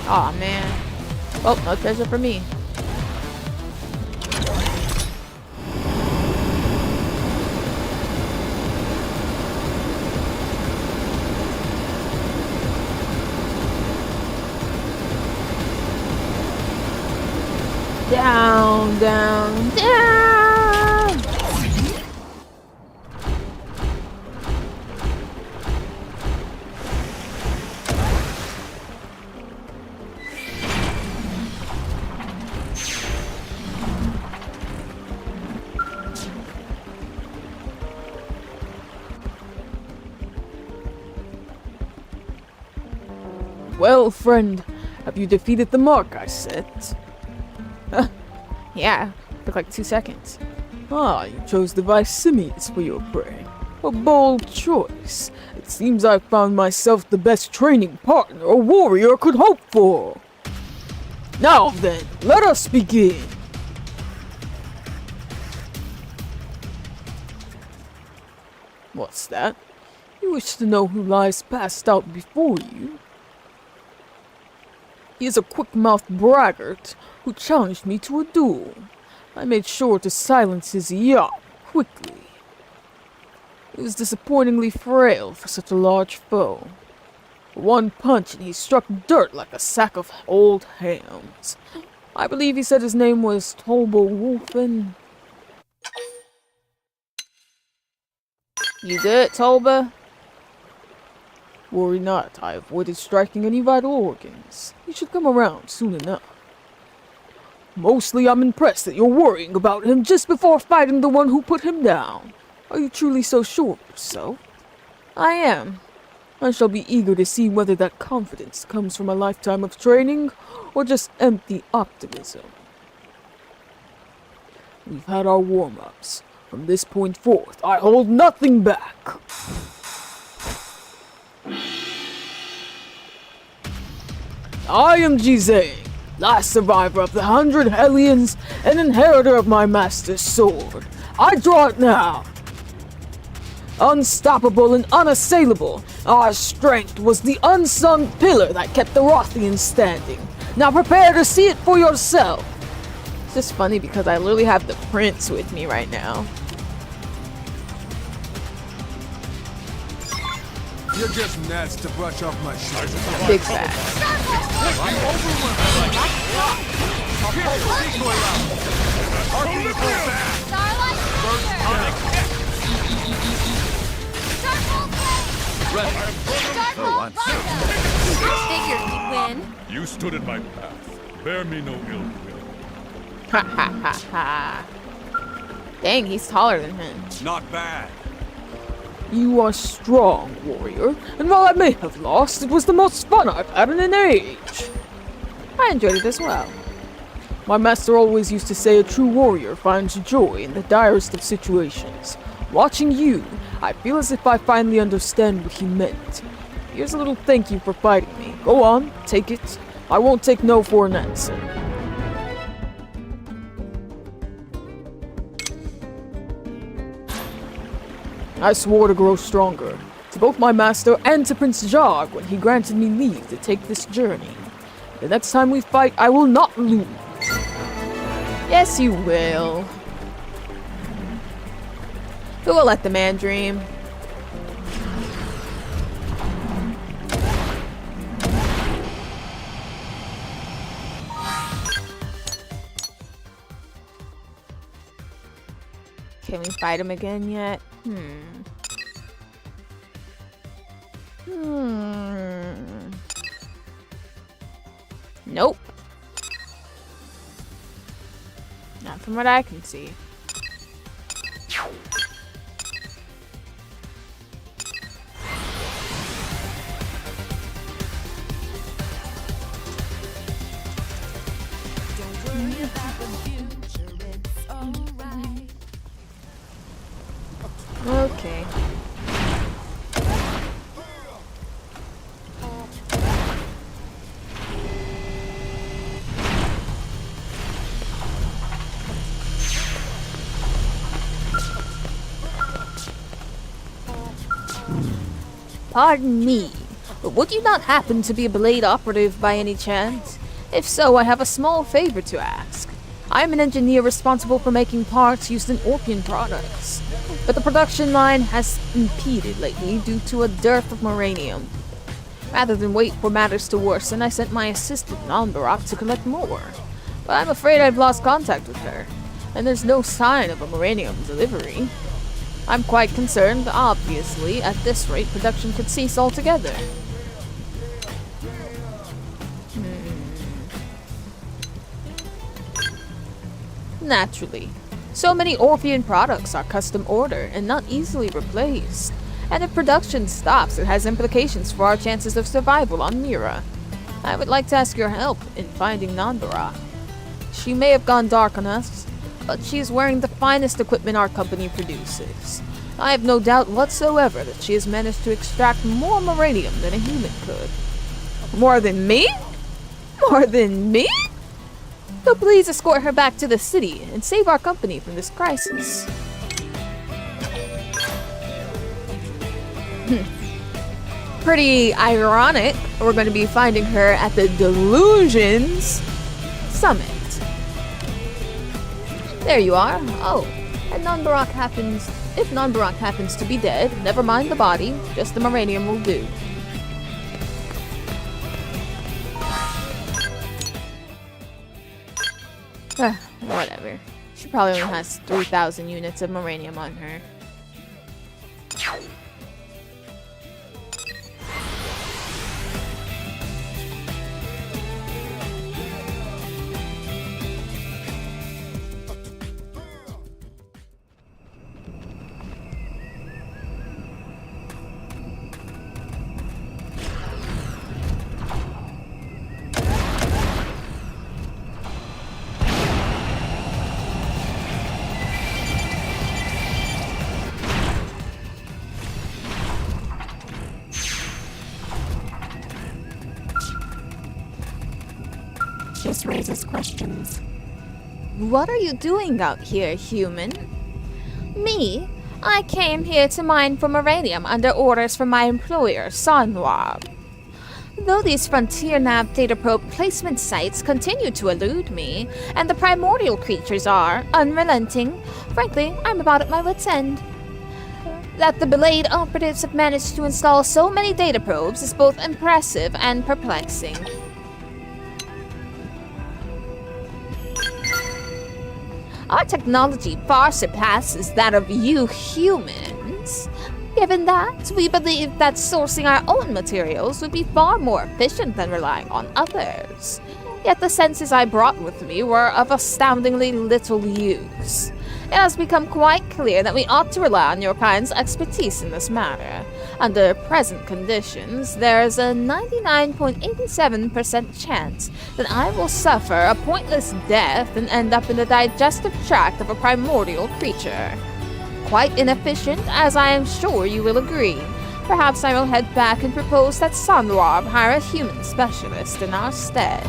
Speaker 12: Aw, man. Well, no treasure for me. Down, down, down! Well, friend, have you defeated the mark I set? Yeah, took like 2 seconds. Ah, you chose the Vicimius for your prey. A bold choice. It seems I found myself the best training partner a warrior could hope for. Now then, let us begin. What's that? You wish to know who lies passed out before you? He is a quick-mouthed braggart who challenged me to a duel. I made sure to silence his yap quickly. He was disappointingly frail for such a large foe. One punch and he struck dirt like a sack of old hams. I believe he said his name was Tolbo Wolfen.
Speaker 1: You good, Tolba?
Speaker 12: Worry not, I avoided striking any vital organs. He should come around soon enough. Mostly I'm impressed that you're worrying about him just before fighting the one who put him down. Are you truly so sure of yourself?
Speaker 1: I am.
Speaker 12: I shall be eager to see whether that confidence comes from a lifetime of training or just empty optimism. We've had our warm-ups. From this point forth, I hold nothing back. I am Jizang, last survivor of the 100 Hellions and inheritor of my master's sword. I draw it now. Unstoppable and unassailable, our strength was the unsung pillar that kept the Rothians standing. Now prepare to see it for yourself.
Speaker 1: It's just funny because I literally have the prince with me right now.
Speaker 7: You're just gnats to brush off my shoulder.
Speaker 1: Big fat.
Speaker 7: I'm overwhelmed.
Speaker 14: Figured you'd win.
Speaker 7: You stood in my path. Bear me no ill will.
Speaker 1: Ha ha ha ha. Dang, he's taller than him.
Speaker 7: Not bad.
Speaker 12: You are strong, warrior, and while I may have lost, it was the most fun I've had in an age.
Speaker 1: I enjoyed it as well.
Speaker 12: My master always used to say a true warrior finds joy in the direst of situations. Watching you, I feel as if I finally understand what he meant. Here's a little thank you for fighting me. Go on, take it. I won't take no for an answer. I swore to grow stronger, to both my master and to Prince Jog when he granted me leave to take this journey. The next time we fight, I will not lose.
Speaker 1: Yes, you will. Who will let the man dream? Can we fight him again yet? Nope. Not from what I can see. Okay. Pardon me, but would you not happen to be a blade operative by any chance? If so, I have a small favor to ask. I am an engineer responsible for making parts used in Orpian products, but the production line has impeded lately due to a dearth of moranium. Rather than wait for matters to worsen, I sent my assistant, Nanbarak, to collect more. But I'm afraid I've lost contact with her, and there's no sign of a moranium delivery. I'm quite concerned, obviously. At this rate, production could cease altogether. Naturally. So many Orphean products are custom order and not easily replaced. And if production stops, it has implications for our chances of survival on Mira. I would like to ask your help in finding Nanbara. She may have gone dark on us, but she is wearing the finest equipment our company produces. I have no doubt whatsoever that she has managed to extract more moranium than a human could. More than me? More than me? So please escort her back to the city and save our company from this crisis. Pretty ironic. We're going to be finding her at the Delusions Summit. There you are. Oh, and if Non-Barak happens to be dead, never mind the body, just the Moranium will do. Whatever. She probably only has 3,000 units of Moranium on her.
Speaker 10: This raises questions.
Speaker 11: What are you doing out here, human? Me? I came here to mine for Moranium under orders from my employer, Sanwab. Though these frontier nav data probe placement sites continue to elude me, and the primordial creatures are unrelenting, frankly, I'm about at my wit's end. That the Blade operatives have managed to install so many data probes is both impressive and perplexing. Our technology far surpasses that of you humans. Given that, we believe that sourcing our own materials would be far more efficient than relying on others. Yet the senses I brought with me were of astoundingly little use. It has become quite clear that we ought to rely on your kind's expertise in this matter. Under present conditions, there is a 99.87% chance that I will suffer a pointless death and end up in the digestive tract of a primordial creature. Quite inefficient, as I am sure you will agree. Perhaps I will head back and propose that Sanwab hire a human specialist in our stead.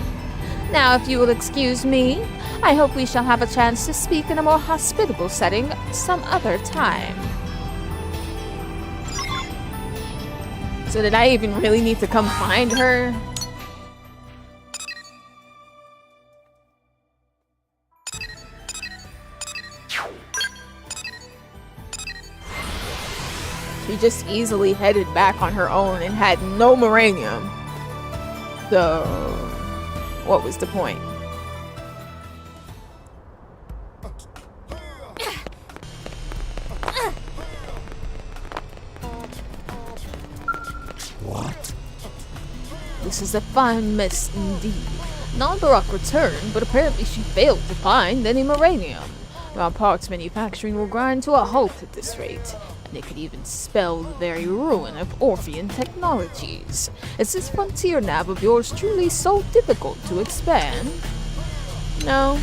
Speaker 11: Now, if you will excuse me, I hope we shall have a chance to speak in a more hospitable setting some other time.
Speaker 1: So did I even really need to come find her? She just easily headed back on her own and had no Moranium. So, what was the point?
Speaker 10: What?
Speaker 1: This is a fine mess indeed. Non-Barak returned, but apparently she failed to find any Moranium. Our parts manufacturing will grind to a halt at this rate, and it could even spell the very ruin of Orphean technologies. Is this frontier nav of yours truly so difficult to expand? No.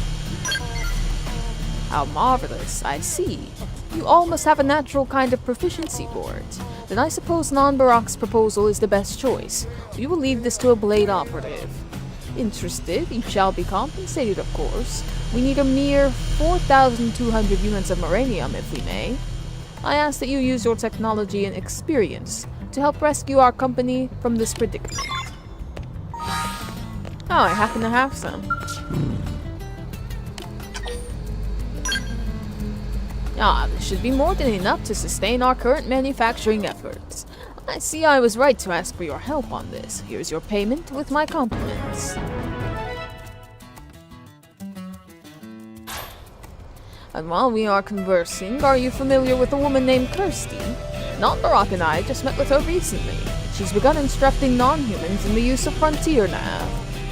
Speaker 1: How marvelous, I see. You all must have a natural kind of proficiency for it. Then I suppose Non-Barak's proposal is the best choice. We will leave this to a Blade operative. Interested, you shall be compensated, of course. We need a mere 4,200 units of Moranium, if we may. I ask that you use your technology and experience to help rescue our company from this predicament. Oh, I happen to have some. This should be more than enough to sustain our current manufacturing efforts. I see I was right to ask for your help on this. Here's your payment with my compliments. And while we are conversing, are you familiar with a woman named Kirsty? Non-Barak and I just met with her recently. She's begun instructing non-humans in the use of frontier nav.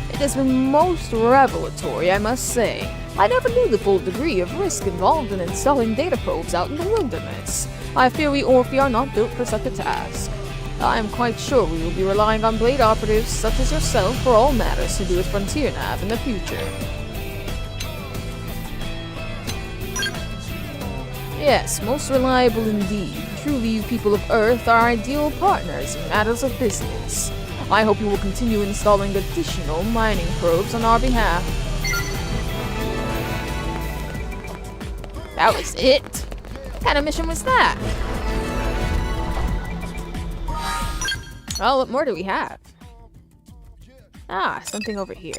Speaker 1: It has been most revelatory, I must say. I never knew the full degree of risk involved in installing data probes out in the wilderness. I fear we Orphe are not built for such a task. I am quite sure we will be relying on Blade operatives such as yourself for all matters to do with frontier nav in the future. Yes, most reliable indeed. Truly, you people of Earth are ideal partners in matters of business. I hope you will continue installing additional mining probes on our behalf. That was it? What kind of mission was that? Well, what more do we have? Ah, something over here.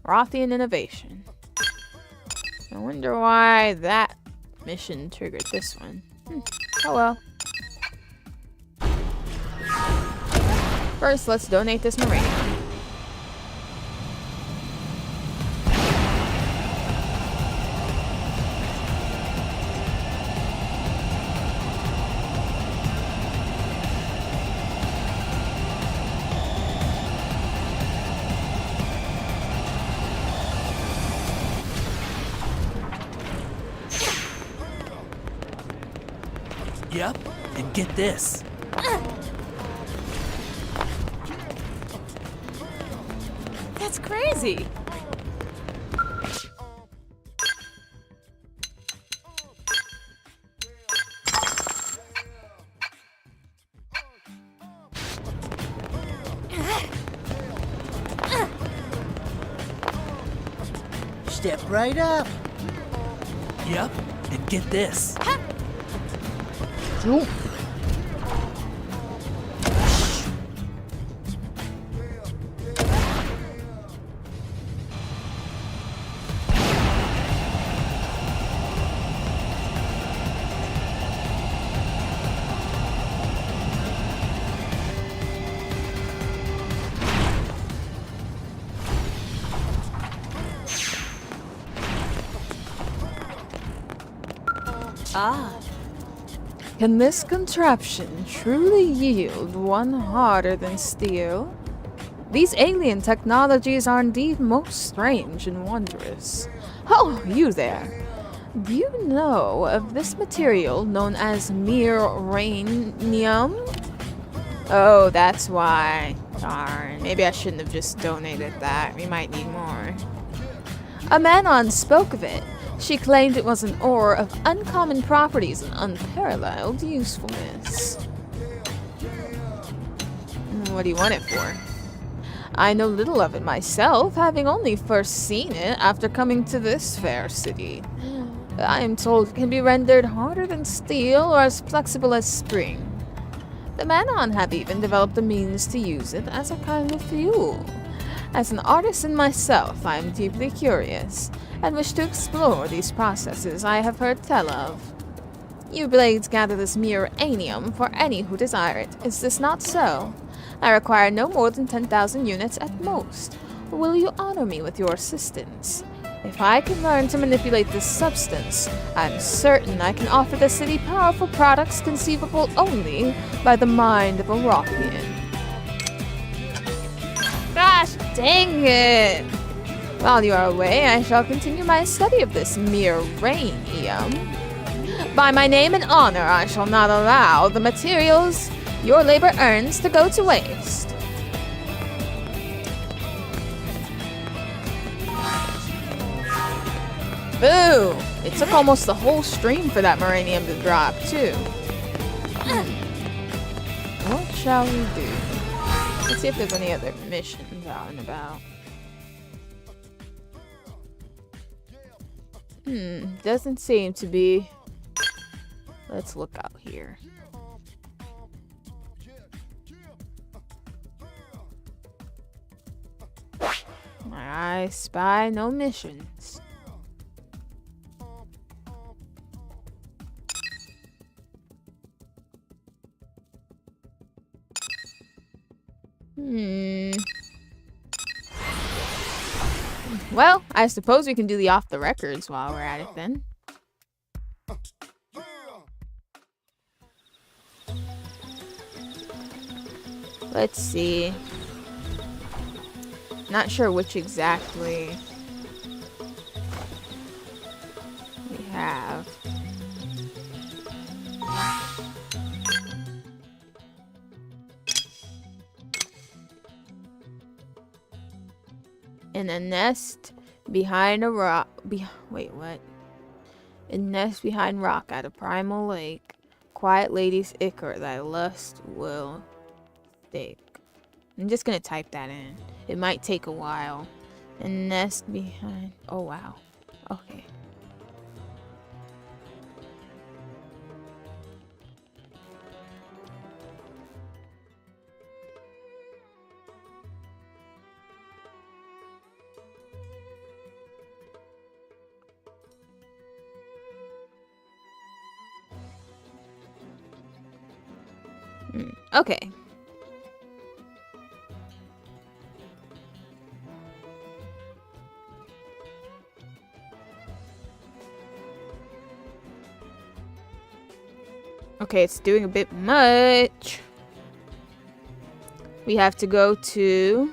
Speaker 1: Rothian innovation. I wonder why that mission triggered this one. Oh well. First, let's donate this Marine.
Speaker 17: Yep, and get this.
Speaker 4: That's crazy.
Speaker 17: Step right up. Yep, and get this.
Speaker 1: Ah. Can this contraption truly yield one harder than steel? These alien technologies are indeed most strange and wondrous. Oh, you there. Do you know of this material known as miranium? Oh, that's why. Darn, maybe I shouldn't have just donated that. We might need more. A Manon spoke of it. She claimed it was an ore of uncommon properties and unparalleled usefulness. What do you want it for? I know little of it myself, having only first seen it after coming to this fair city. I am told it can be rendered harder than steel or as flexible as spring. The Manon have even developed a means to use it as a kind of fuel. As an artisan myself, I am deeply curious and wish to explore these processes I have heard tell of. You blades gather this miranium for any who desire it. Is this not so? I require no more than 10,000 units at most. Will you honor me with your assistance? If I can learn to manipulate this substance, I'm certain I can offer the city powerful products conceivable only by the mind of a Rothian. Gosh dang it! While you are away, I shall continue my study of this miranium. By my name and honor, I shall not allow the materials your labor earns to go to waste. Boo! It took almost the whole stream for that miranium to drop, too. What shall we do? Let's see if there's any other missions out and about. Doesn't seem to be. Let's look out here. I spy no missions. Well, I suppose we can do the off the records while we're at it then. Let's see. Not sure which exactly we have. In a nest behind a rock. Wait, what? A nest behind rock at a primal lake. Quiet lady's ichor, thy lust will stake. I'm just gonna type that in. It might take a while. A nest behind. Oh wow. Okay. Okay. Okay, it's doing a bit much. We have to go to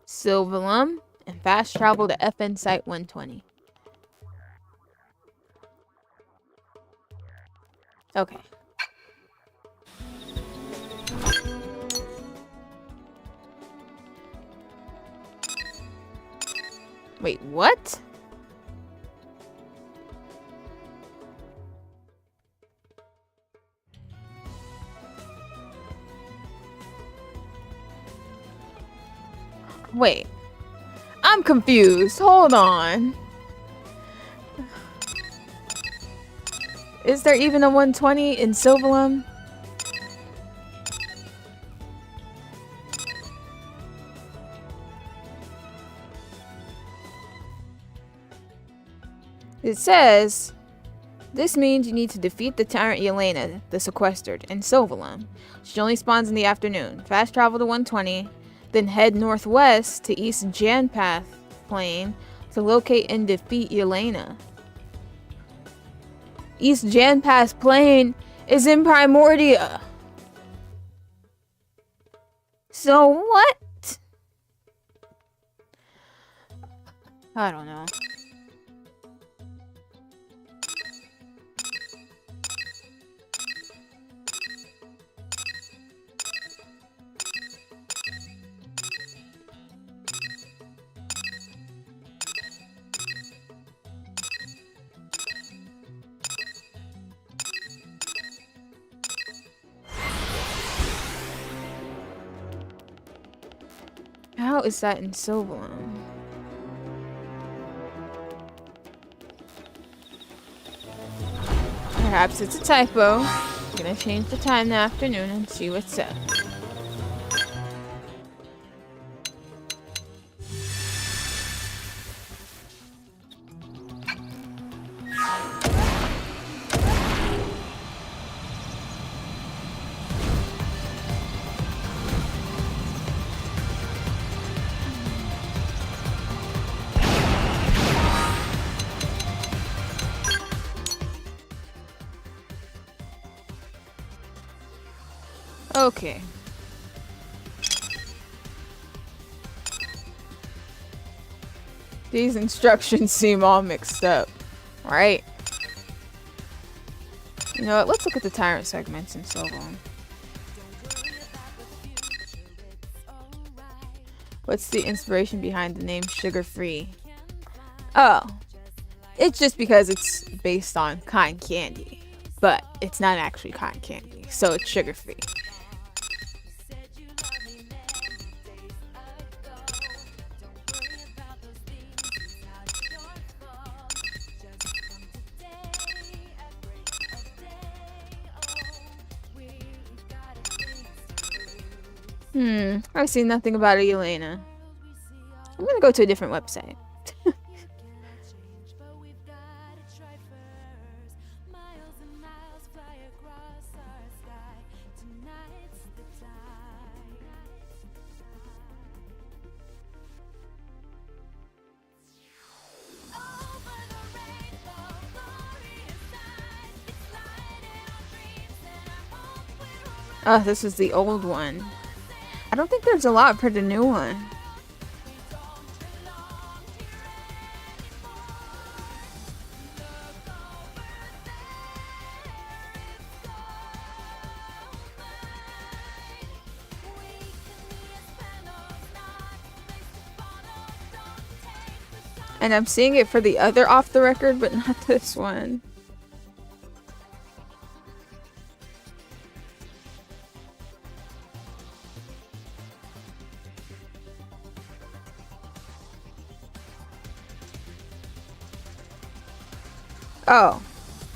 Speaker 1: Silverlum and fast travel to FN Site 120. Okay. Wait, what? Wait. I'm confused. Hold on. Is there even a 120 in Silverlum? It says, this means you need to defeat the tyrant Yelena, the sequestered, in Silverlum. She only spawns in the afternoon. Fast travel to 120, then head northwest to East Janpath Plain to locate and defeat Yelena. East Janpath Plain is in Primordia. So what? I don't know. How is that in Silverlum? Perhaps it's a typo. I'm gonna change the time in the afternoon and see what's said. Okay. These instructions seem all mixed up, right? You know what? Let's look at the tyrant segments in Silverlum. What's the inspiration behind the name Sugar Free? Oh, it's just because it's based on cotton candy, but it's not actually cotton candy, so it's sugar free. I've seen nothing about Elena. I'm gonna go to a different website. Oh, this is the old one. I don't think there's a lot for the new one. And I'm seeing it for the other off the record, but not this one. Oh,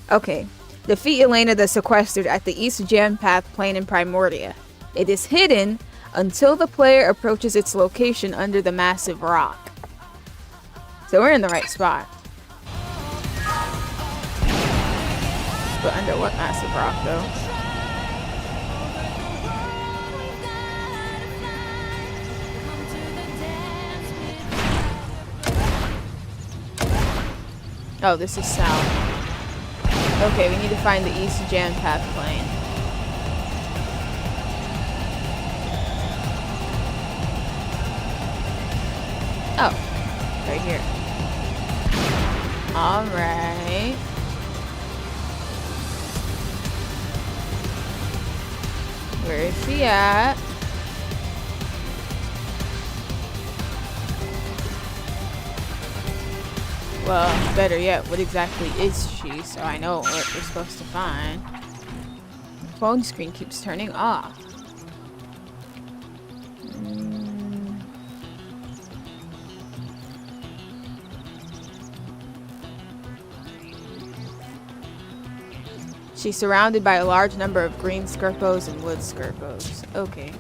Speaker 1: okay. Defeat Elena the Sequestered at the East Janpath Plain in Primordia. It is hidden until the player approaches its location under the massive rock. So we're in the right spot. But under what massive rock, though? Oh, this is south. Okay, we need to find the East Jam Path plane. Oh, right here. Alright. Where is he at? Well, better yet, what exactly is she, so I know what we're supposed to find. The phone screen keeps turning off. She's surrounded by a large number of green scarpos and wood scarpos. Okay.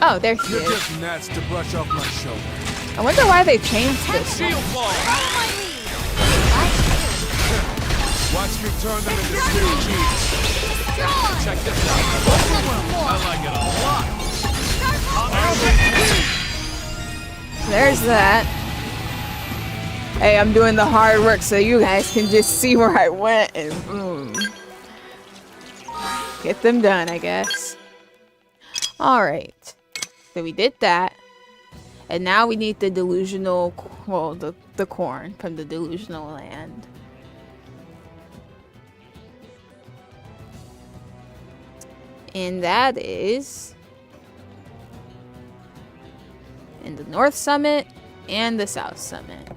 Speaker 1: Oh, there she
Speaker 7: You're
Speaker 1: is.
Speaker 7: just nuts to brush off my shoulder.
Speaker 1: I wonder why they changed this.
Speaker 7: Watch me turn them into steel cheese. Check this out. I like it a lot.
Speaker 1: There's that. Hey, I'm doing the hard work so you guys can just see where I went and boom. Get them done, I guess. Alright. So we did that. And now we need the delusional, well, the corn from the delusional land. And that is in the North Summit and the South Summit.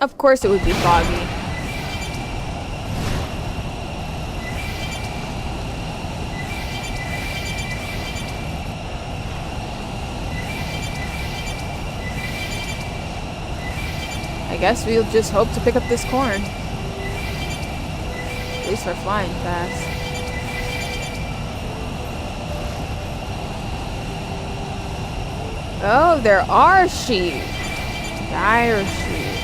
Speaker 1: Of course it would be foggy. I guess we'll just hope to pick up this corn. At least we're flying fast. Oh, there are sheep. Dire sheep.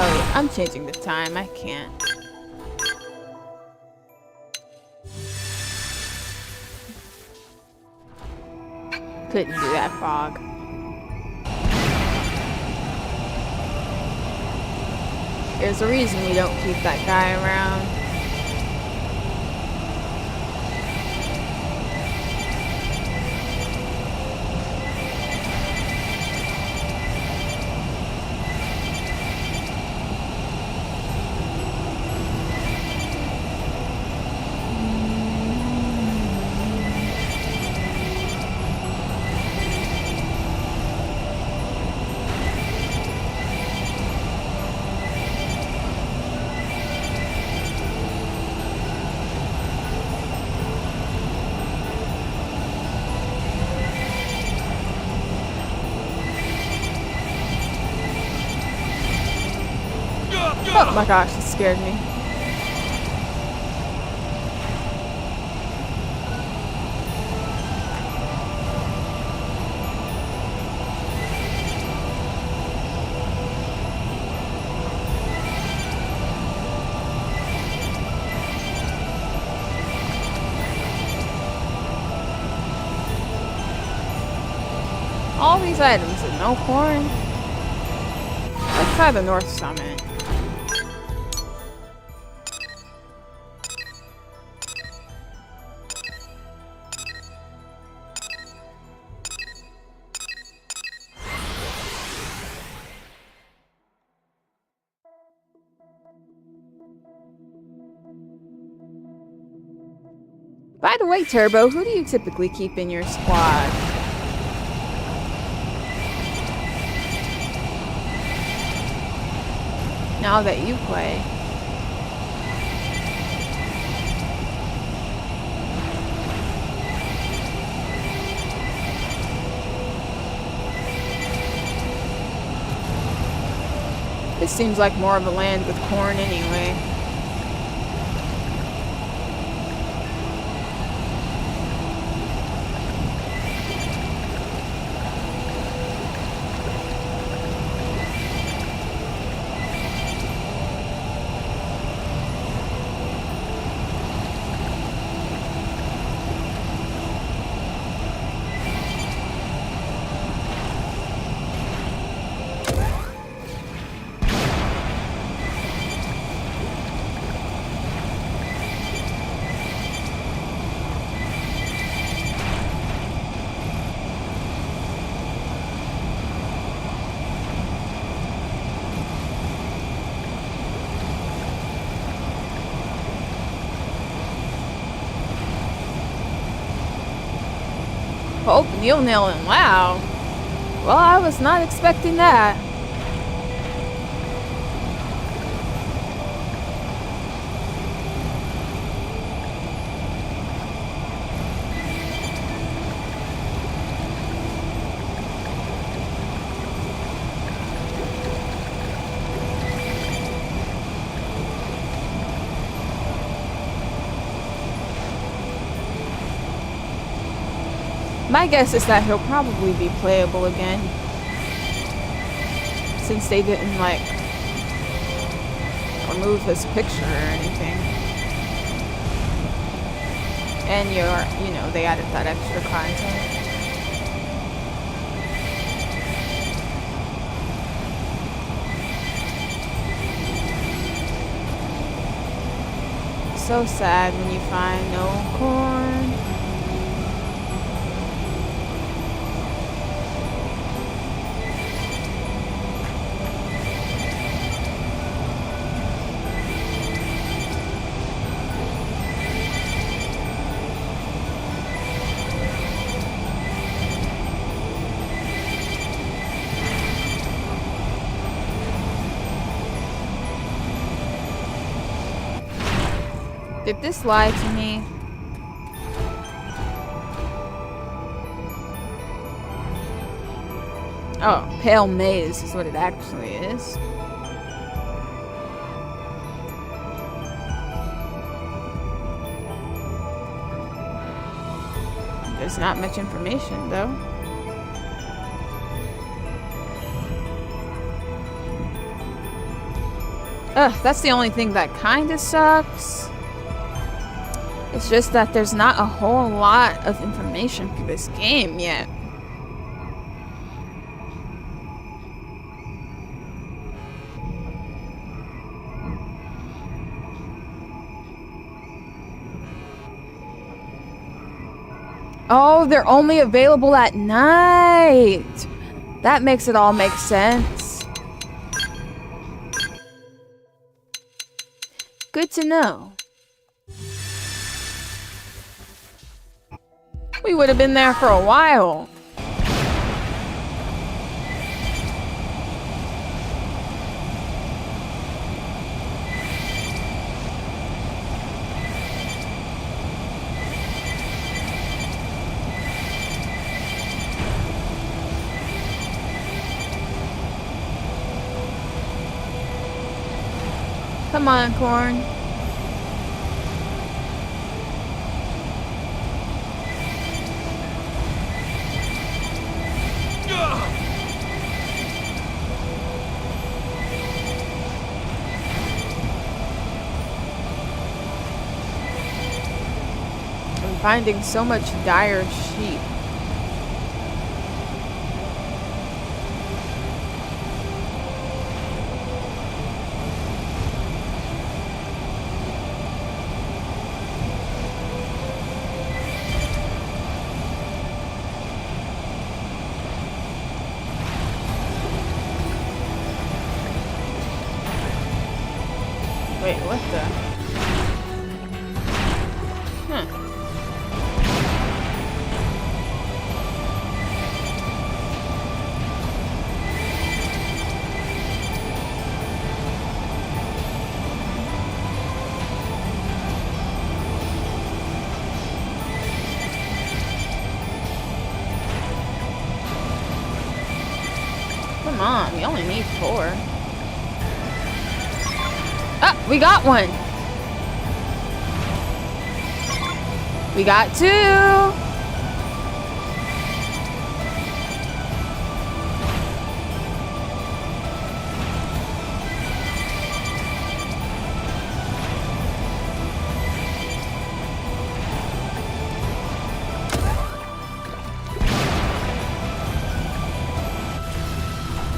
Speaker 1: Oh, I'm changing the time. I can't. Couldn't do that, fog. There's a reason we don't keep that guy around. Oh my gosh, it scared me. All these items and no corn. Let's try the North Summit. By the way, Turbo, who do you typically keep in your squad? Now that you play. This seems like more of a land with corn anyway. Oh, Neil nailing. Wow. Well, I was not expecting that. My guess is that he'll probably be playable again, since they didn't, like, remove his picture or anything. And you know, they added that extra content. So sad when you find no corn. Did this lie to me? Oh, pale maize is what it actually is. There's not much information, though. Ugh, that's the only thing that kinda sucks. It's just that there's not a whole lot of information for this game yet. Oh, they're only available at night. That makes it all make sense. Good to know. We would have been there for a while. Come on, corn. Finding so much dire sheep. Wait, what the? Huh. Come on, we only need 4. Ah, we got one. We got 2.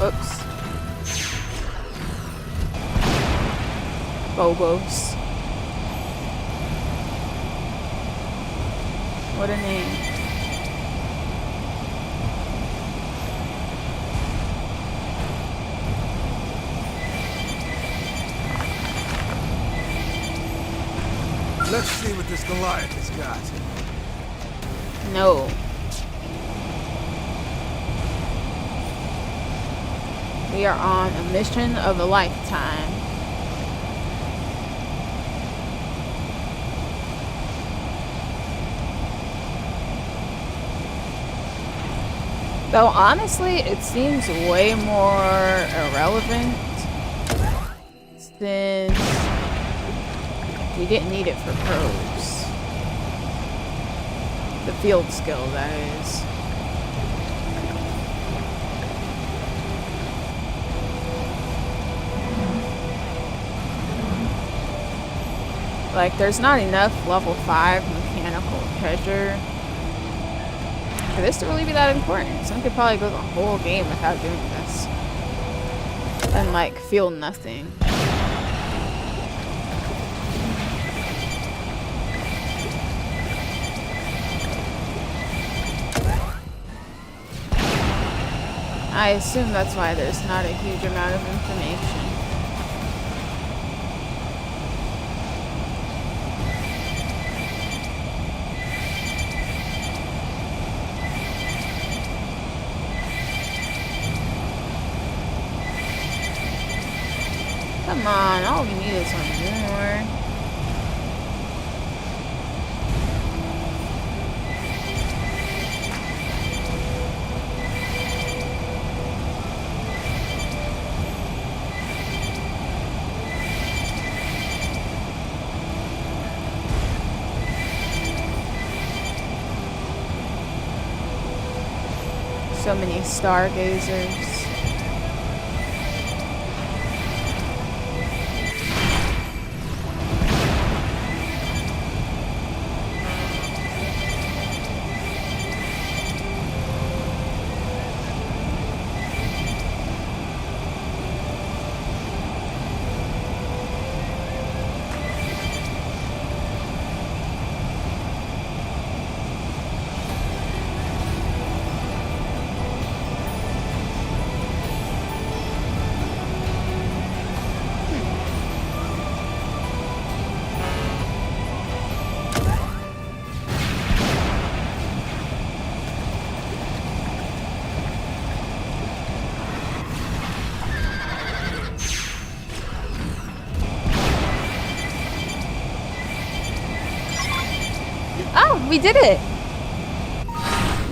Speaker 1: Whoops. Bobos. What a name.
Speaker 7: Let's see what this Goliath has got.
Speaker 1: No. We are on a mission of a lifetime. Though honestly, it seems way more irrelevant since we didn't need it for pros. The field skill, that is. Like, there's not enough level 5 mechanical treasure for this to really be that important. So we could probably go the whole game without doing this. And, like, feel nothing. I assume that's why there's not a huge amount of information. Come on, all we need is one more. So many stargazers. Oh, we did it!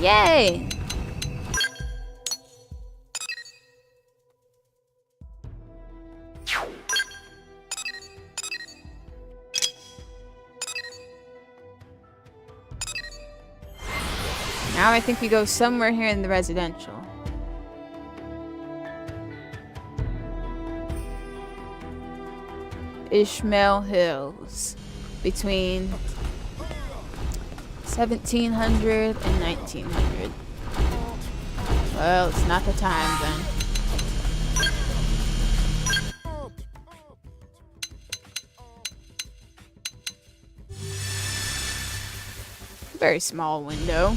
Speaker 1: Yay! Now I think we go somewhere here in the residential. Ishmael Hills. Between 1700 and 1900. Well, it's not the time then. Very small window.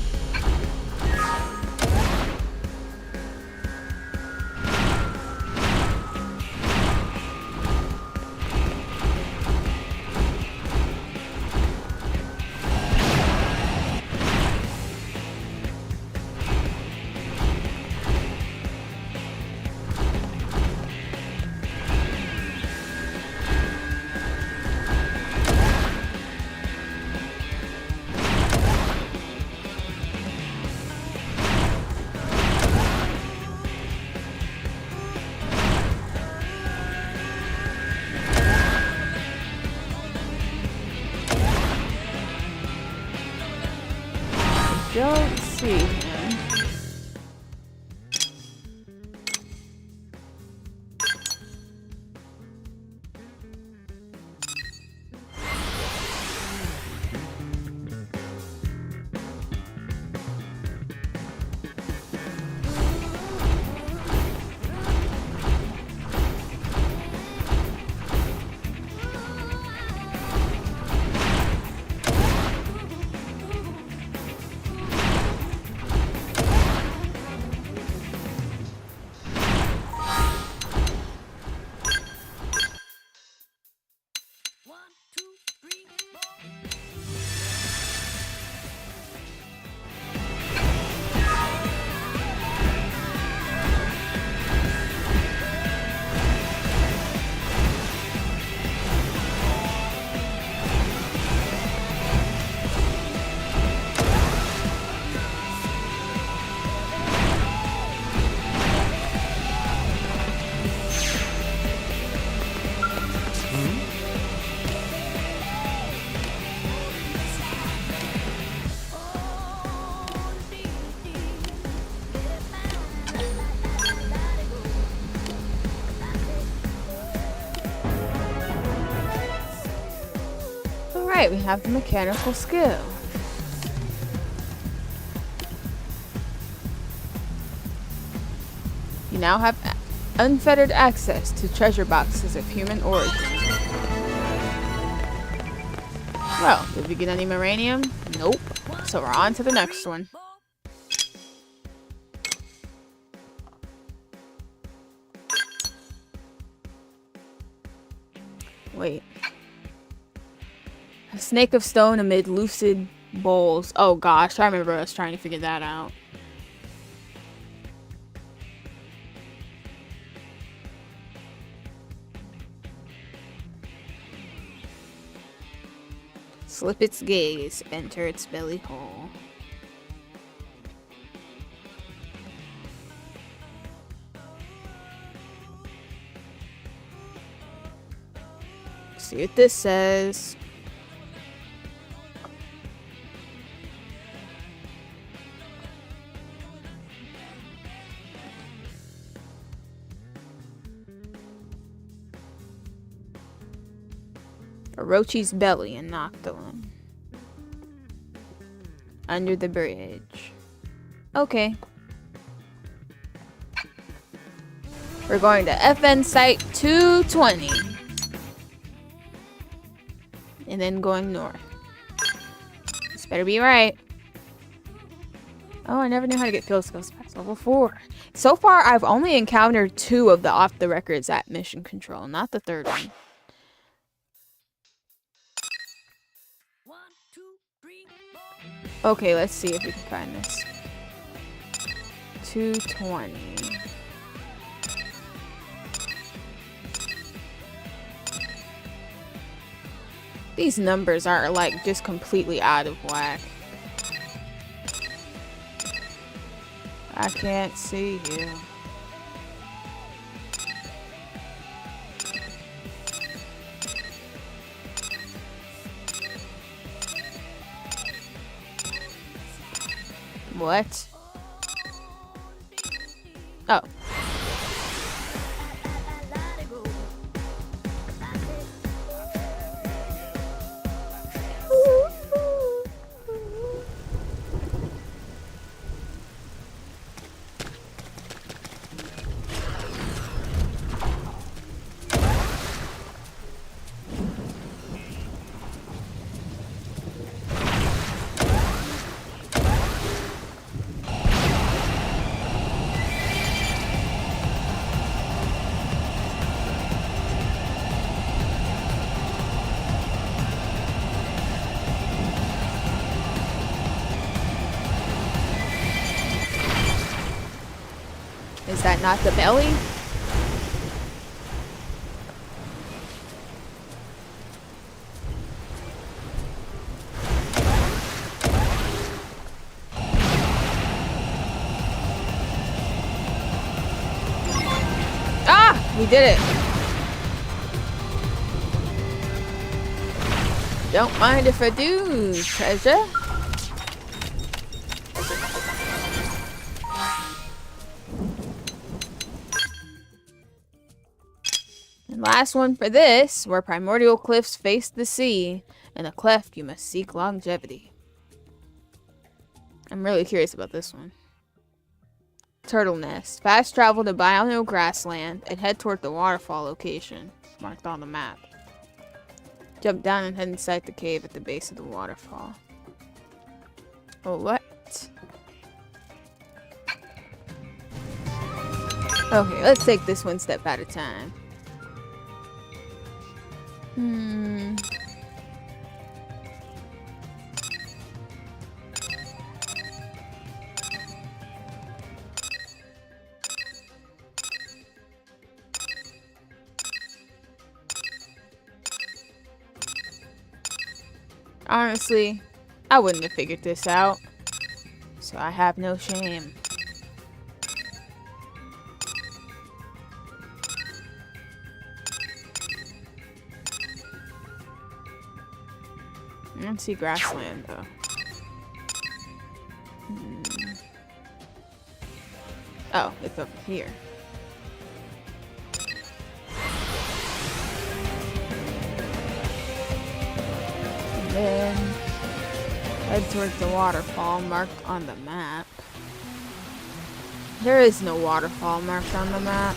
Speaker 1: Alright, we have the mechanical skill. You now have unfettered access to treasure boxes of human origin. Well, did we get any uranium? Nope. So we're on to the next one. Wait. A snake of stone amid lucid bowls. Oh gosh, I remember us trying to figure that out. Slip its gaze, enter its belly hole. See what this says. Orochi's belly in Noctilin. Under the bridge. Okay. We're going to FN Site 220. And then going north. This better be right. Oh, I never knew how to get field skills past level 4. So far, I've only encountered 2 of the off-the-records at Mission Control, not the third one. Okay, let's see if we can find this. 220. These numbers are like just completely out of whack. I can't see you. What? Oh. Is that not the belly? Ah! We did it! Don't mind if I do, treasure. Last one for this, where primordial cliffs face the sea. In a cleft, you must seek longevity. I'm really curious about this one. Turtle nest. Fast travel to Biono grassland and head toward the waterfall location marked on the map. Jump down and head inside the cave at the base of the waterfall. Oh, what? Okay, let's take this one step at a time. Honestly, I wouldn't have figured this out, so I have no shame. I don't see grassland though. Oh, it's over here. then head towards the waterfall marked on the map. There is no waterfall marked on the map.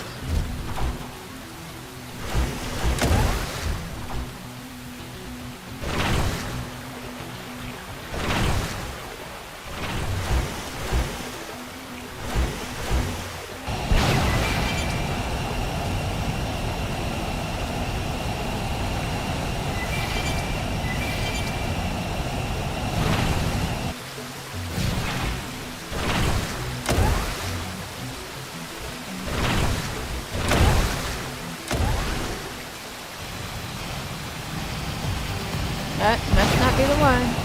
Speaker 1: That must not be the one.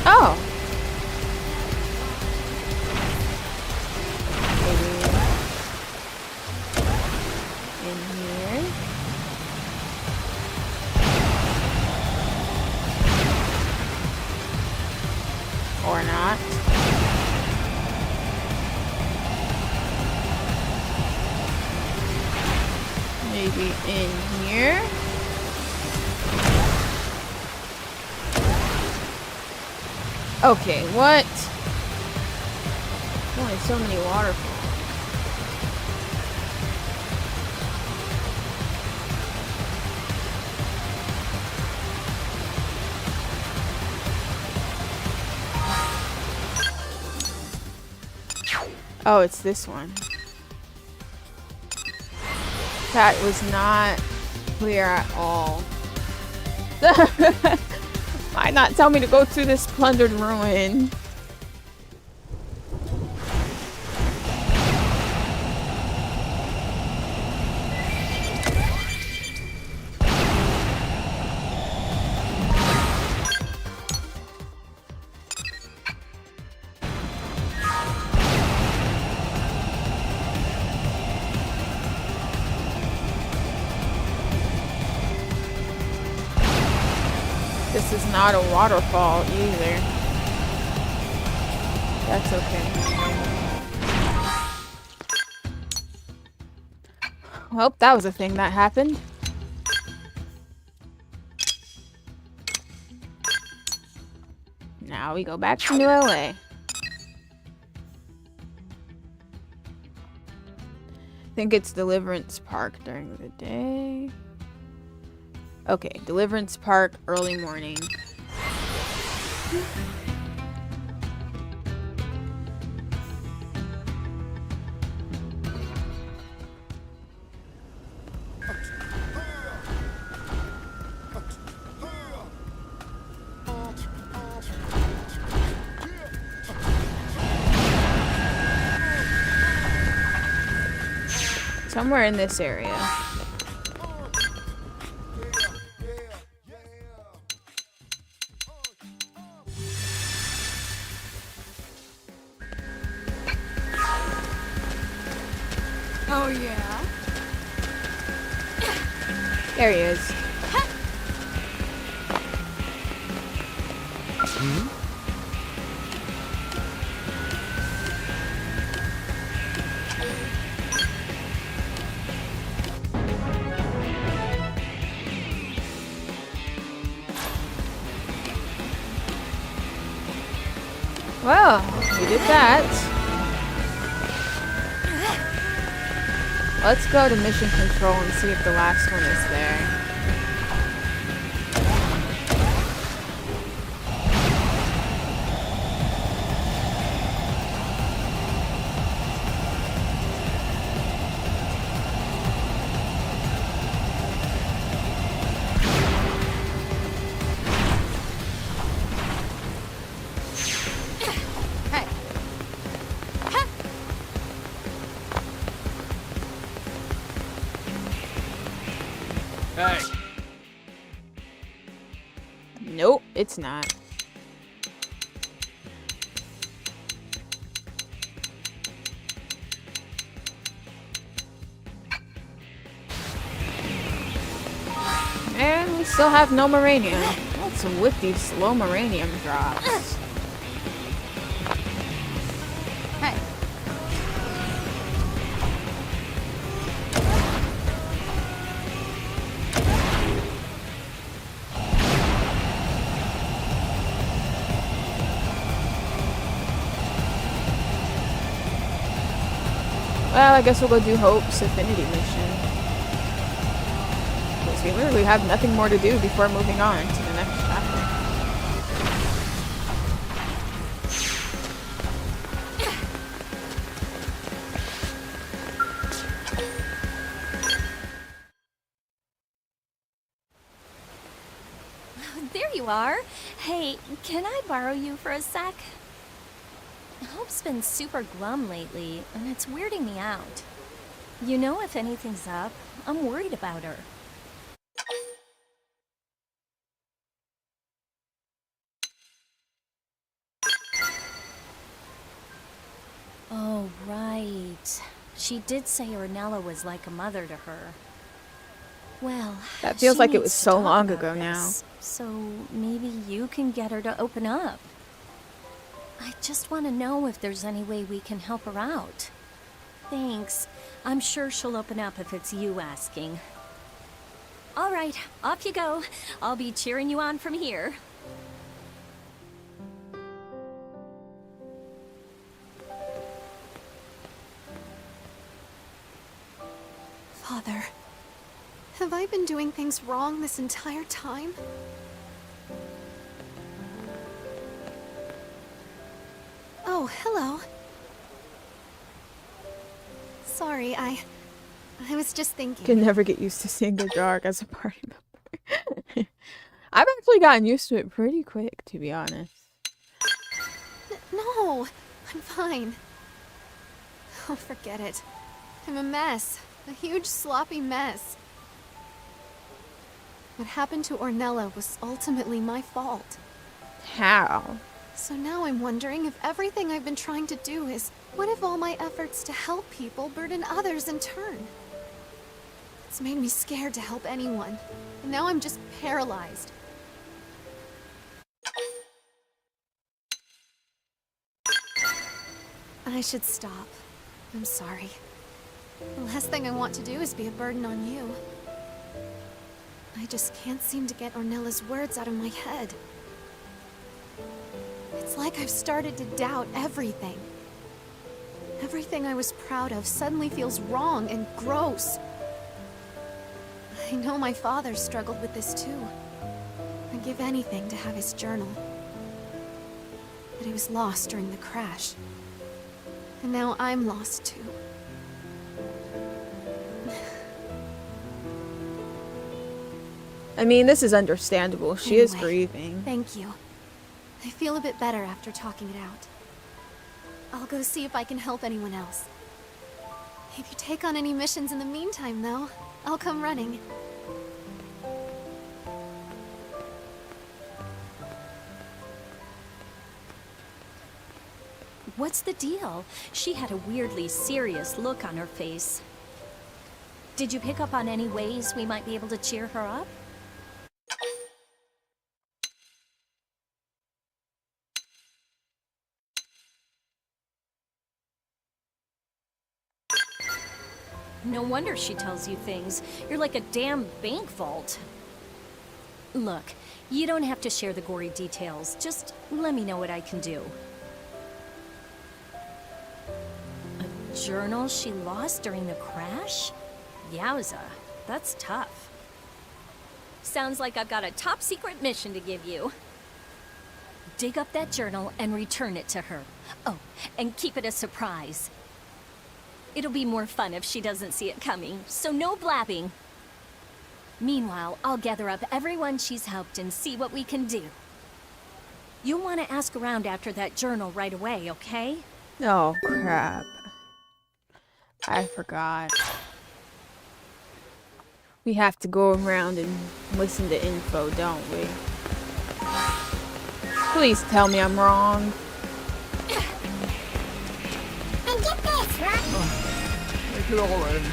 Speaker 1: Oh. Maybe in here. Or not. Maybe in here. Okay, what? Only so many waterfalls. Oh, it's this one. That was not clear at all. Why not tell me to go to this plundered ruin? This is not a waterfall either. That's okay. Well, that was a thing that happened. Now we go back to New LA. I think it's Deliverance Park during the day. Okay, Deliverance Park, early morning. Somewhere in this area.
Speaker 13: Oh, yeah?
Speaker 1: There he is. Well, we did that. Let's go to mission control and see if the last one is there.
Speaker 15: Hey,
Speaker 1: It's not. And we still have no Moranium. What's with these slow Moranium drops?
Speaker 13: Hey.
Speaker 1: Well, I guess we'll go do Hope's Affinity mission. Because we literally have nothing more to do before moving on to the next chapter.
Speaker 14: There you are. Hey, can I borrow you for a sec? Hope's been super glum lately, and it's weirding me out. You know, if anything's up, I'm worried about her. Oh, right. She did say Ornella was like a mother to her. Well,
Speaker 1: that feels like it was
Speaker 14: needs to
Speaker 1: so
Speaker 14: talk
Speaker 1: long
Speaker 14: about
Speaker 1: ago now.
Speaker 14: this, so maybe you can get her to open up. I just want to know if there's any way we can help her out. Thanks. I'm sure she'll open up if it's you asking. All right, off you go. I'll be cheering you on from here.
Speaker 18: Father, have I been doing things wrong this entire time? Oh, hello. Sorry, I was just thinking.
Speaker 1: Can never get used to seeing the dark as a party member. I've actually gotten used to it pretty quick, to be honest.
Speaker 18: No, I'm fine. Oh, forget it. I'm a mess. A huge sloppy mess. What happened to Ornella was ultimately my fault.
Speaker 1: How?
Speaker 18: So now I'm wondering if everything I've been trying to do is, what if all my efforts to help people burden others in turn? It's made me scared to help anyone, and now I'm just paralyzed. I should stop. I'm sorry. The last thing I want to do is be a burden on you. I just can't seem to get Ornella's words out of my head. It's like I've started to doubt everything. Everything I was proud of suddenly feels wrong and gross. I know my father struggled with this too. I'd give anything to have his journal. But he was lost during the crash. And now I'm lost too.
Speaker 1: I mean, this is understandable. She is
Speaker 18: Anyway,
Speaker 1: grieving.
Speaker 18: Thank you. I feel a bit better after talking it out. I'll go see if I can help anyone else. If you take on any missions in the meantime, though, I'll come running.
Speaker 14: What's the deal? She had a weirdly serious look on her face. Did you pick up on any ways we might be able to cheer her up? No wonder she tells you things. You're like a damn bank vault. Look, you don't have to share the gory details. Just let me know what I can do. A journal she lost during the crash? Yowza, that's tough. Sounds like I've got a top secret mission to give you. Dig up that journal and return it to her. Oh, and keep it a surprise. It'll be more fun if she doesn't see it coming, so no blabbing. Meanwhile, I'll gather up everyone she's helped and see what we can do. You'll want to ask around after that journal right away, okay?
Speaker 1: Oh, crap. I forgot. We have to go around and listen to info, don't we? Please tell me I'm wrong.
Speaker 11: And get this, right?
Speaker 12: Take it all in.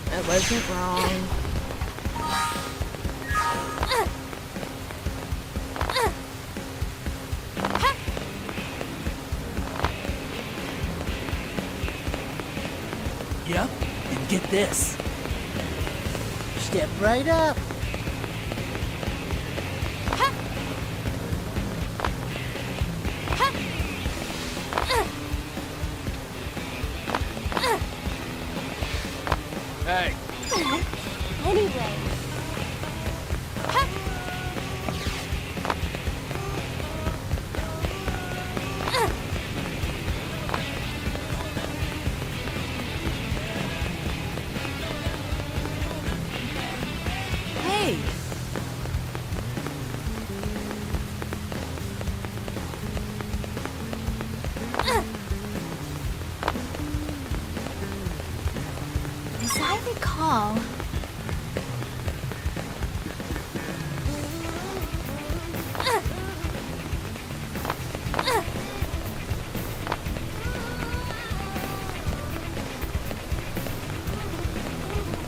Speaker 1: I wasn't wrong.
Speaker 17: Yep, and get this. Step right up.
Speaker 15: Hey.
Speaker 8: Anyway.
Speaker 17: Hey!
Speaker 18: As I recall,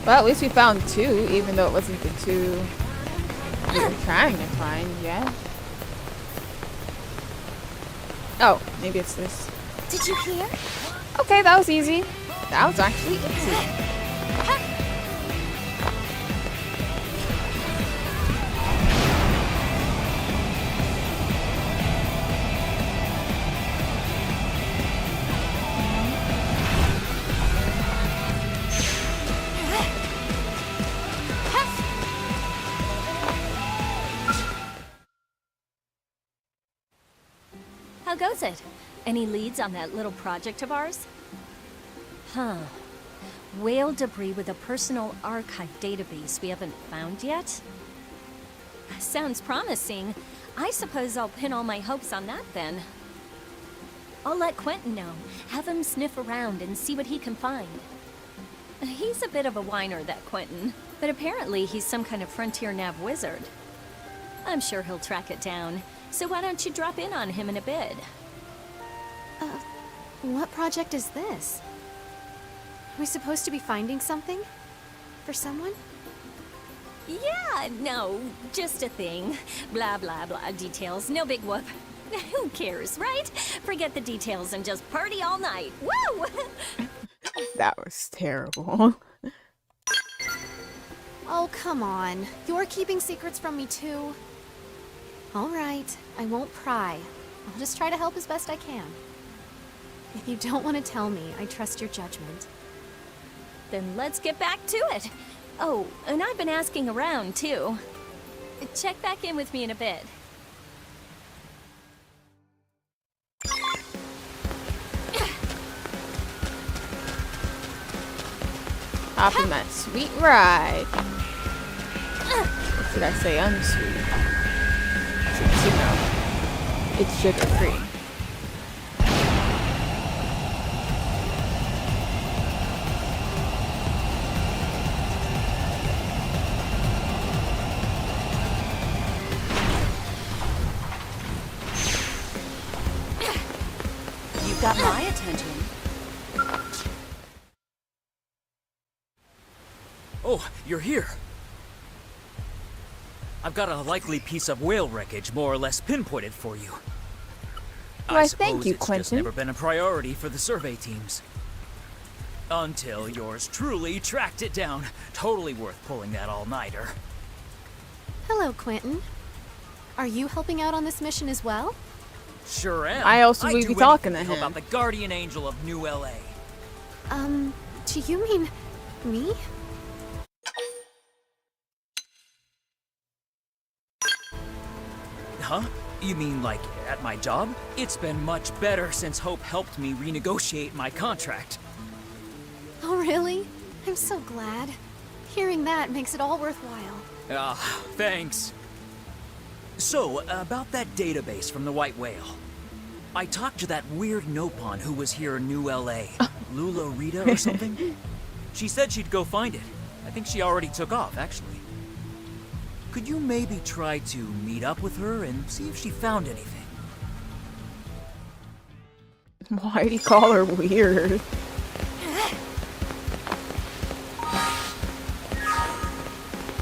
Speaker 1: Well, at least we found two, even though it wasn't the two we were trying to find, yeah. Oh, maybe it's this.
Speaker 18: did you hear?
Speaker 1: Okay, that was easy. That was actually easy.
Speaker 14: How goes it? Any leads on that little project of ours? Huh. Whale debris with a personal archive database we haven't found yet? Sounds promising. I suppose I'll pin all my hopes on that then. I'll let Quentin know. Have him sniff around and see what he can find. He's a bit of a whiner, that Quentin, but apparently he's some kind of frontier nav wizard. I'm sure he'll track it down, so why don't you drop in on him in a bit?
Speaker 18: What project is this? Are we supposed to be finding something? For someone?
Speaker 14: Yeah, no, just a thing. Blah, blah, blah, details, no big whoop. Who cares, right? Forget the details and just party all night. Woo!
Speaker 1: That was terrible.
Speaker 18: Oh, come on. You're keeping secrets from me too. All right, I won't pry. I'll just try to help as best I can. If you don't want to tell me, I trust your judgment.
Speaker 14: Then let's get back to it. Oh, and I've been asking around, too. Check back in with me in a bit.
Speaker 1: Hop in that sweet ride. Or should I say unsweet? Since, you know, it's sugar-free.
Speaker 13: You've got my attention.
Speaker 17: Oh, you're here. I've got a likely piece of whale wreckage more or less pinpointed for you.
Speaker 1: Why,
Speaker 17: I
Speaker 1: thank
Speaker 17: suppose
Speaker 1: you,
Speaker 17: it's just
Speaker 1: Quentin.
Speaker 17: never been a priority for the survey teams. Until yours truly tracked it down. Totally worth pulling that all-nighter.
Speaker 18: Hello, Quentin. Are you helping out on this mission as well?
Speaker 17: Sure am.
Speaker 1: I also
Speaker 17: I'd
Speaker 1: will
Speaker 17: do
Speaker 1: be talking to
Speaker 17: anything
Speaker 1: him.
Speaker 17: about the guardian angel of New LA.
Speaker 18: Do you mean me?
Speaker 17: Huh? You mean like at my job? It's been much better since Hope helped me renegotiate my contract.
Speaker 18: Oh, really? I'm so glad. Hearing that makes it all worthwhile.
Speaker 17: Ah, thanks. So, about that database from the White Whale. I talked to that weird Nopon who was here in New LA. Lula Rita or something? She said she'd go find it. I think she already took off, actually. Could you maybe try to meet up with her and see if she found anything?
Speaker 1: Why'd he call her weird?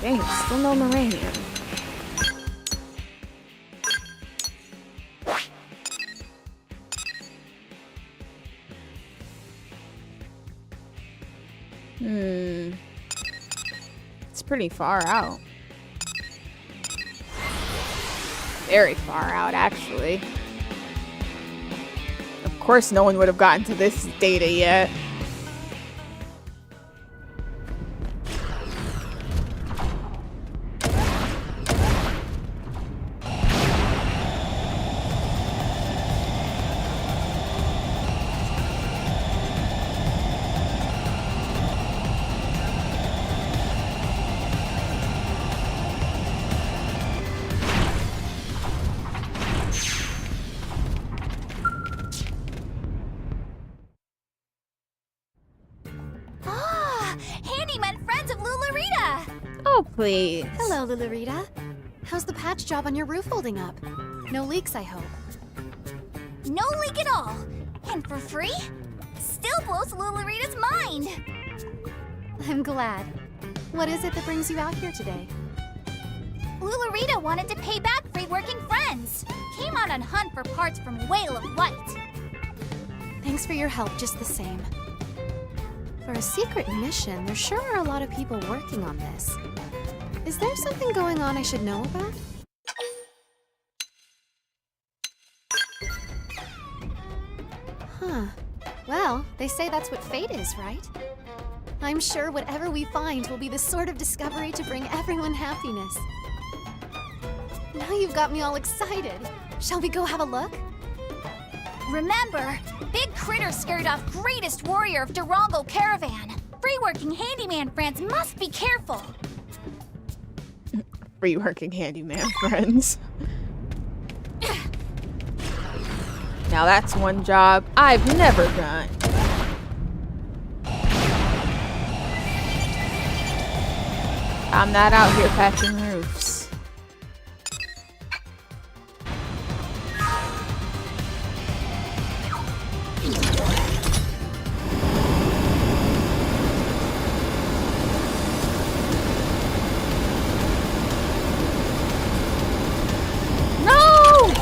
Speaker 1: Dang, still no Moranian. It's pretty far out. Very far out, actually. Of course, no one would have gotten to this data yet.
Speaker 8: Handyman friends of Lularita!
Speaker 1: Oh, please.
Speaker 18: Hello, Lularita. How's the patch job on your roof holding up? No leaks, I hope.
Speaker 8: No leak at all. And for free? Still blows Lularita's mind.
Speaker 18: I'm glad. What is it that brings you out here today?
Speaker 8: Lularita wanted to pay back free working friends. Came on a hunt for parts from Whale of Light.
Speaker 18: Thanks for your help just the same. For a secret mission, there sure are a lot of people working on this. Is there something going on I should know about? Huh. Well, they say that's what fate is, right? I'm sure whatever we find will be the sort of discovery to bring everyone happiness. Now you've got me all excited. Shall we go have a look?
Speaker 8: Remember, big critter scared off greatest warrior of Durango caravan. Free working handyman friends must be careful.
Speaker 1: Free working handyman friends. Now that's one job I've never done. I'm not out here patching roofs. No!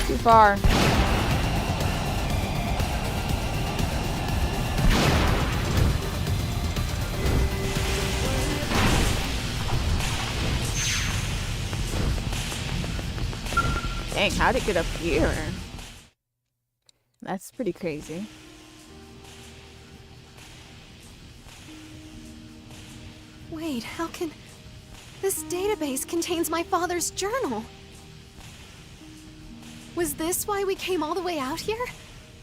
Speaker 1: Too far. Dang, how'd it get up here? That's pretty crazy.
Speaker 18: Wait, how can... This database contains my father's journal. Was this why we came all the way out here?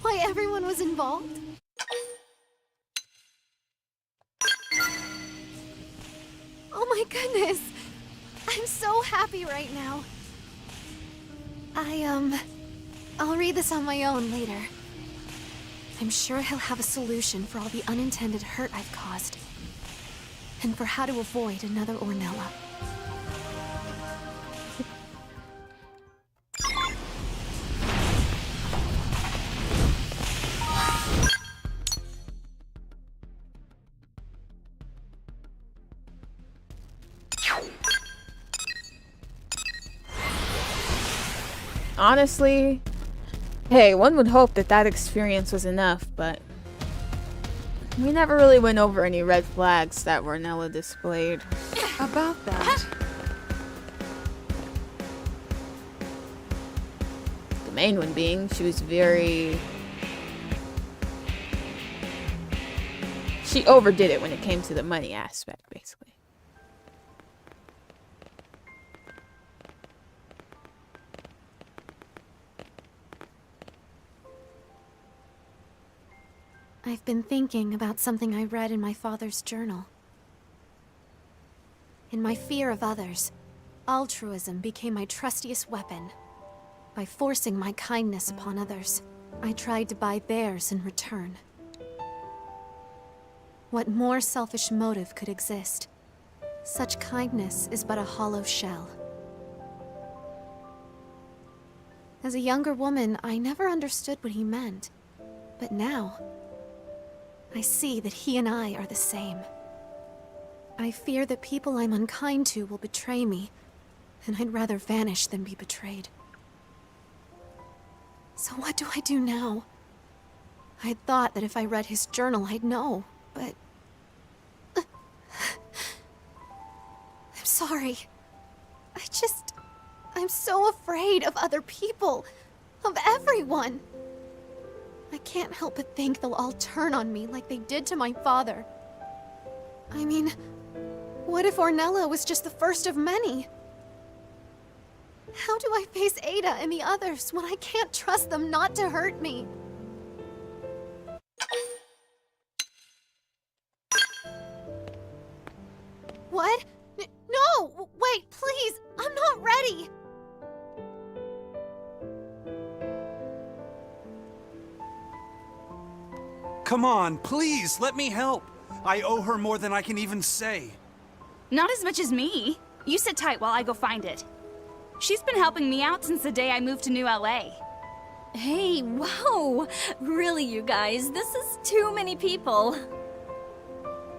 Speaker 18: Why everyone was involved? Oh my goodness! I'm so happy right now. I'll read this on my own later. I'm sure he'll have a solution for all the unintended hurt I've caused. And for how to avoid another Ornella.
Speaker 1: Honestly, hey, one would hope that that experience was enough, but we never really went over any red flags that Ornella displayed.
Speaker 19: About that.
Speaker 1: The main one being she was very... She overdid it when it came to the money aspect, basically.
Speaker 18: I've been thinking about something I read in my father's journal. In my fear of others, altruism became my trustiest weapon. By forcing my kindness upon others, I tried to buy theirs in return. What more selfish motive could exist? Such kindness is but a hollow shell. As a younger woman, I never understood what he meant. But now, I see that he and I are the same. I fear that people I'm unkind to will betray me, and I'd rather vanish than be betrayed. So what do I do now? I'd thought that if I read his journal, I'd know, but... I'm sorry. I'm so afraid of other people, of everyone. I can't help but think they'll all turn on me like they did to my father. I mean, what if Ornella was just the first of many? How do I face Ada and the others when I can't trust them not to hurt me? What? No! Wait, please! I'm not ready!
Speaker 19: Come on, please, let me help. I owe her more than I can even say.
Speaker 13: Not as much as me. You sit tight while I go find it. She's been helping me out since the day I moved to New LA.
Speaker 14: Hey, whoa! Really, you guys, this is too many people.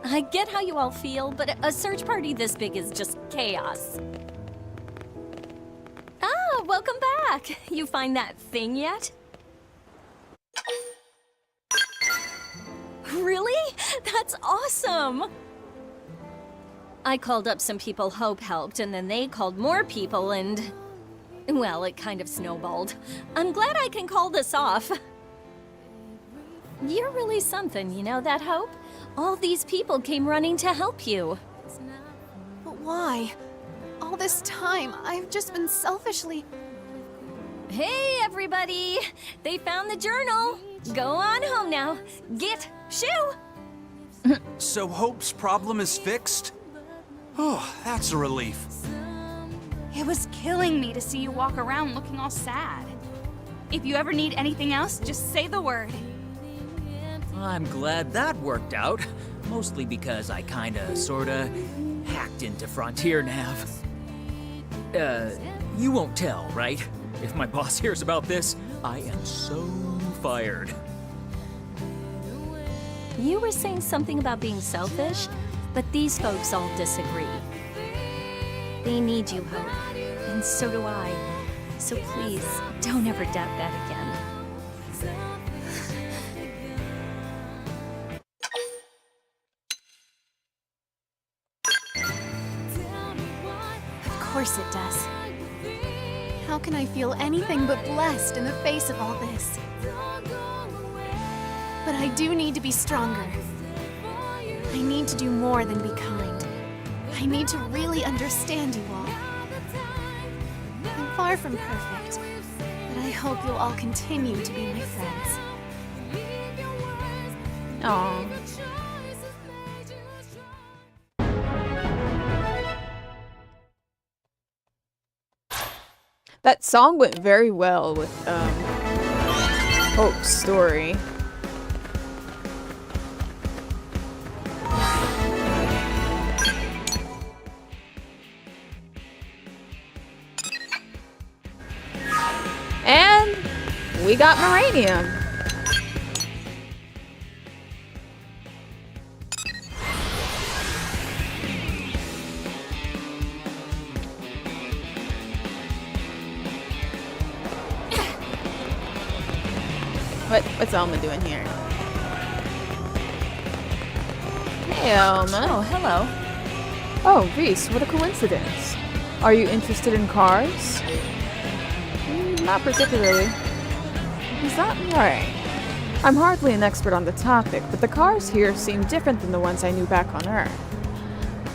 Speaker 14: I get how you all feel, but a search party this big is just chaos. Ah, welcome back! You find that thing yet? Really? That's awesome! I called up some people Hope helped, and then they called more people, and... well, it kind of snowballed. I'm glad I can call this off. You're really something, you know that, Hope? All these people came running to help you.
Speaker 18: But why? All this time, I've just been selfishly...
Speaker 14: Hey, everybody! They found the journal! Go on home now. Get, shoo!
Speaker 19: So Hope's problem is fixed? Oh, that's a relief.
Speaker 13: It was killing me to see you walk around looking all sad. If you ever need anything else, just say the word.
Speaker 17: I'm glad that worked out. Mostly because I kinda, sorta, hacked into Frontier Nav. You won't tell, right? If my boss hears about this, I am so fired.
Speaker 14: You were saying something about being selfish, but these folks all disagree. They need you, Hope, and so do I. So please, don't ever doubt that again.
Speaker 18: Of course it does. How can I feel anything but blessed in the face of all this? But I do need to be stronger. I need to do more than be kind. I need to really understand you all. I'm far from perfect, but I hope you'll all continue to be my friends.
Speaker 1: Aww. That song went very well with Hope's story. And we got Moranium. What's Elma doing here? Hey, Elma.
Speaker 14: Oh, hello.
Speaker 12: Oh, Riis, what a coincidence. Are you interested in cars?
Speaker 1: Not particularly. Is that right? I'm hardly an expert on the topic, but the cars here seem different than the ones I knew back on Earth.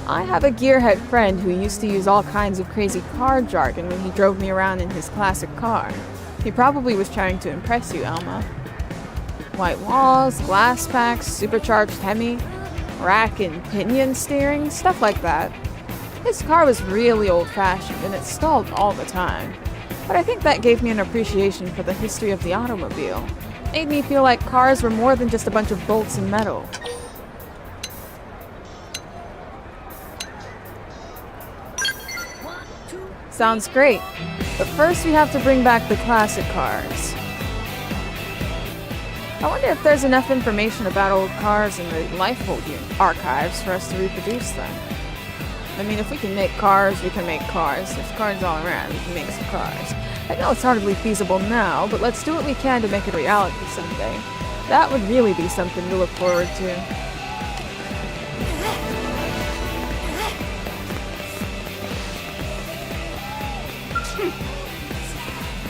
Speaker 1: I have a gearhead friend who used to use all kinds of crazy car jargon when he drove me around in his classic car. He probably was trying to impress you, Elma. White walls, glass packs, supercharged Hemi, rack and pinion steering, stuff like that. His car was really old-fashioned and it stalled all the time. But I think that gave me an appreciation for the history of the automobile. Made me feel like cars were more than just a bunch of bolts and metal. Sounds great, but first we have to bring back the classic cars. I wonder if there's enough information about old cars in the Lifeboat archives for us to reproduce them. I mean, if we can make cars, we can make cars. There's cars all around, we can make some cars. I know it's hardly feasible now, but let's do what we can to make it a reality someday. That would really be something to look forward to.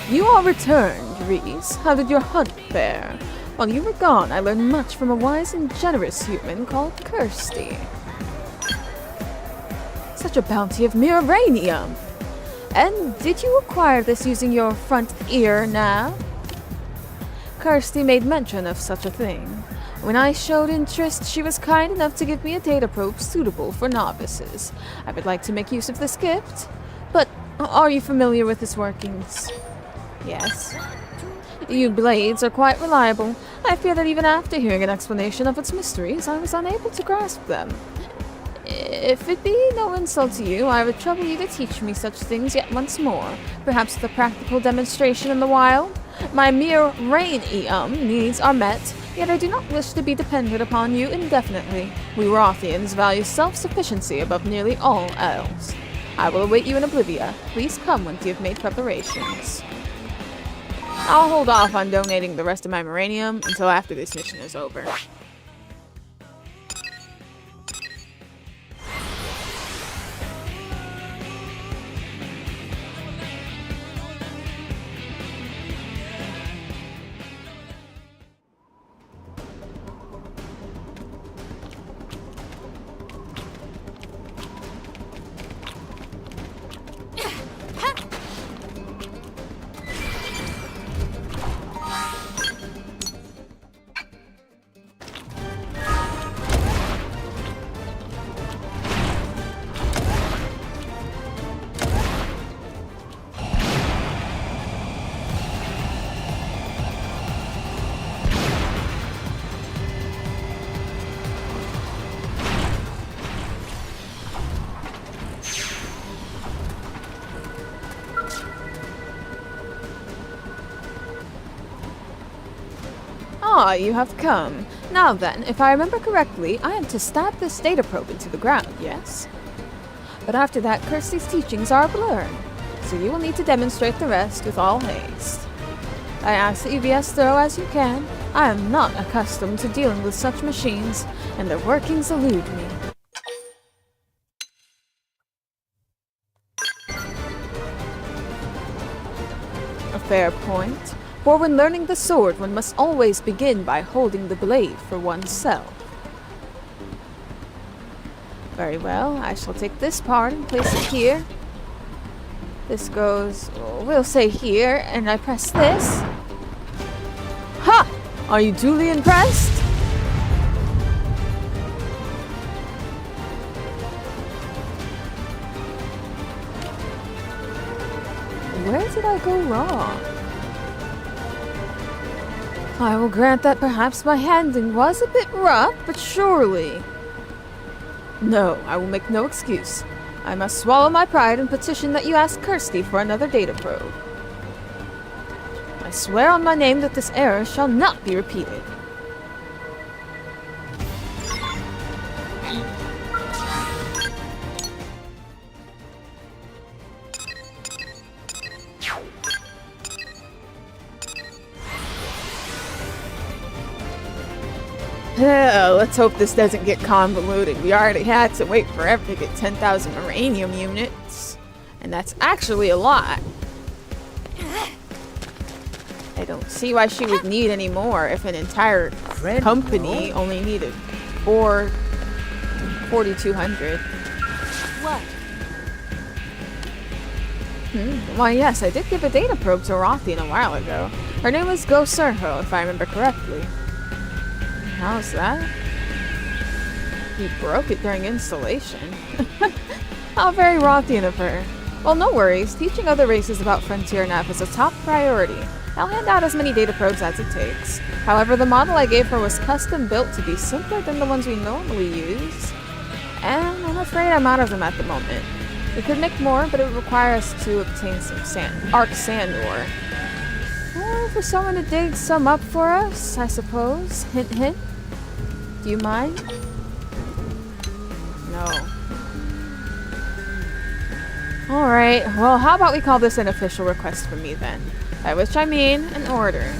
Speaker 1: You all returned, Riis. How did your hunt fare? While you were gone, I learned much from a wise and generous human called Kirsty. Such a bounty of miranium! And did you acquire this using your front ear now? Kirsty made mention of such a thing. When I showed interest, she was kind enough to give me a data probe suitable for novices. I would like to make use of this gift, but are you familiar with its workings? Yes. You blades are quite reliable. I fear that even after hearing an explanation of its mysteries, I was unable to grasp them. If it be no insult to you, I would trouble you to teach me such things yet once more, perhaps with a practical demonstration in the wild. My mere rainium needs are met, yet I do not wish to be dependent upon you indefinitely. We Rothians value self-sufficiency above nearly all else. I will await you in Oblivia. Please come once you have made preparations. I'll hold off on donating the rest of my uranium until after this mission is over. Ah, you have come. Now then, if I remember correctly, I am to stab this data probe into the ground, yes? But after that, Kirsty's teachings are a blur, so you will need to demonstrate the rest with all haste. I ask that you be as thorough as you can. I am not accustomed to dealing with such machines, and their workings elude me. A fair point. For when learning the sword, one must always begin by holding the blade for oneself. Very well, I shall take this part and place it here. This goes, we'll say here, and I press this. Ha! Are you duly impressed? Where did I go wrong? I will grant that perhaps my handling was a bit rough, but surely... No, I will make no excuse. I must swallow my pride and petition that you ask Kirsty for another data probe. I swear on my name that this error shall not be repeated. Let's hope this doesn't get convoluted. We already had to wait forever to get 10,000 uranium units. And that's actually a lot. I don't see why she would need any more if an entire company only needed 4,200.
Speaker 8: What?
Speaker 1: Why yes, I did give a data probe to Rothian a while ago. Her name was Go Serho, if I remember correctly. How's that? He broke it during installation. How very Rothian of her. Well, no worries. Teaching other races about Frontier Nav is a top priority. I'll hand out as many data probes as it takes. However, the model I gave her was custom built to be simpler than the ones we normally use. And I'm afraid I'm out of them at the moment. We could make more, but it would require us to obtain some arc sand ore. Or for someone to dig some up for us, I suppose. Hint, hint. Do you mind? No. Alright, well, how about we call this an official request from me then? By which I mean an order.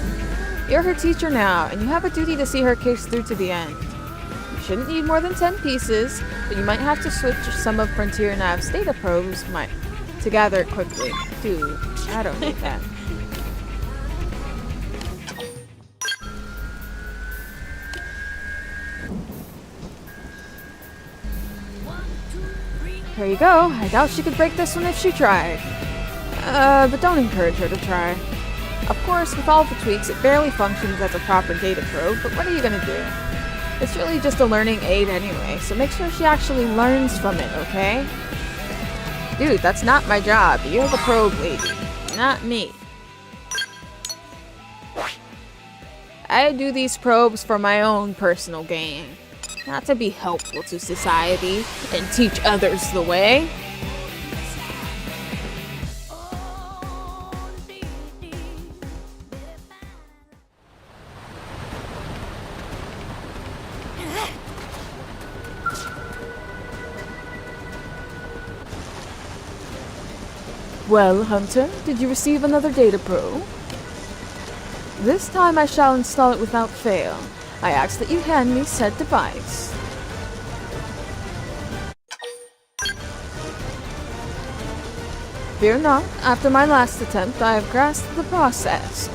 Speaker 1: You're her teacher now, and you have a duty to see her case through to the end. You shouldn't need more than 10 pieces, but you might have to switch some of Frontier Nav's data probes to gather it quickly. Dude, I don't need that. There you go. I doubt she could break this one if she tried. But don't encourage her to try. Of course, with all the tweaks, it barely functions as a proper data probe, but what are you gonna do? It's really just a learning aid anyway, so make sure she actually learns from it, okay? Dude, that's not my job. You're the probe lady, not me. I do these probes for my own personal gain. Not to be helpful to society and teach others the way.
Speaker 12: Well, Hunter, did you receive another data probe? This time I shall install it without fail. I ask that you hand me said device. Fear not, after my last attempt I have grasped the process.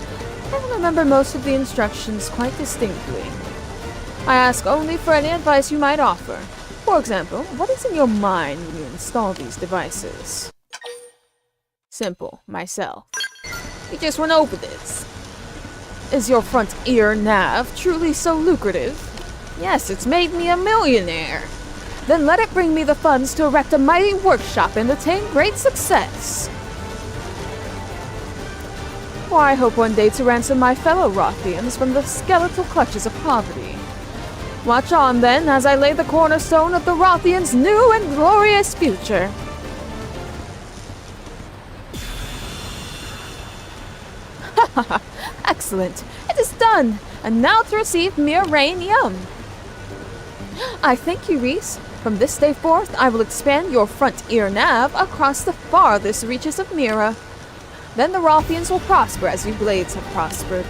Speaker 12: I remember most of the instructions quite distinctly. I ask only for any advice you might offer. For example, what is in your mind when you install these devices? Simple, myself. We just went over this. Is your front ear nav truly so lucrative? Yes, it's made me a millionaire. Then let it bring me the funds to erect a mighty workshop and attain great success. For I hope one day to ransom my fellow Rothians from the skeletal clutches of poverty. Watch on then as I lay the cornerstone of the Rothians' new and glorious future. Excellent. It is done. And now to receive Mira Rain Yum. I thank you, Riis. From this day forth, I will expand your front ear nav across the farthest reaches of Mira. Then the Rothians will prosper as you blades have prospered.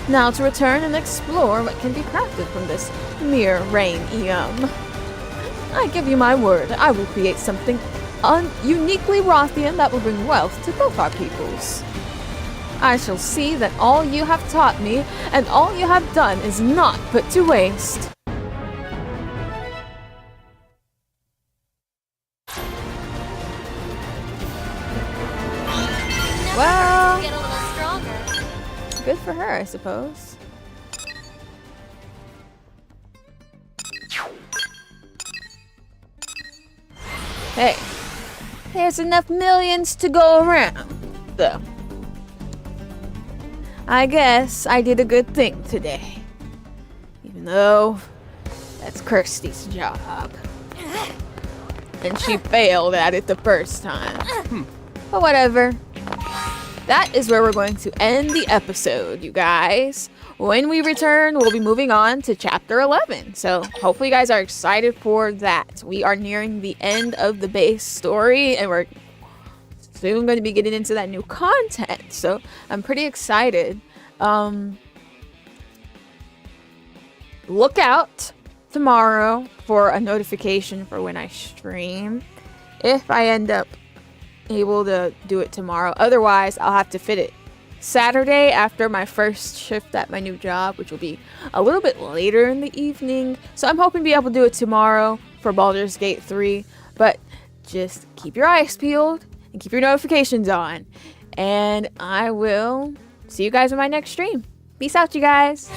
Speaker 12: Now to return and explore what can be crafted from this Mira Rain Yum. I give you my word, I will create something uniquely Rothian that will bring wealth to both our peoples. I shall see that all you have taught me and all you have done is not put to waste.
Speaker 1: Well,
Speaker 8: Get a little stronger.
Speaker 1: good for her, I suppose. Hey, there's enough millions to go around, though. I guess I did a good thing today. Even though that's Kirsty's job. And she failed at it the first time. But whatever. That is where we're going to end the episode, you guys. When we return, we'll be moving on to chapter 11. So hopefully you guys are excited for that. We are nearing the end of the base story and we're soon going to be getting into that new content. So I'm pretty excited. Look out tomorrow for a notification for when I stream. If I end up able to do it tomorrow. Otherwise, I'll have to fit it Saturday after my first shift at my new job, which will be a little bit later in the evening. So I'm hoping to be able to do it tomorrow for Baldur's Gate 3. But just keep your eyes peeled and keep your notifications on. And I will see you guys in my next stream. Peace out, you guys.